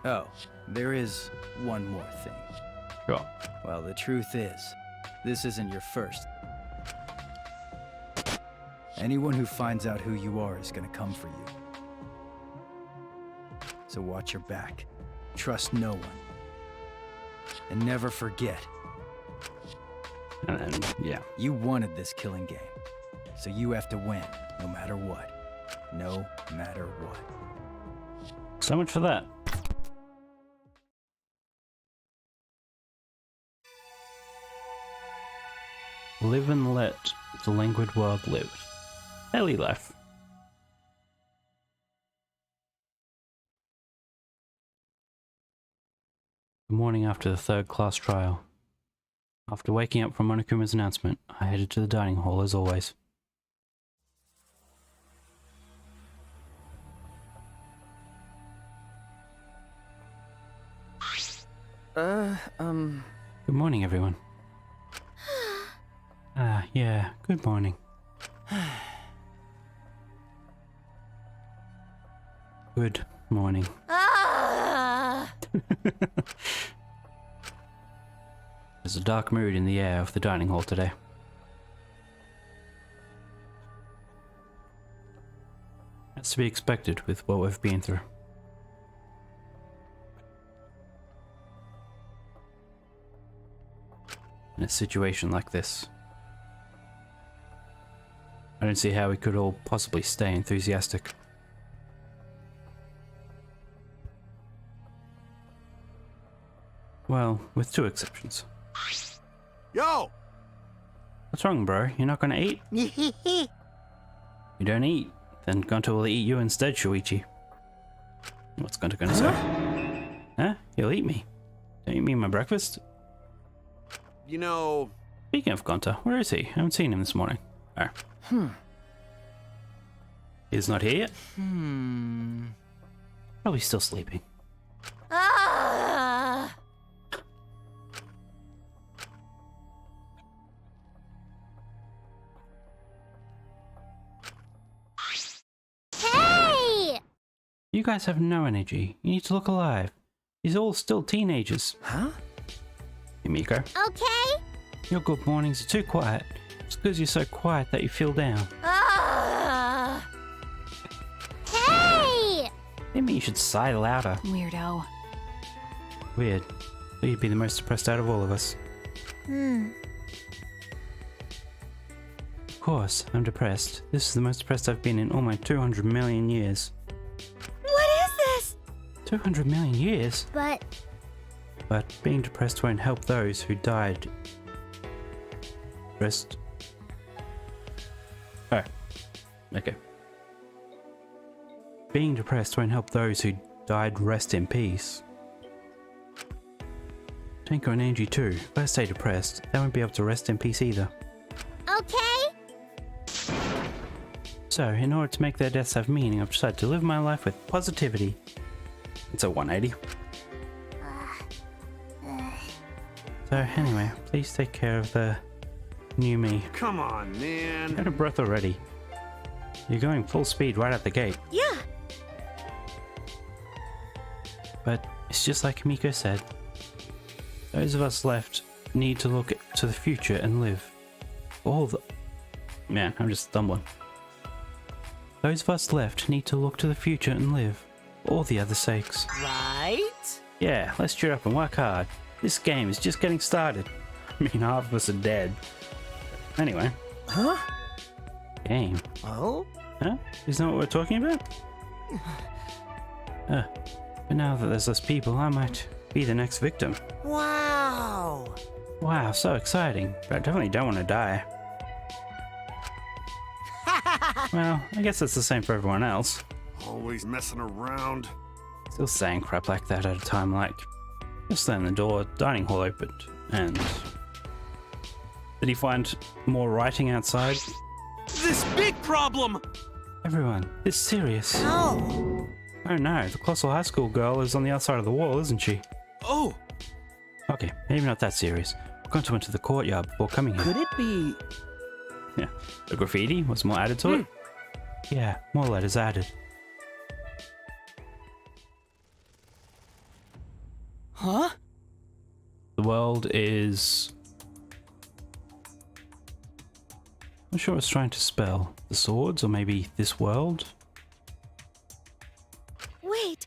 Oh, there is one more thing. Sure. Well, the truth is, this isn't your first. Anyone who finds out who you are is gonna come for you. So watch your back. Trust no one. And never forget. And then, yeah. You wanted this killing game. So you have to win, no matter what. No matter what. So much for that. Live and let the languid world live. Daily life. The morning after the third-class trial. After waking up from Monokuma's announcement, I headed to the dining hall as always. Good morning, everyone. Yeah, good morning. Good morning. There's a dark mood in the air of the dining hall today. That's to be expected with what we've been through. In a situation like this, I don't see how we could all possibly stay enthusiastic. Well, with 2 exceptions. Yo! What's wrong, bro? You're not gonna eat? You don't eat, then Gunter will eat you instead, Shuichi. What's Gunter gonna say? Huh? He'll eat me. Don't you mean my breakfast? You know... Speaking of Gunter, where is he? I haven't seen him this morning. Oh. He's not here yet? Probably still sleeping. Hey! You guys have no energy. You need to look alive. These are all still teenagers. Huh? Himiko. Okay? Your good mornings are too quiet. It's because you're so quiet that you feel down. Hey! Maybe you should sigh louder. Weirdo. Weird. Thought you'd be the most depressed out of all of us. Of course, I'm depressed. This is the most depressed I've been in all my 200 million years. What is this? 200 million years? But being depressed won't help those who died. Rest. Oh. Okay. Being depressed won't help those who died rest in peace. Tanko and Angie too. If I stay depressed, they won't be able to rest in peace either. Okay? So, in order to make their deaths have meaning, I've decided to live my life with positivity. It's a 180. So, anyway, please take care of the new me. Come on, man. Out of breath already. You're going full speed right out the gate. Yeah. But it's just like Himiko said. Those of us left need to look to the future and live. All the... Man, I'm just stumbling. Those of us left need to look to the future and live. All the other sakes. Right? Yeah, let's cheer up and work hard. This game is just getting started. I mean, half of us are dead. Anyway. Huh? Game. Oh? Huh? Isn't that what we're talking about? But now that there's less people, I might be the next victim. Wow. Wow, so exciting. But I definitely don't want to die. Well, I guess it's the same for everyone else. Always messing around. Still saying crap like that at a time like... Just then the door, dining hall opened, and... Did he find more writing outside? This big problem! Everyone, it's serious. Oh. Oh no, the Colossal High School girl is on the outside of the wall, isn't she? Oh! Okay, maybe not that serious. We're going to enter the courtyard before coming here. Could it be... Yeah, the graffiti was more added to it? Yeah, more letters added. Huh? The world is... I'm not sure what it's trying to spell. The swords, or maybe this world? Wait,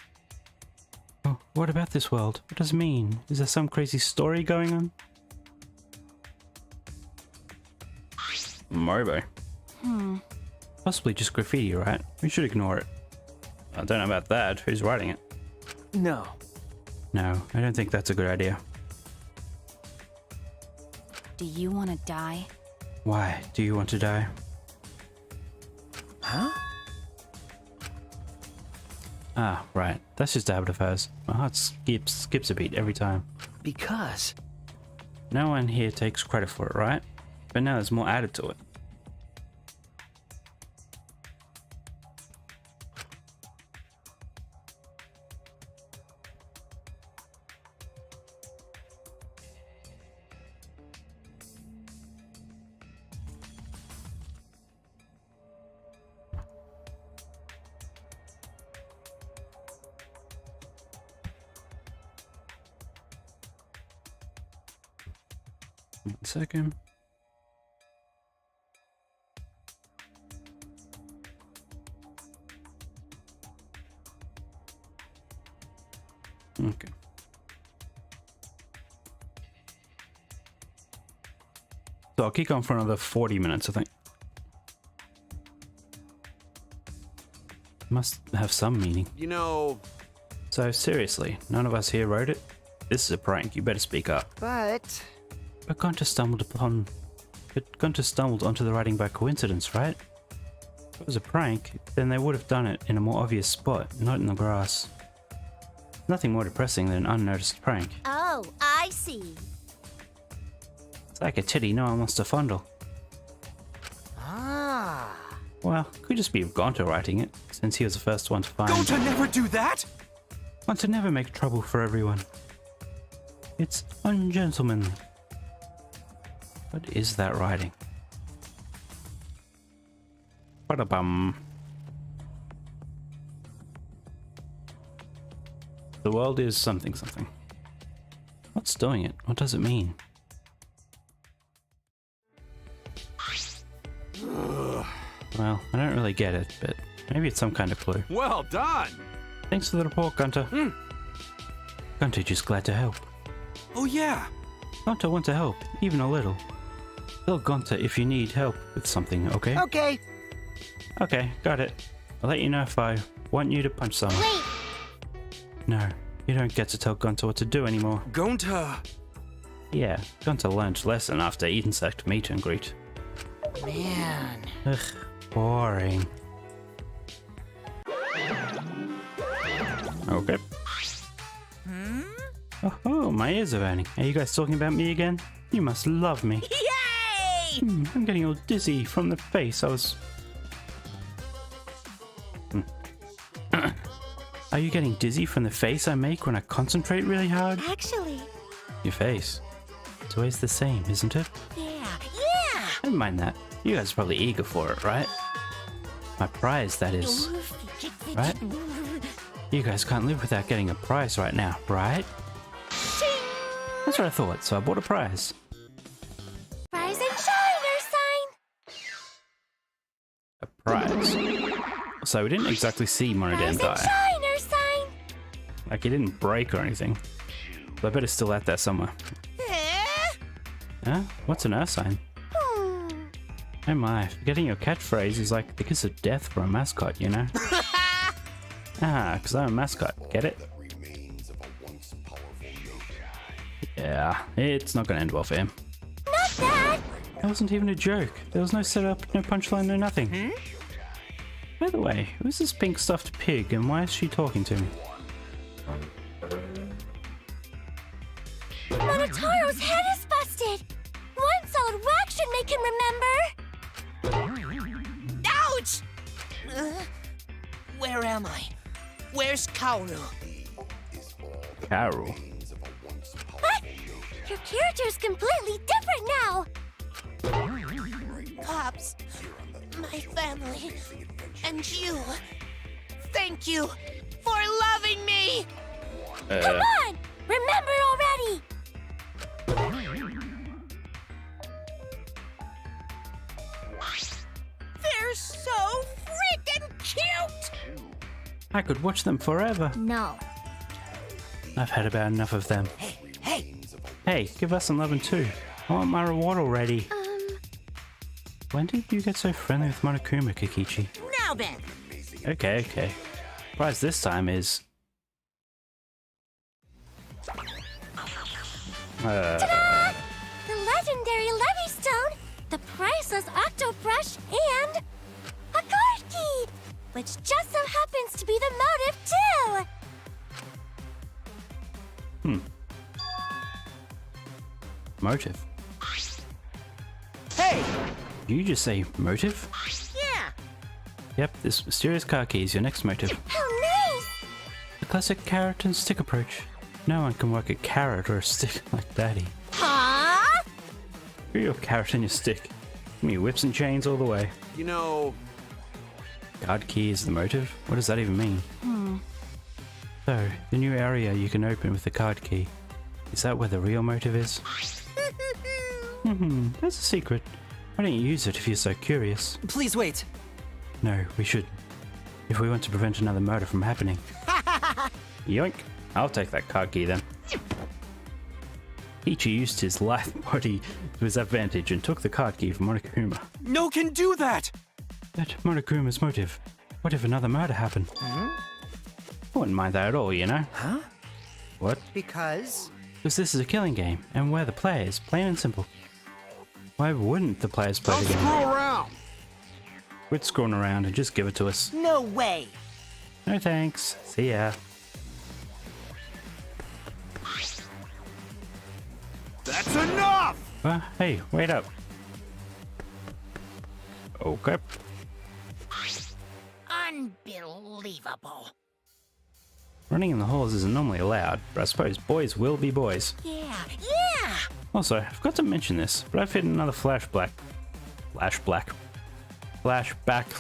Oh, what about this world? What does it mean? Is there some crazy story going on? Mobo. Possibly just graffiti, right? We should ignore it. I don't know about that. Who's writing it? No. No, I don't think that's a good idea. do you want to die? Why do you want to die? Huh? Ah, right. That's just a habit of hers. My heart skips a beat every time. Because... No one here takes credit for it, right? But now there's more added to it. One second. Okay. So I'll keep on for another 40 minutes, I think. Must have some meaning. You know... So seriously, none of us here wrote it? This is a prank, you better speak up. But... But Gunter stumbled onto the writing by coincidence, right? If it was a prank, then they would have done it in a more obvious spot, not in the grass. Nothing more depressing than an unnoticed prank. Oh, I see. It's like a titty no one wants to fondle. Ah. Well, could just be Gunter writing it, since he was the first one to find... Go to never do that! Want to never make trouble for everyone. It's ungentlemanly. What is that writing? Ba-da-bum. The world is something something. What's doing it? What does it mean? Well, I don't really get it, but maybe it's some kind of clue. Well done! Thanks for the report, Gunter. Gunter just glad to help. Oh yeah! Gunter want to help, even a little. Tell Gunter if you need help with something, okay? Okay. Okay, got it. I'll let you know if I want you to punch someone. Wait! No, you don't get to tell Gunter what to do anymore. Gonta! Yeah, Gunter learned lesson after insect meet and greet. Man. Ugh, boring. Okay. Oh, my ears are burning. Are you guys talking about me again? You must love me. Yay! I'm getting all dizzy from the face. I was... Are you getting dizzy from the face I make when I concentrate really hard? Actually, Your face. It's always the same, isn't it? Yeah! Never mind that. You guys are probably eager for it, right? My prize, that is. Right? You guys can't live without getting a prize right now, right? That's what I thought, so I bought a prize. rise and shine, Ursine! A prize. So we didn't exactly see Monodam Rise and die. shine, Ursine! Like, he didn't break or anything. But I bet it's still out there somewhere. Huh? What's an Ursine? Oh my, forgetting your catchphrase is like the kiss of death for a mascot, you know? Because I'm a mascot, get it? Yeah, it's not gonna end well for him. Not that! That wasn't even a joke. There was no setup, no punchline, no nothing. By the way, who's this pink stuffed pig and why is she talking to me? Monotaro's head is busted! One solid whack should make him remember! Ouch! Where am I? Where's Kaoru? Carol. What? Your character's completely different now! Pops, my family, and you. Thank you for loving me! Come on! Remember already! They're so freaking cute! I could watch them forever. No. I've had about enough of them. Hey! Hey, give us some loving too. I want my reward already. When did you get so friendly with Monokuma, Kikichi? Now then! Okay. Prize this time is... Ta-da! The legendary Levy Stone, the priceless Octo Brush, and a card key, which just so happens to be the motive too. Motive. Hey! Did you just say motive? Yeah! Yep, this mysterious car key is your next motive. How nice! The classic carrot and stick approach. No one can work a carrot or a stick like Daddy. Huh? You're your carrot and your stick. Give me whips and chains all the way. You know, Card key is the motive? What does that even mean? So, the new area you can open with the card key. Is that where the real motive is? That's a secret. Why don't you use it if you're so curious? Please wait. No, we shouldn't. If we want to prevent another murder from happening. Yoink. I'll take that card key then. Ichi used his lithe body to his advantage and took the card key from Monokuma. No can do that! That Monokuma's motive. What if another murder happened? I wouldn't mind that at all, you know? Huh? What? Because? Because this is a killing game, and we're the players, plain and simple. Why wouldn't the players play don't the game? screw around! Quit screwing around and just give it to us. No way! No thanks. See ya. That's enough! Hey, wait up. Okay. Unbelievable. Running in the halls isn't normally allowed, but I suppose boys will be boys. Yeah! Also, I forgot to mention this, but I've hit another flashback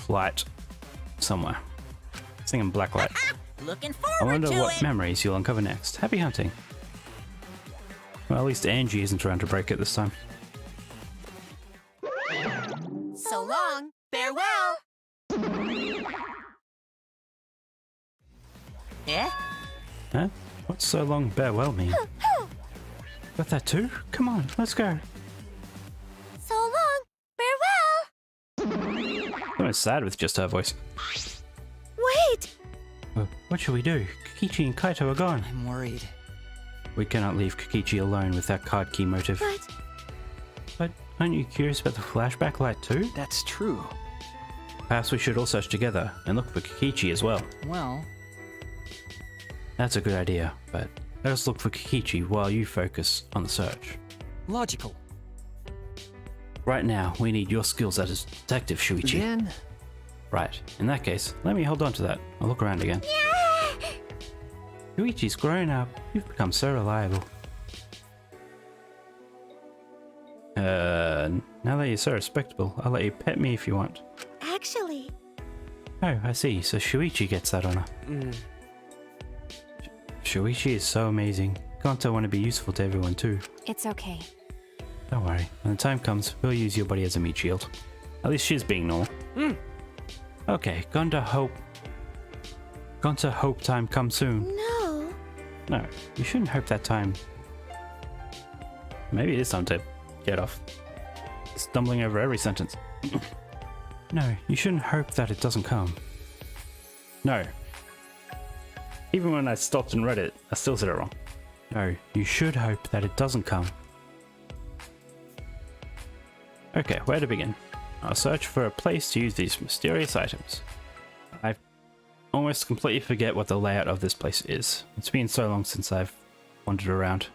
light somewhere. Singing Blacklight. Looking I forward wonder to what it! memories you'll uncover next. Happy hunting. Well, at least Angie isn't around to break it this time. So long! Farewell! Eh? Huh? What's so long farewell mean? Got that too? Come on, let's go. So long, farewell! I'm sad with just her voice. Wait! What should we do? Kikichi and Kaito are gone. I'm worried. We cannot leave Kikichi alone with that card key motive. But aren't you curious about the flashback light too? That's true. Perhaps we should all search together and look for Kikichi as well. Well, That's a good idea, but Let us look for Kikichi while you focus on the search. Logical. Right now, we need your skills as a detective, Shuichi. Again? Right. In that case, let me hold on to that. I'll look around again. Yeah! Shuichi's grown up. You've become so reliable. Now that you're so respectable, I'll let you pet me if you want. Actually, Oh, I see. So Shuichi gets that honor. Shuichi is so amazing. Kanto want to be useful to everyone too. It's okay. Don't worry. When the time comes, we'll use your body as a meat shield. At least she's being normal. Okay, Gonta hope time comes soon. no. No, you shouldn't hope that time. Maybe it is time to get off stumbling over every sentence. No, you shouldn't hope that it doesn't come. No. Even when I stopped and read it, I still said it wrong. No, you should hope that it doesn't come. Okay, where to begin? I'll search for a place to use these mysterious items. I almost completely forget what the layout of this place is. It's been so long since I've wandered around.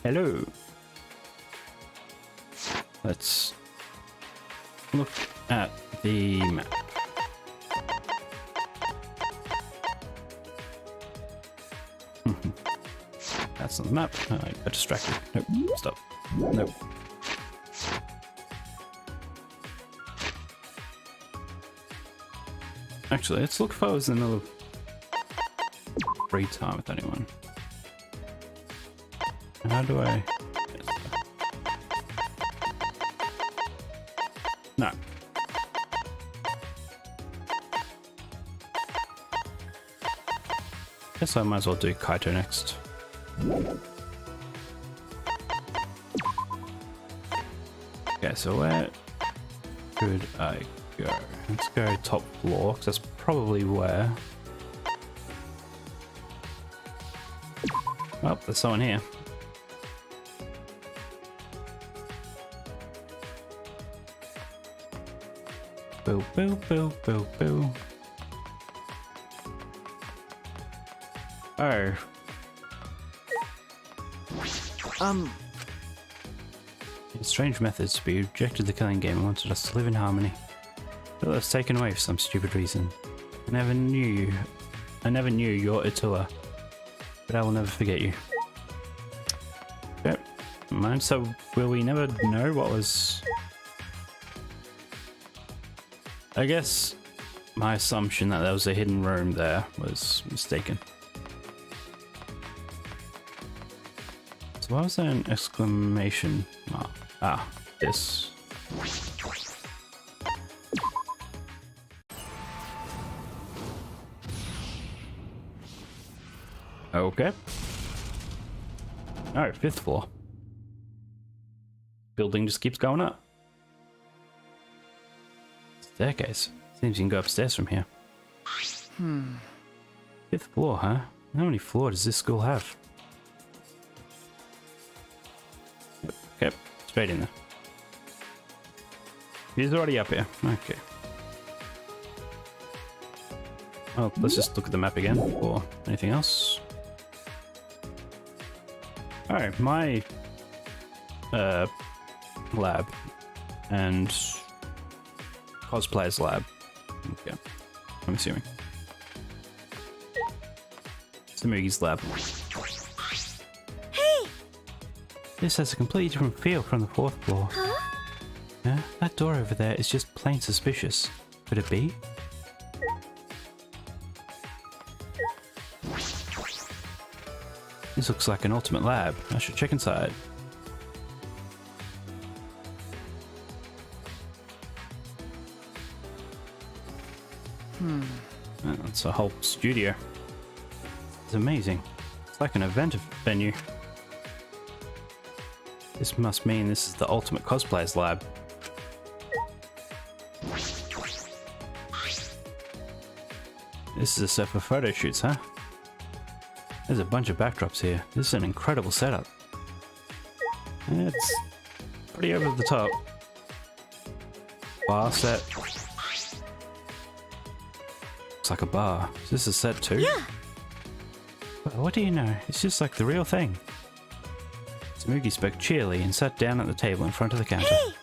Hello. Let's look at the map. That's on the map. I got distracted. Nope. Stop. Nope. Actually, let's look if I was in the middle of free time with anyone. How do I... No. Guess I might as well do Kaito next. Okay, so where could I go? Let's go top floor, because that's probably where... Oh, there's someone here. Boo, boo, boo, boo, boo. Oh. In strange methods, but you rejected the killing game and wanted us to live in harmony. But that was taken away for some stupid reason. I never knew you're Attila, but I will never forget you. Yep. Mind, so will we never know what was... I guess my assumption that there was a hidden room there was mistaken. So why was there an exclamation mark? Ah, this. Okay. Oh, 5th floor. Building just keeps going up. Staircase. Seems you can go upstairs from here. 5th floor, huh? How many floors does this school have? Okay, straight in there. He's already up here. Okay. Well, let's just look at the map again for anything else. Alright, my lab and cosplayer's lab. Okay, I'm assuming. Samugi's lab. Hey! This has a completely different feel from the 4th floor. Huh? Yeah, that door over there is just plain suspicious. Could it be? This looks like an ultimate lab. I should check inside. Oh, it's a whole studio. It's amazing. It's like an event venue. This must mean this is the ultimate cosplayer's lab. This is a set for photo shoots, huh? There's a bunch of backdrops here. This is an incredible setup. It's pretty over the top. Bar set. Looks like a bar. Is this a set too? Yeah. Well, what do you know? It's just like the real thing. Tsumugi spoke cheerily and sat down at the table in front of the counter. Hey!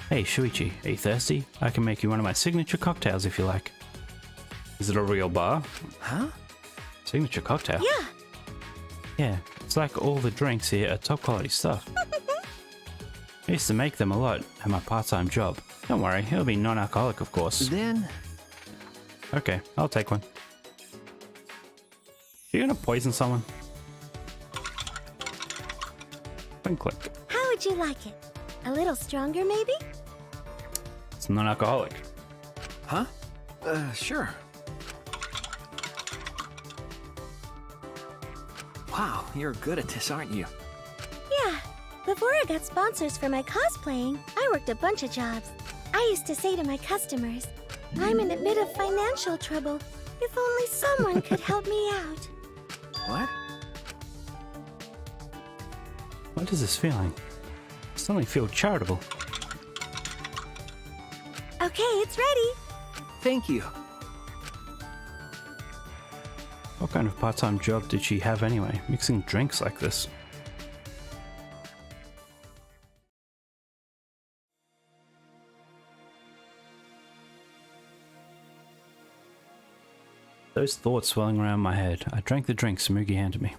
Hey, Shuichi, are you thirsty? I can make you one of my signature cocktails if you like. Is it a real bar? Huh? Signature cocktail? Yeah. Yeah, it's like all the drinks here are top quality stuff. I used to make them a lot at my part-time job. Don't worry, it'll be non-alcoholic, of course. Then... Okay, I'll take one. You gonna poison someone? Point click. How would you like it? A little stronger, maybe? It's non-alcoholic. Huh? Sure. Wow, you're good at this, aren't you? Yeah. Before I got sponsors for my cosplaying, I worked a bunch of jobs. I used to say to my customers, I'm in a bit of financial trouble. If only someone could help me out. What? What is this feeling? I suddenly feel charitable. Okay, it's ready. Thank you. What kind of part-time job did she have anyway, mixing drinks like this? Those thoughts swirling around my head, I drank the drink Tsumugi handed me.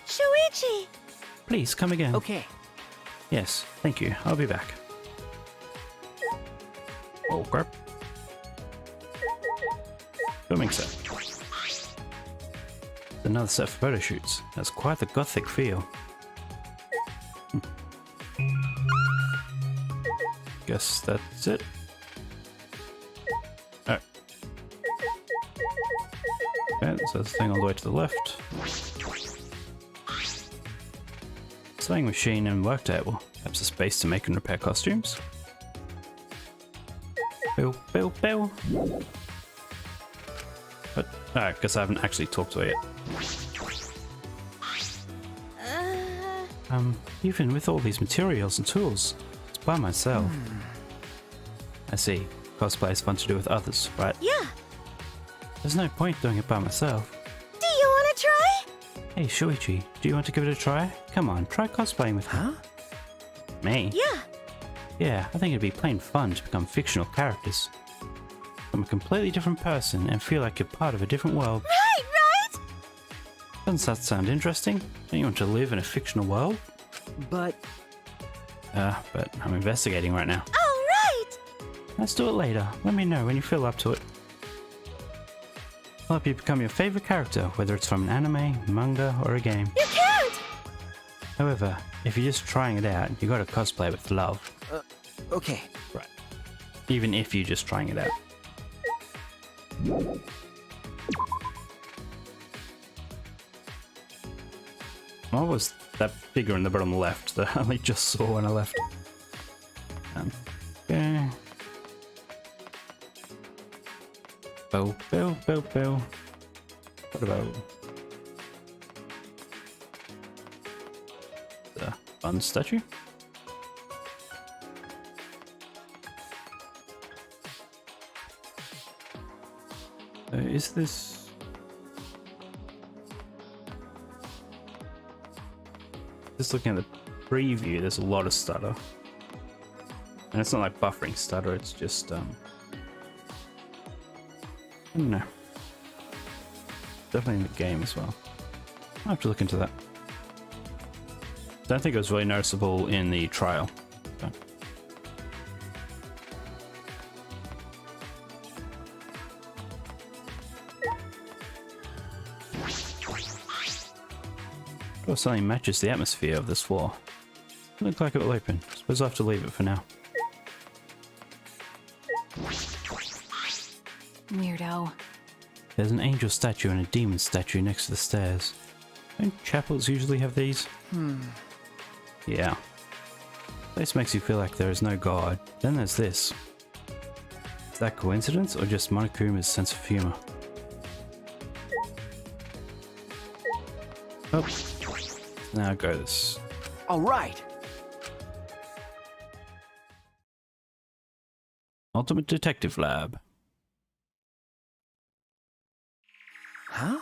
Shuichi! Please, come again. Okay. Yes, thank you. I'll be back. Oh, crap. Filming set. Another set for photo shoots. That's quite the gothic feel. Guess that's it. Alright. Okay, so this thing all the way to the left. Sewing machine and work table. Perhaps a space to make and repair costumes. Bill, Bill, Bill. But, I guess I haven't actually talked to her yet. Even with all these materials and tools, it's by myself. I see. Cosplay is fun to do with others, right? Yeah. There's no point doing it by myself. Do you want to try? Hey, Shuichi, do you want to give it a try? Come on, try cosplaying with me. Huh? Me? Yeah. Yeah, I think it'd be plain fun to become fictional characters. Become a completely different person and feel like you're part of a different world. Right? Doesn't that sound interesting? Don't you want to live in a fictional world? But... but I'm investigating right now. Oh, right! Let's do it later. Let me know when you feel up to it. I'll help you become your favorite character, whether it's from an anime, manga, or a game. You can't! However, if you're just trying it out, you gotta cosplay with love. Okay. Right. Even if you're just trying it out. What was that figure in the bottom left that I only just saw when I left? Okay. Bow, bow, bow, bow. What about the fun statue? Is this... Just looking at the preview, there's a lot of stutter. And it's not like buffering stutter, it's just, I don't know. Definitely in the game as well. I'll have to look into that. Don't think it was really noticeable in the trial. So. Oh, something matches the atmosphere of this floor. Looks like it will open. Suppose I'll have to leave it for now. Weirdo. There's an angel statue and a demon statue next to the stairs. Don't chapels usually have these? Yeah. This makes you feel like there is no god. Then there's this. Is that coincidence or just Monokuma's sense of humor? Oh. Now go this. All right. Ultimate Detective Lab. Huh?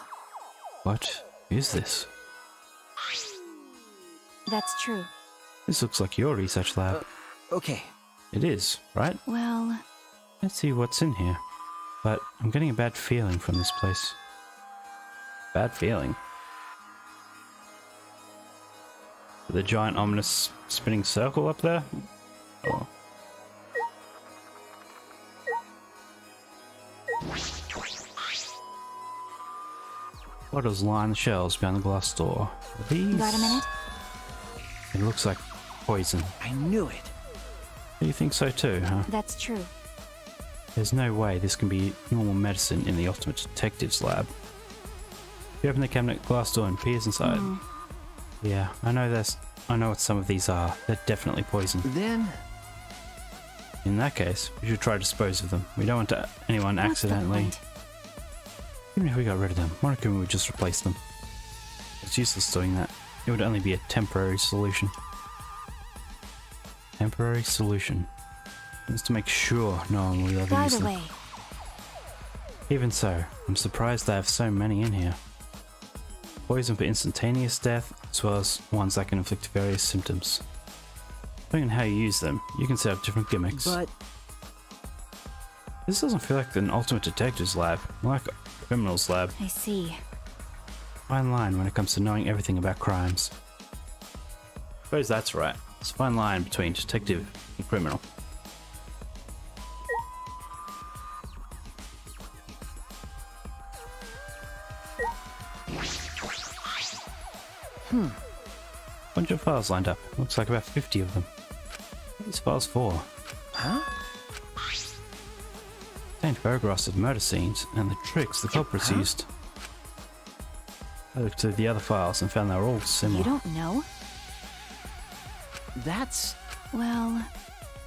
What is this? That's true. This looks like your research lab. Okay. It is, right? Well, Let's see what's in here. But I'm getting a bad feeling from this place. Bad feeling? The giant ominous spinning circle up there? Oh. Bottles line the shelves behind the glass door. Are these? got a minute? It looks like poison. I knew it. You think so too, huh? That's true. There's no way this can be normal medicine in the Ultimate Detective's lab. You open the cabinet glass door and peers inside. Yeah, I know what some of these are. They're definitely poison. Then... In that case, we should try to dispose of them. We don't want anyone What's the accidentally... point? Even if we got rid of them, Monokuma would just replace them. It's useless doing that. It would only be a temporary solution. Temporary solution. Just to make sure no one will ever By use the them. way, Even so, I'm surprised they have so many in here. Poison for instantaneous death, as well as ones that can inflict various symptoms. Depending on how you use them, you can set up different gimmicks. But... This doesn't feel like an Ultimate Detective's lab, more like a criminal's lab. I see. Fine line when it comes to knowing everything about crimes. Suppose that's right. It's a fine line between detective and criminal. Bunch of files lined up. Looks like about 50 of them. What are these files for? Huh? Contained photographs of murder scenes and the tricks the culprits used. I looked through the other files and found they were all similar. You don't know? That's... Well,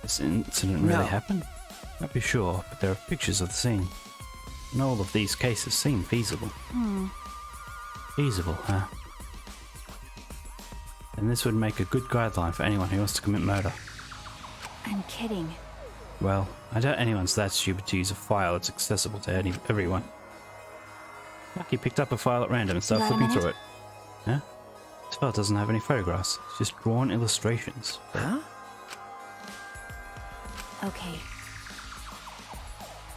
This incident really happened? Not be sure, but there are pictures of the scene. And all of these cases seem feasible. Feasible, huh? And this would make a good guideline for anyone who wants to commit murder. I'm kidding. Well, I doubt anyone's that stupid to use a file that's accessible to everyone. Lucky picked up a file at random and started Got a flipping minute? through it. Huh? This file doesn't have any photographs. It's just drawn illustrations. Huh? Okay.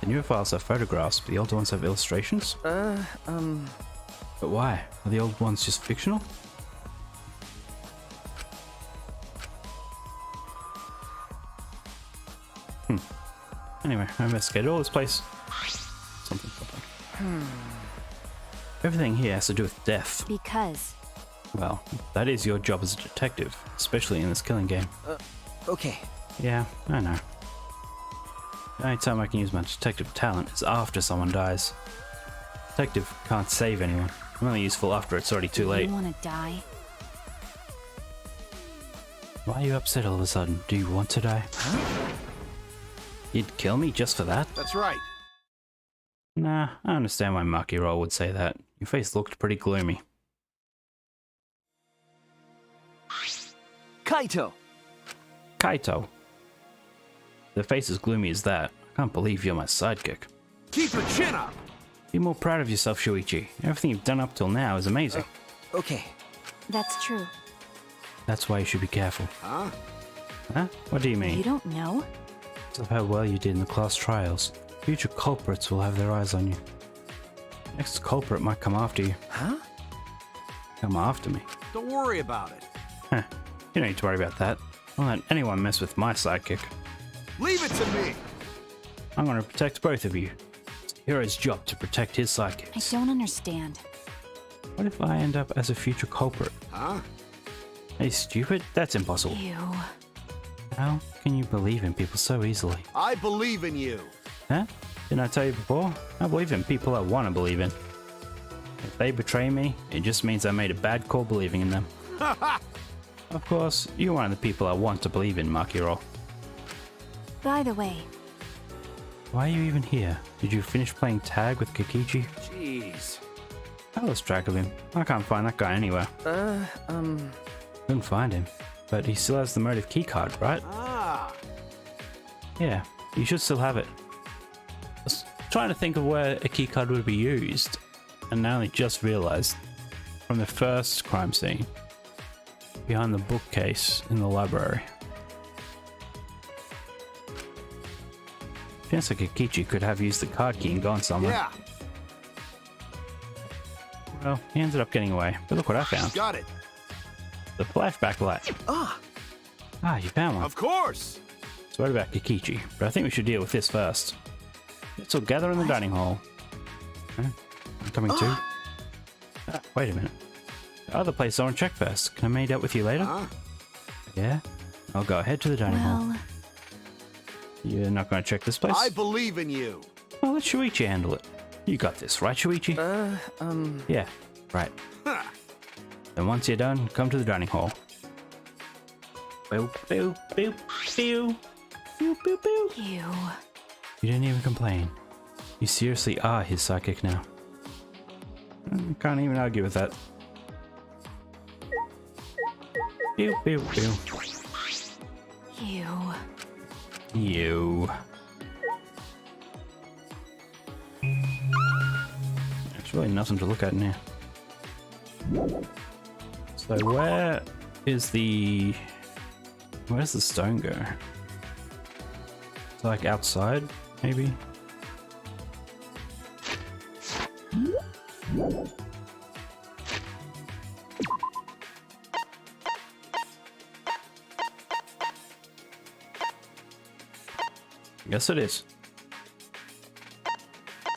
The newer files have photographs, but the older ones have illustrations? But why? Are the old ones just fictional? Anyway, I investigated all this place. Something. Everything here has to do with death. Because. Well, that is your job as a detective, especially in this killing game. Okay. Yeah, I know. The only time I can use my detective talent is after someone dies. Detective can't save anyone. I'm only useful after it's already too late. You want to die? Why are you upset all of a sudden? Do you want to die? Huh? You'd kill me just for that? That's right. Nah, I understand why Maki Roll would say that. Your face looked pretty gloomy. Kaito! Kaito. The face as gloomy as that. I can't believe you're my sidekick. Keep your chin up. Be more proud of yourself, Shuichi. Everything you've done up till now is amazing. Okay. That's true. That's why you should be careful. Huh? Huh? What do you mean? You don't know? Because of how well you did in the class trials. Future culprits will have their eyes on you. Next culprit might come after you. Huh? Come after me. Don't worry about it. Heh. You don't need to worry about that. I won't let anyone mess with my sidekick. Leave it to me. I'm going to protect both of you. It's the hero's job to protect his sidekicks. I don't understand. What if I end up as a future culprit? Huh? Hey, stupid? That's impossible. Ew. How can you believe in people so easily? I believe in you. Huh? Didn't I tell you before? I believe in people I want to believe in. If they betray me, it just means I made a bad call believing in them. Of course, you're one of the people I want to believe in, Makiro. By the way, Why are you even here? Did you finish playing tag with Kikichi? Jeez. I lost track of him. I can't find that guy anywhere. Couldn't find him. But he still has the motive keycard, right? Ah. Yeah, you should still have it. I was trying to think of where a keycard would be used, and I only just realized from the first crime scene, behind the bookcase in the library. Feels like Kikichi could have used the card key and gone somewhere. Yeah, Well, he ended up getting away, but look what I found. got it. The flashback light. Ah, Ah, you found one. Of course. So what about Kikichi? But I think we should deal with this first. Let's all gather in the dining hall. Huh? I'm coming too. Ah, wait a minute. The other place I want to check first. Can I meet up with you later? Huh? Yeah? I'll go ahead to the dining hall. well, You're not going to check this place? I believe in you. Well, let Shuichi handle it. You got this, right, Shuichi? Yeah, right. Huh. Then once you're done, come to the dining hall. Boop, boop, boop, boop. Boop, boop, boop. you. You didn't even complain. You seriously are his psychic now. Can't even argue with that. Pew, pew, pew. You. You. There's really nothing to look at in here. So where's the stone go? It's like outside, maybe? Yes, it is.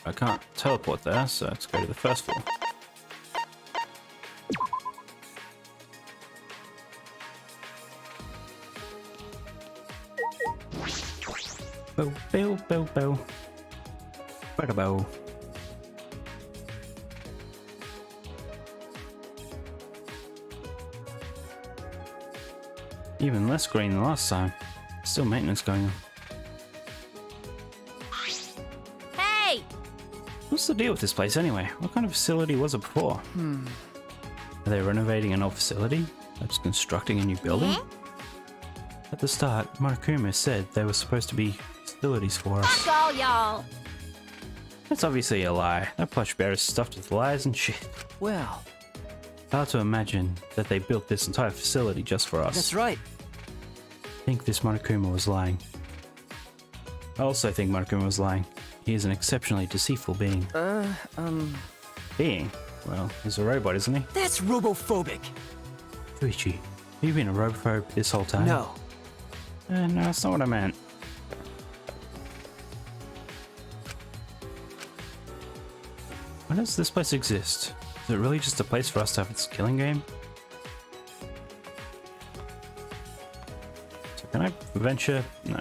I can't teleport there, so let's go to the first floor. Bow, bow, bow, bow. Bada bow. Even less green than last time. Still maintenance going on. Hey! What's the deal with this place anyway? What kind of facility was it before? Are they renovating an old facility? They're just constructing a new building? At the start, Monokuma said they were supposed to be facilities for us. Fuck all y'all! That's obviously a lie. That plush bear is stuffed with lies and shit. well, Hard to imagine that they built this entire facility just for us. That's right. I think this Monokuma was lying. I also think Monokuma was lying. He is an exceptionally deceitful being. Being? Well, he's a robot, isn't he? That's robophobic. Shuichi, have you been a robophobe this whole time? No. No, that's not what I meant. Why does this place exist? Is it really just a place for us to have this killing game? So can I venture? No.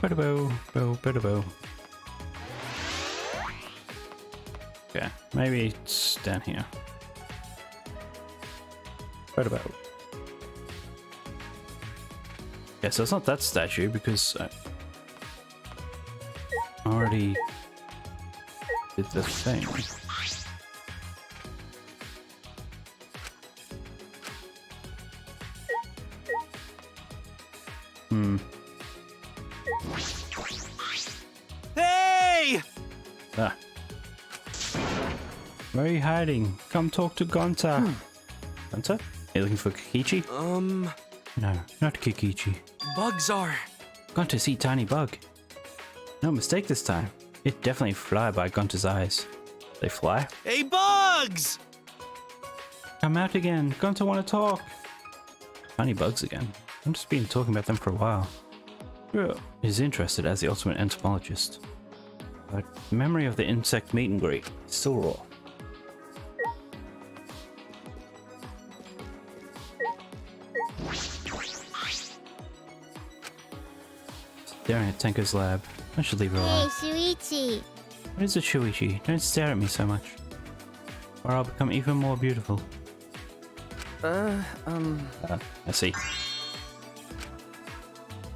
Bada-bow, bow, bada-bow. Okay, maybe it's down here. Bada-bow. Yeah, so it's not that statue because I already did the thing. Hey! Ah. Where are you hiding? Come talk to Gonta. Gonta? Are you looking for Kikichi? No, not Kikichi. Bugs are... Gonta's eat tiny bug. No mistake this time. It definitely fly by Gonta's eyes. They fly? Hey, bugs! Come out again. Gonta want to talk. Tiny bugs again. I've just been talking about them for a while. Sure, he's interested as the ultimate entomologist. But the memory of the insect meet and greet is still raw. Staring at Tenko's lab. I should leave her Hey, alone. Shuichi. What is it, Shuichi? Don't stare at me so much. Or I'll become even more beautiful. I see.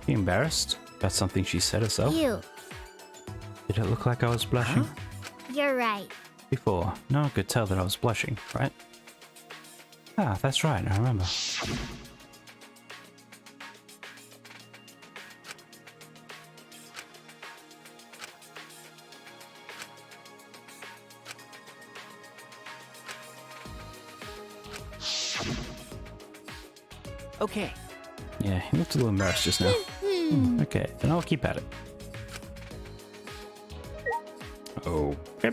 You embarrassed about something she said herself? You. Did it look like I was blushing? Huh? You're right. Before, no one could tell that I was blushing, right? Ah, that's right, I remember. Okay. Yeah, he looked a little embarrassed just now. Okay, then I'll keep at it. Okay.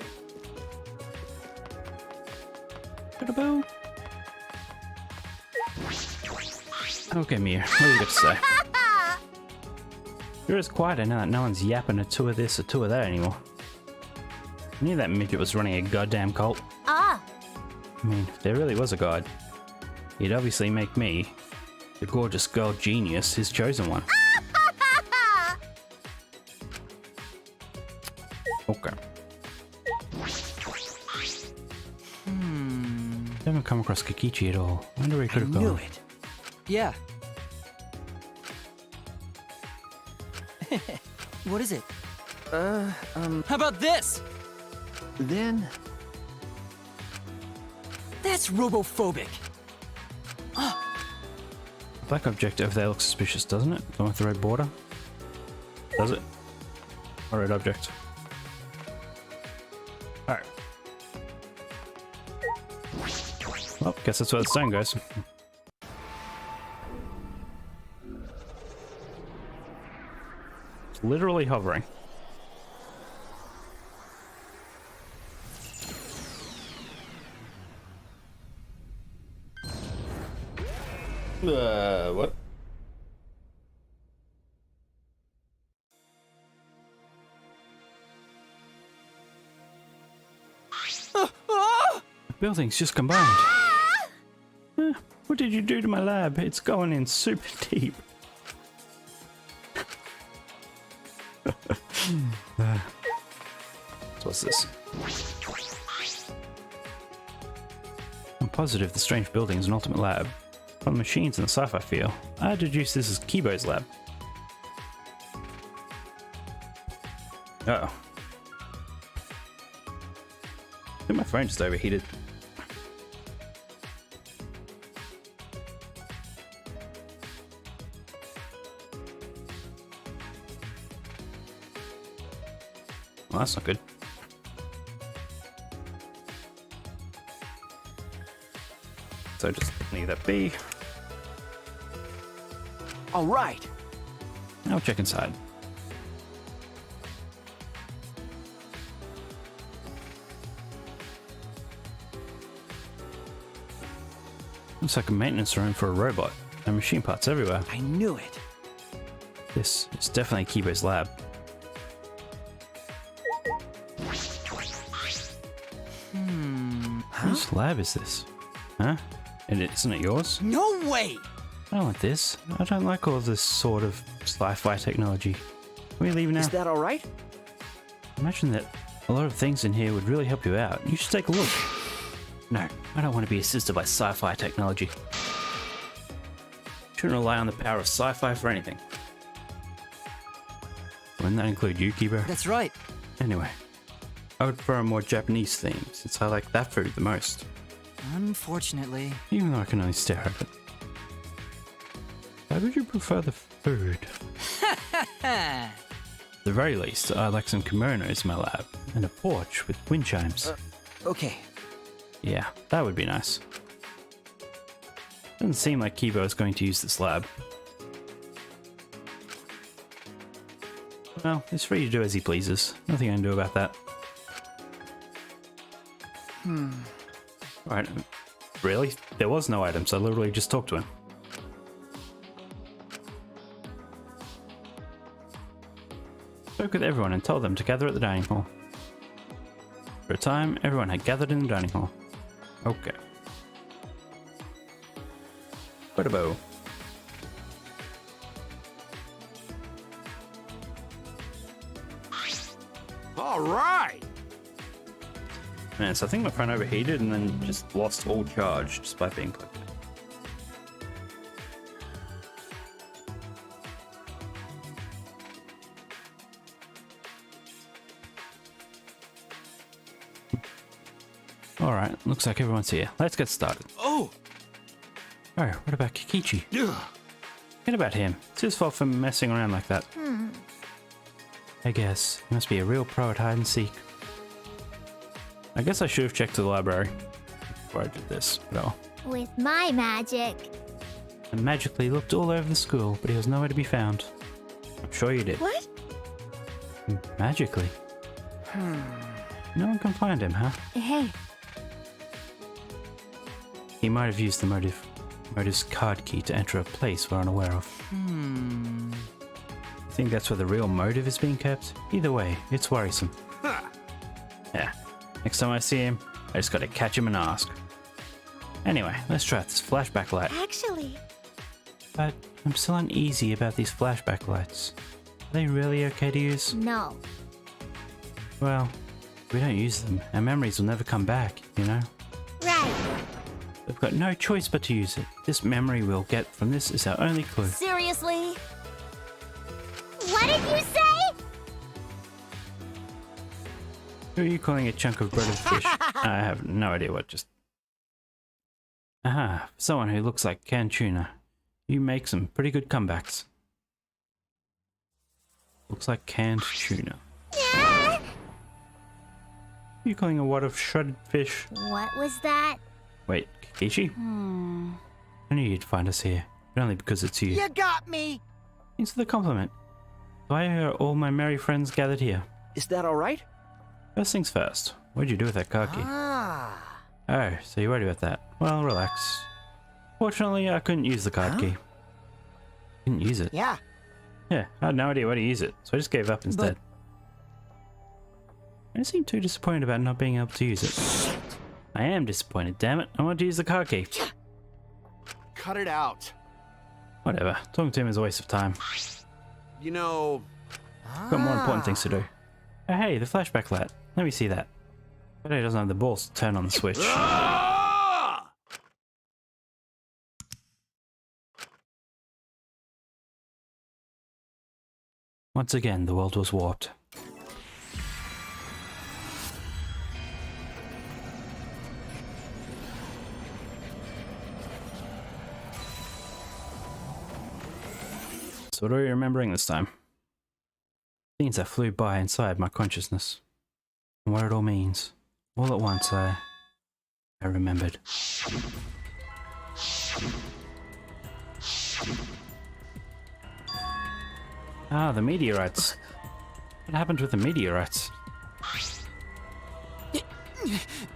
Okay, Mia, what do you got to say? You're as quiet now that no one's yapping a tour this or tour that anymore. I knew that midget was running a goddamn cult. Ah. I mean, if there really was a god, he'd obviously make me, the gorgeous girl genius, his chosen one. Okay. Haven't come across Kikichi at all. I wonder where he could have gone. I knew it. Yeah. What is it? How about this? Then... That's robophobic. The black object over there looks suspicious, doesn't it? The one with the red border? Does it? A red object. Alright. Well, guess that's where the stone goes. It's literally hovering. What? The buildings just combined. What did you do to my lab? It's going in super deep. So what's this? I'm positive the strange building is an ultimate lab. From machines in the sci-fi feel, I deduce this is Kibo's lab. Uh-oh. I think my phone just overheated. Well, that's not good. So just leave that be. All right. Now check inside. Looks like a maintenance room for a robot. And machine parts everywhere. I knew it. This is definitely Kibo's lab. Whose lab is this? Huh? And isn't it yours? No way! I don't want this. I don't like all of this sort of sci-fi technology. Can we leave now? Is that all right? Imagine that a lot of things in here would really help you out. You should take a look. No, I don't want to be assisted by sci-fi technology. Shouldn't rely on the power of sci-fi for anything. Wouldn't that include you, Kibo? That's right. Anyway, I would prefer a more Japanese theme, since I like that food the most. Unfortunately. Even though I can only stare at it. How would you prefer the food? At the very least, I'd like some kimonos in my lab, and a porch with wind chimes. Okay. Yeah, that would be nice. Doesn't seem like Kibo is going to use this lab. Well, he's free to do as he pleases. Nothing I can do about that. Right. Really? There was no item, so I literally just talked to him. Spoke with everyone and told them to gather at the dining hall. For a time, everyone had gathered in the dining hall. Okay. What about? All right! Man, so I think my phone overheated and then just lost all charge just by being plugged in. Alright, looks like everyone's here. Let's get started. Oh! Oh, what about Kikichi? Ugh. Forget about him. It's his fault for messing around like that. I guess. He must be a real pro at hide and seek. I guess I should have checked the library before I did this, but oh. With my magic. I magically looked all over the school, but he was nowhere to be found. I'm sure you did. What? Magically? No one can find him, huh? Hey, He might have used the motive's card key to enter a place we're unaware of. I think that's where the real motive is being kept. Either way, it's worrisome. Yeah. Next time I see him, I just gotta catch him and ask. Anyway, let's try this flashback light. Actually, But I'm still uneasy about these flashback lights. Are they really okay to use? No. Well, if we don't use them, our memories will never come back, you know? Right. We've got no choice but to use it. This memory we'll get from this is our only clue. Seriously? What did you say? Who are you calling a chunk of breaded fish? I have no idea what just... Aha, someone who looks like canned tuna. You make some pretty good comebacks. Looks like canned tuna. Yeah. You calling a what of shredded fish? What was that? Wait, Kikichi? I knew you'd find us here, but only because it's you. You got me! Thanks for the compliment. Why are all my merry friends gathered here? Is that all right? First things first, what'd you do with that card key? Ah. Oh, so you're worried about that. Well, relax. Fortunately, I couldn't use the card key. Couldn't use it. Yeah. Yeah, I had no idea where to use it, so I just gave up instead. I don't seem too disappointed about not being able to use it. I am disappointed, damn it. I want to use the card key. Cut it out. Whatever, talking to him is a waste of time. You know... I've got more important things to do. Oh hey, the flashback light. Let me see that. But he doesn't have the balls to turn on the switch. Once again, the world was warped. So what are you remembering this time? Things that flew by inside my consciousness. And what it all means. All at once I remembered. Ah, the meteorites. What happened with the meteorites?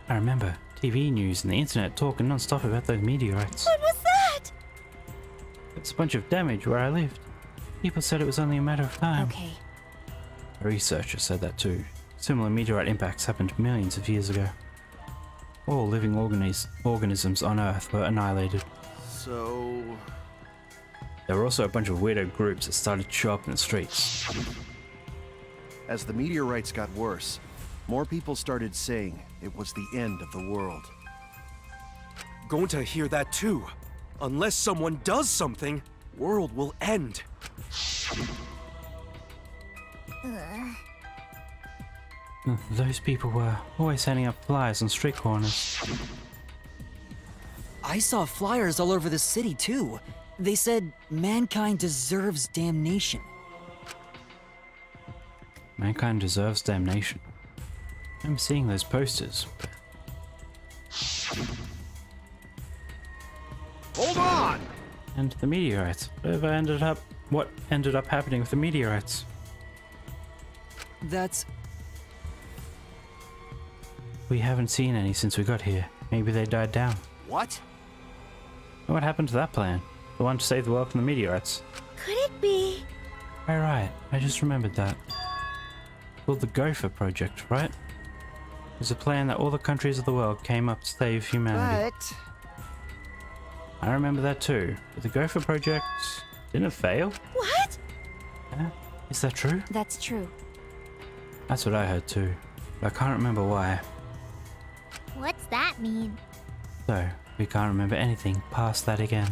I remember TV news and the internet talking non-stop about those meteorites. what was that? It's a bunch of damage where I lived. People said it was only a matter of time. okay. A researcher said that too. Similar meteorite impacts happened millions of years ago. All living organisms on Earth were annihilated. So... There were also a bunch of weirdo groups that started to show up in the streets. As the meteorites got worse, more people started saying it was the end of the world. Going to hear that too. Unless someone does something, world will end. Those people were always handing up flyers on street corners. I saw flyers all over the city too. They said mankind deserves damnation. Mankind deserves damnation. I'm seeing those posters. Hold on! And the meteorites. What ended up happening with the meteorites? That's... We haven't seen any since we got here. Maybe they died down. What? What happened to that plan? The one to save the world from the meteorites? Could it be? Right. I just remembered that. Called the Gopher Project, right? It was a plan that all the countries of the world came up to save humanity. But... I remember that too. But the Gopher Project didn't it fail? What? Is that true? That's true. That's what I heard too. But I can't remember why. What's that mean? So, we can't remember anything past that again.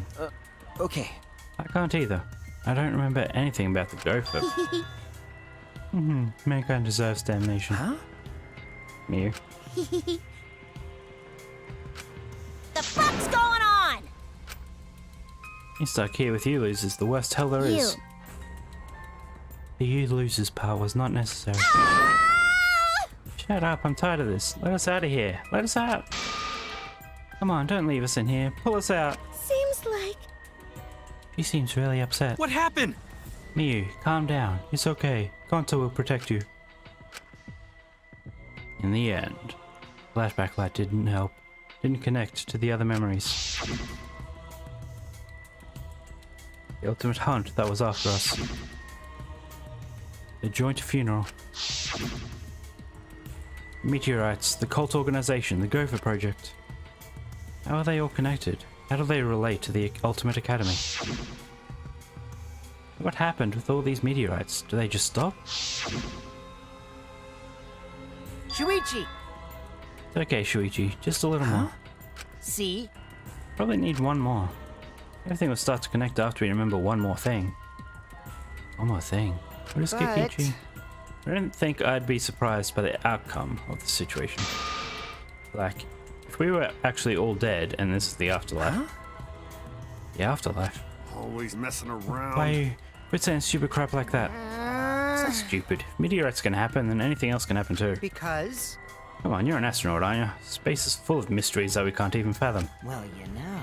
Okay. I can't either. I don't remember anything about the gopher. Mankind deserves damnation. Huh? Mew. The fuck's going on? You stuck here with you losers, the worst hell there is. The you losers part was not necessary. Shut up, I'm tired of this. Let us out of here. Let us out. Come on, don't leave us in here. Pull us out. Seems like... She seems really upset. What happened? Miyu, calm down. It's okay. Gonta will protect you. In the end, flashback light didn't help. Didn't connect to the other memories. The ultimate hunt that was after us. The joint funeral. Meteorites, the cult organization, the Gopher Project. How are they all connected? How do they relate to the Ultimate Academy? What happened with all these meteorites? Do they just stop? Shuichi! It's okay, Shuichi. Just a little more. See? Probably need one more. Everything will start to connect after we remember one more thing. One more thing. What is Kikichi? I didn't think I'd be surprised by the outcome of the situation. Like, if we were actually all dead and this is the afterlife. Huh? The afterlife? Always messing around. Why quit saying stupid crap like that? It's not stupid. If meteorites can happen, then anything else can happen too. Because? Come on, you're an astronaut, aren't you? Space is full of mysteries that we can't even fathom. Well, you know.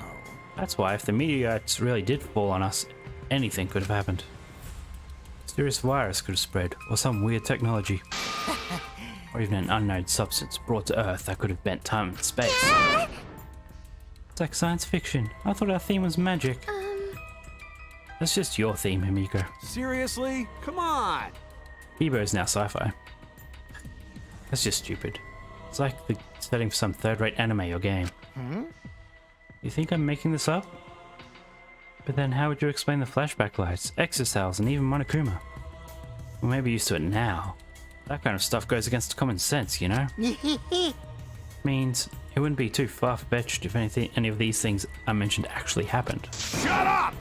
That's why if the meteorites really did fall on us, anything could have happened. A mysterious virus could have spread, or some weird technology. Or even an unknown substance brought to Earth that could have bent time and space. It's like science fiction. I thought our theme was magic. That's just your theme, Himiko. Seriously? Come on. Evo is now sci-fi. That's just stupid. It's like the setting for some third-rate anime or game. You think I'm making this up? But then how would you explain the flashback lights, exocells, and even Monokuma? We may be used to it now. That kind of stuff goes against common sense, you know? Means it wouldn't be too far-fetched if any of these things I mentioned actually happened. Shut up!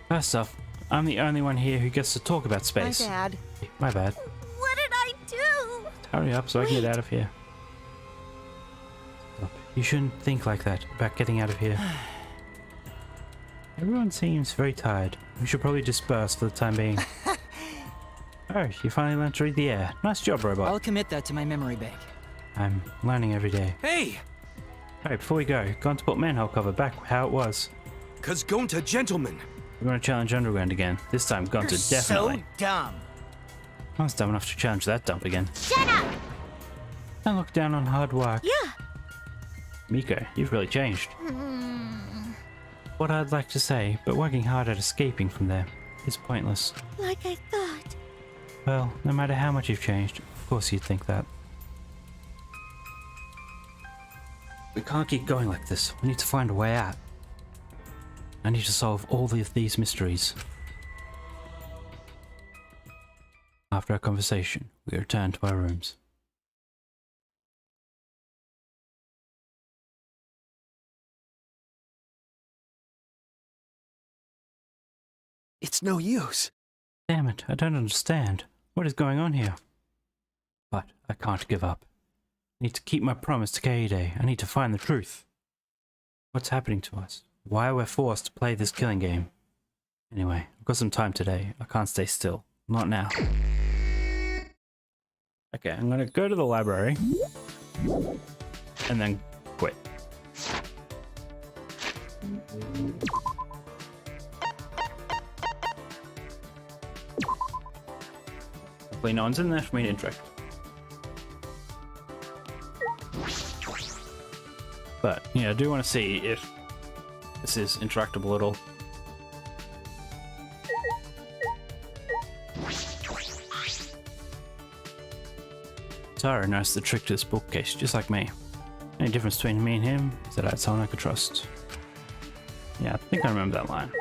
First off, I'm the only one here who gets to talk about space. My bad. My bad. What did I do? Hurry up so I can get out of here. Stop. You shouldn't think like that about getting out of here. Everyone seems very tired. We should probably disperse for the time being. Oh, you finally learned to read the air. Nice job, robot. I'll commit that to my memory bank. I'm learning every day. Hey! Alright, before we go, going to put manhole cover back how it was. 'Cause Gonta, gentlemen. We're going to challenge Underground again. This time, Gunter definitely. So dumb. I was dumb enough to challenge that dump again. Shut up! Don't look down on hard work. Yeah. Miko, you've really changed. What I'd like to say, but working hard at escaping from there is pointless. Like I thought. Well, no matter how much you've changed, of course you'd think that. We can't keep going like this. We need to find a way out. I need to solve all of these mysteries. After our conversation, we return to our rooms. It's no use. Damn it, I don't understand. What is going on here? But I can't give up. I need to keep my promise to Kaede. I need to find the truth. What's happening to us? Why are we forced to play this killing game? Anyway, I've got some time today. I can't stay still. Not now. Okay, I'm gonna go to the library. And then quit. Hopefully no one's in there for me to interact. But, yeah, I do want to see if this is interactable at all. Tara knows the trick to this bookcase, just like me. Any difference between me and him is that I had someone I could trust. Yeah, I think I remember that line.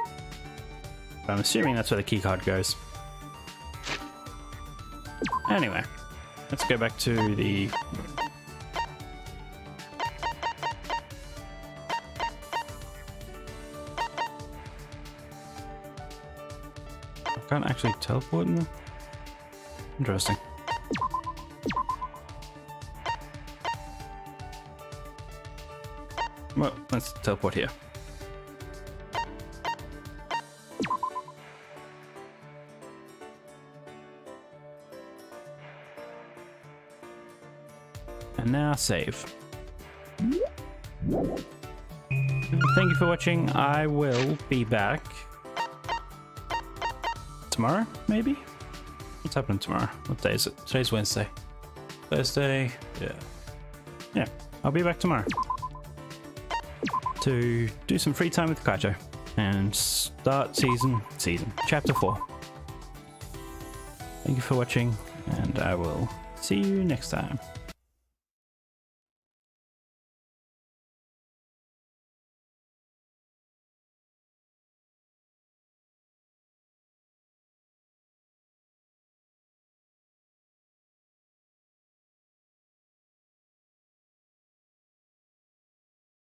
But I'm assuming that's where the keycard goes. Anyway, let's go back to the... I can't actually teleport in there. Interesting. Well, let's teleport here. And now save. Thank you for watching. I will be back tomorrow, maybe? What's happening tomorrow? What day is it? Today's Wednesday. Thursday? Yeah. Yeah, I'll be back tomorrow to do some free time with Kaito and start chapter 4. Thank you for watching, and I will see you next time.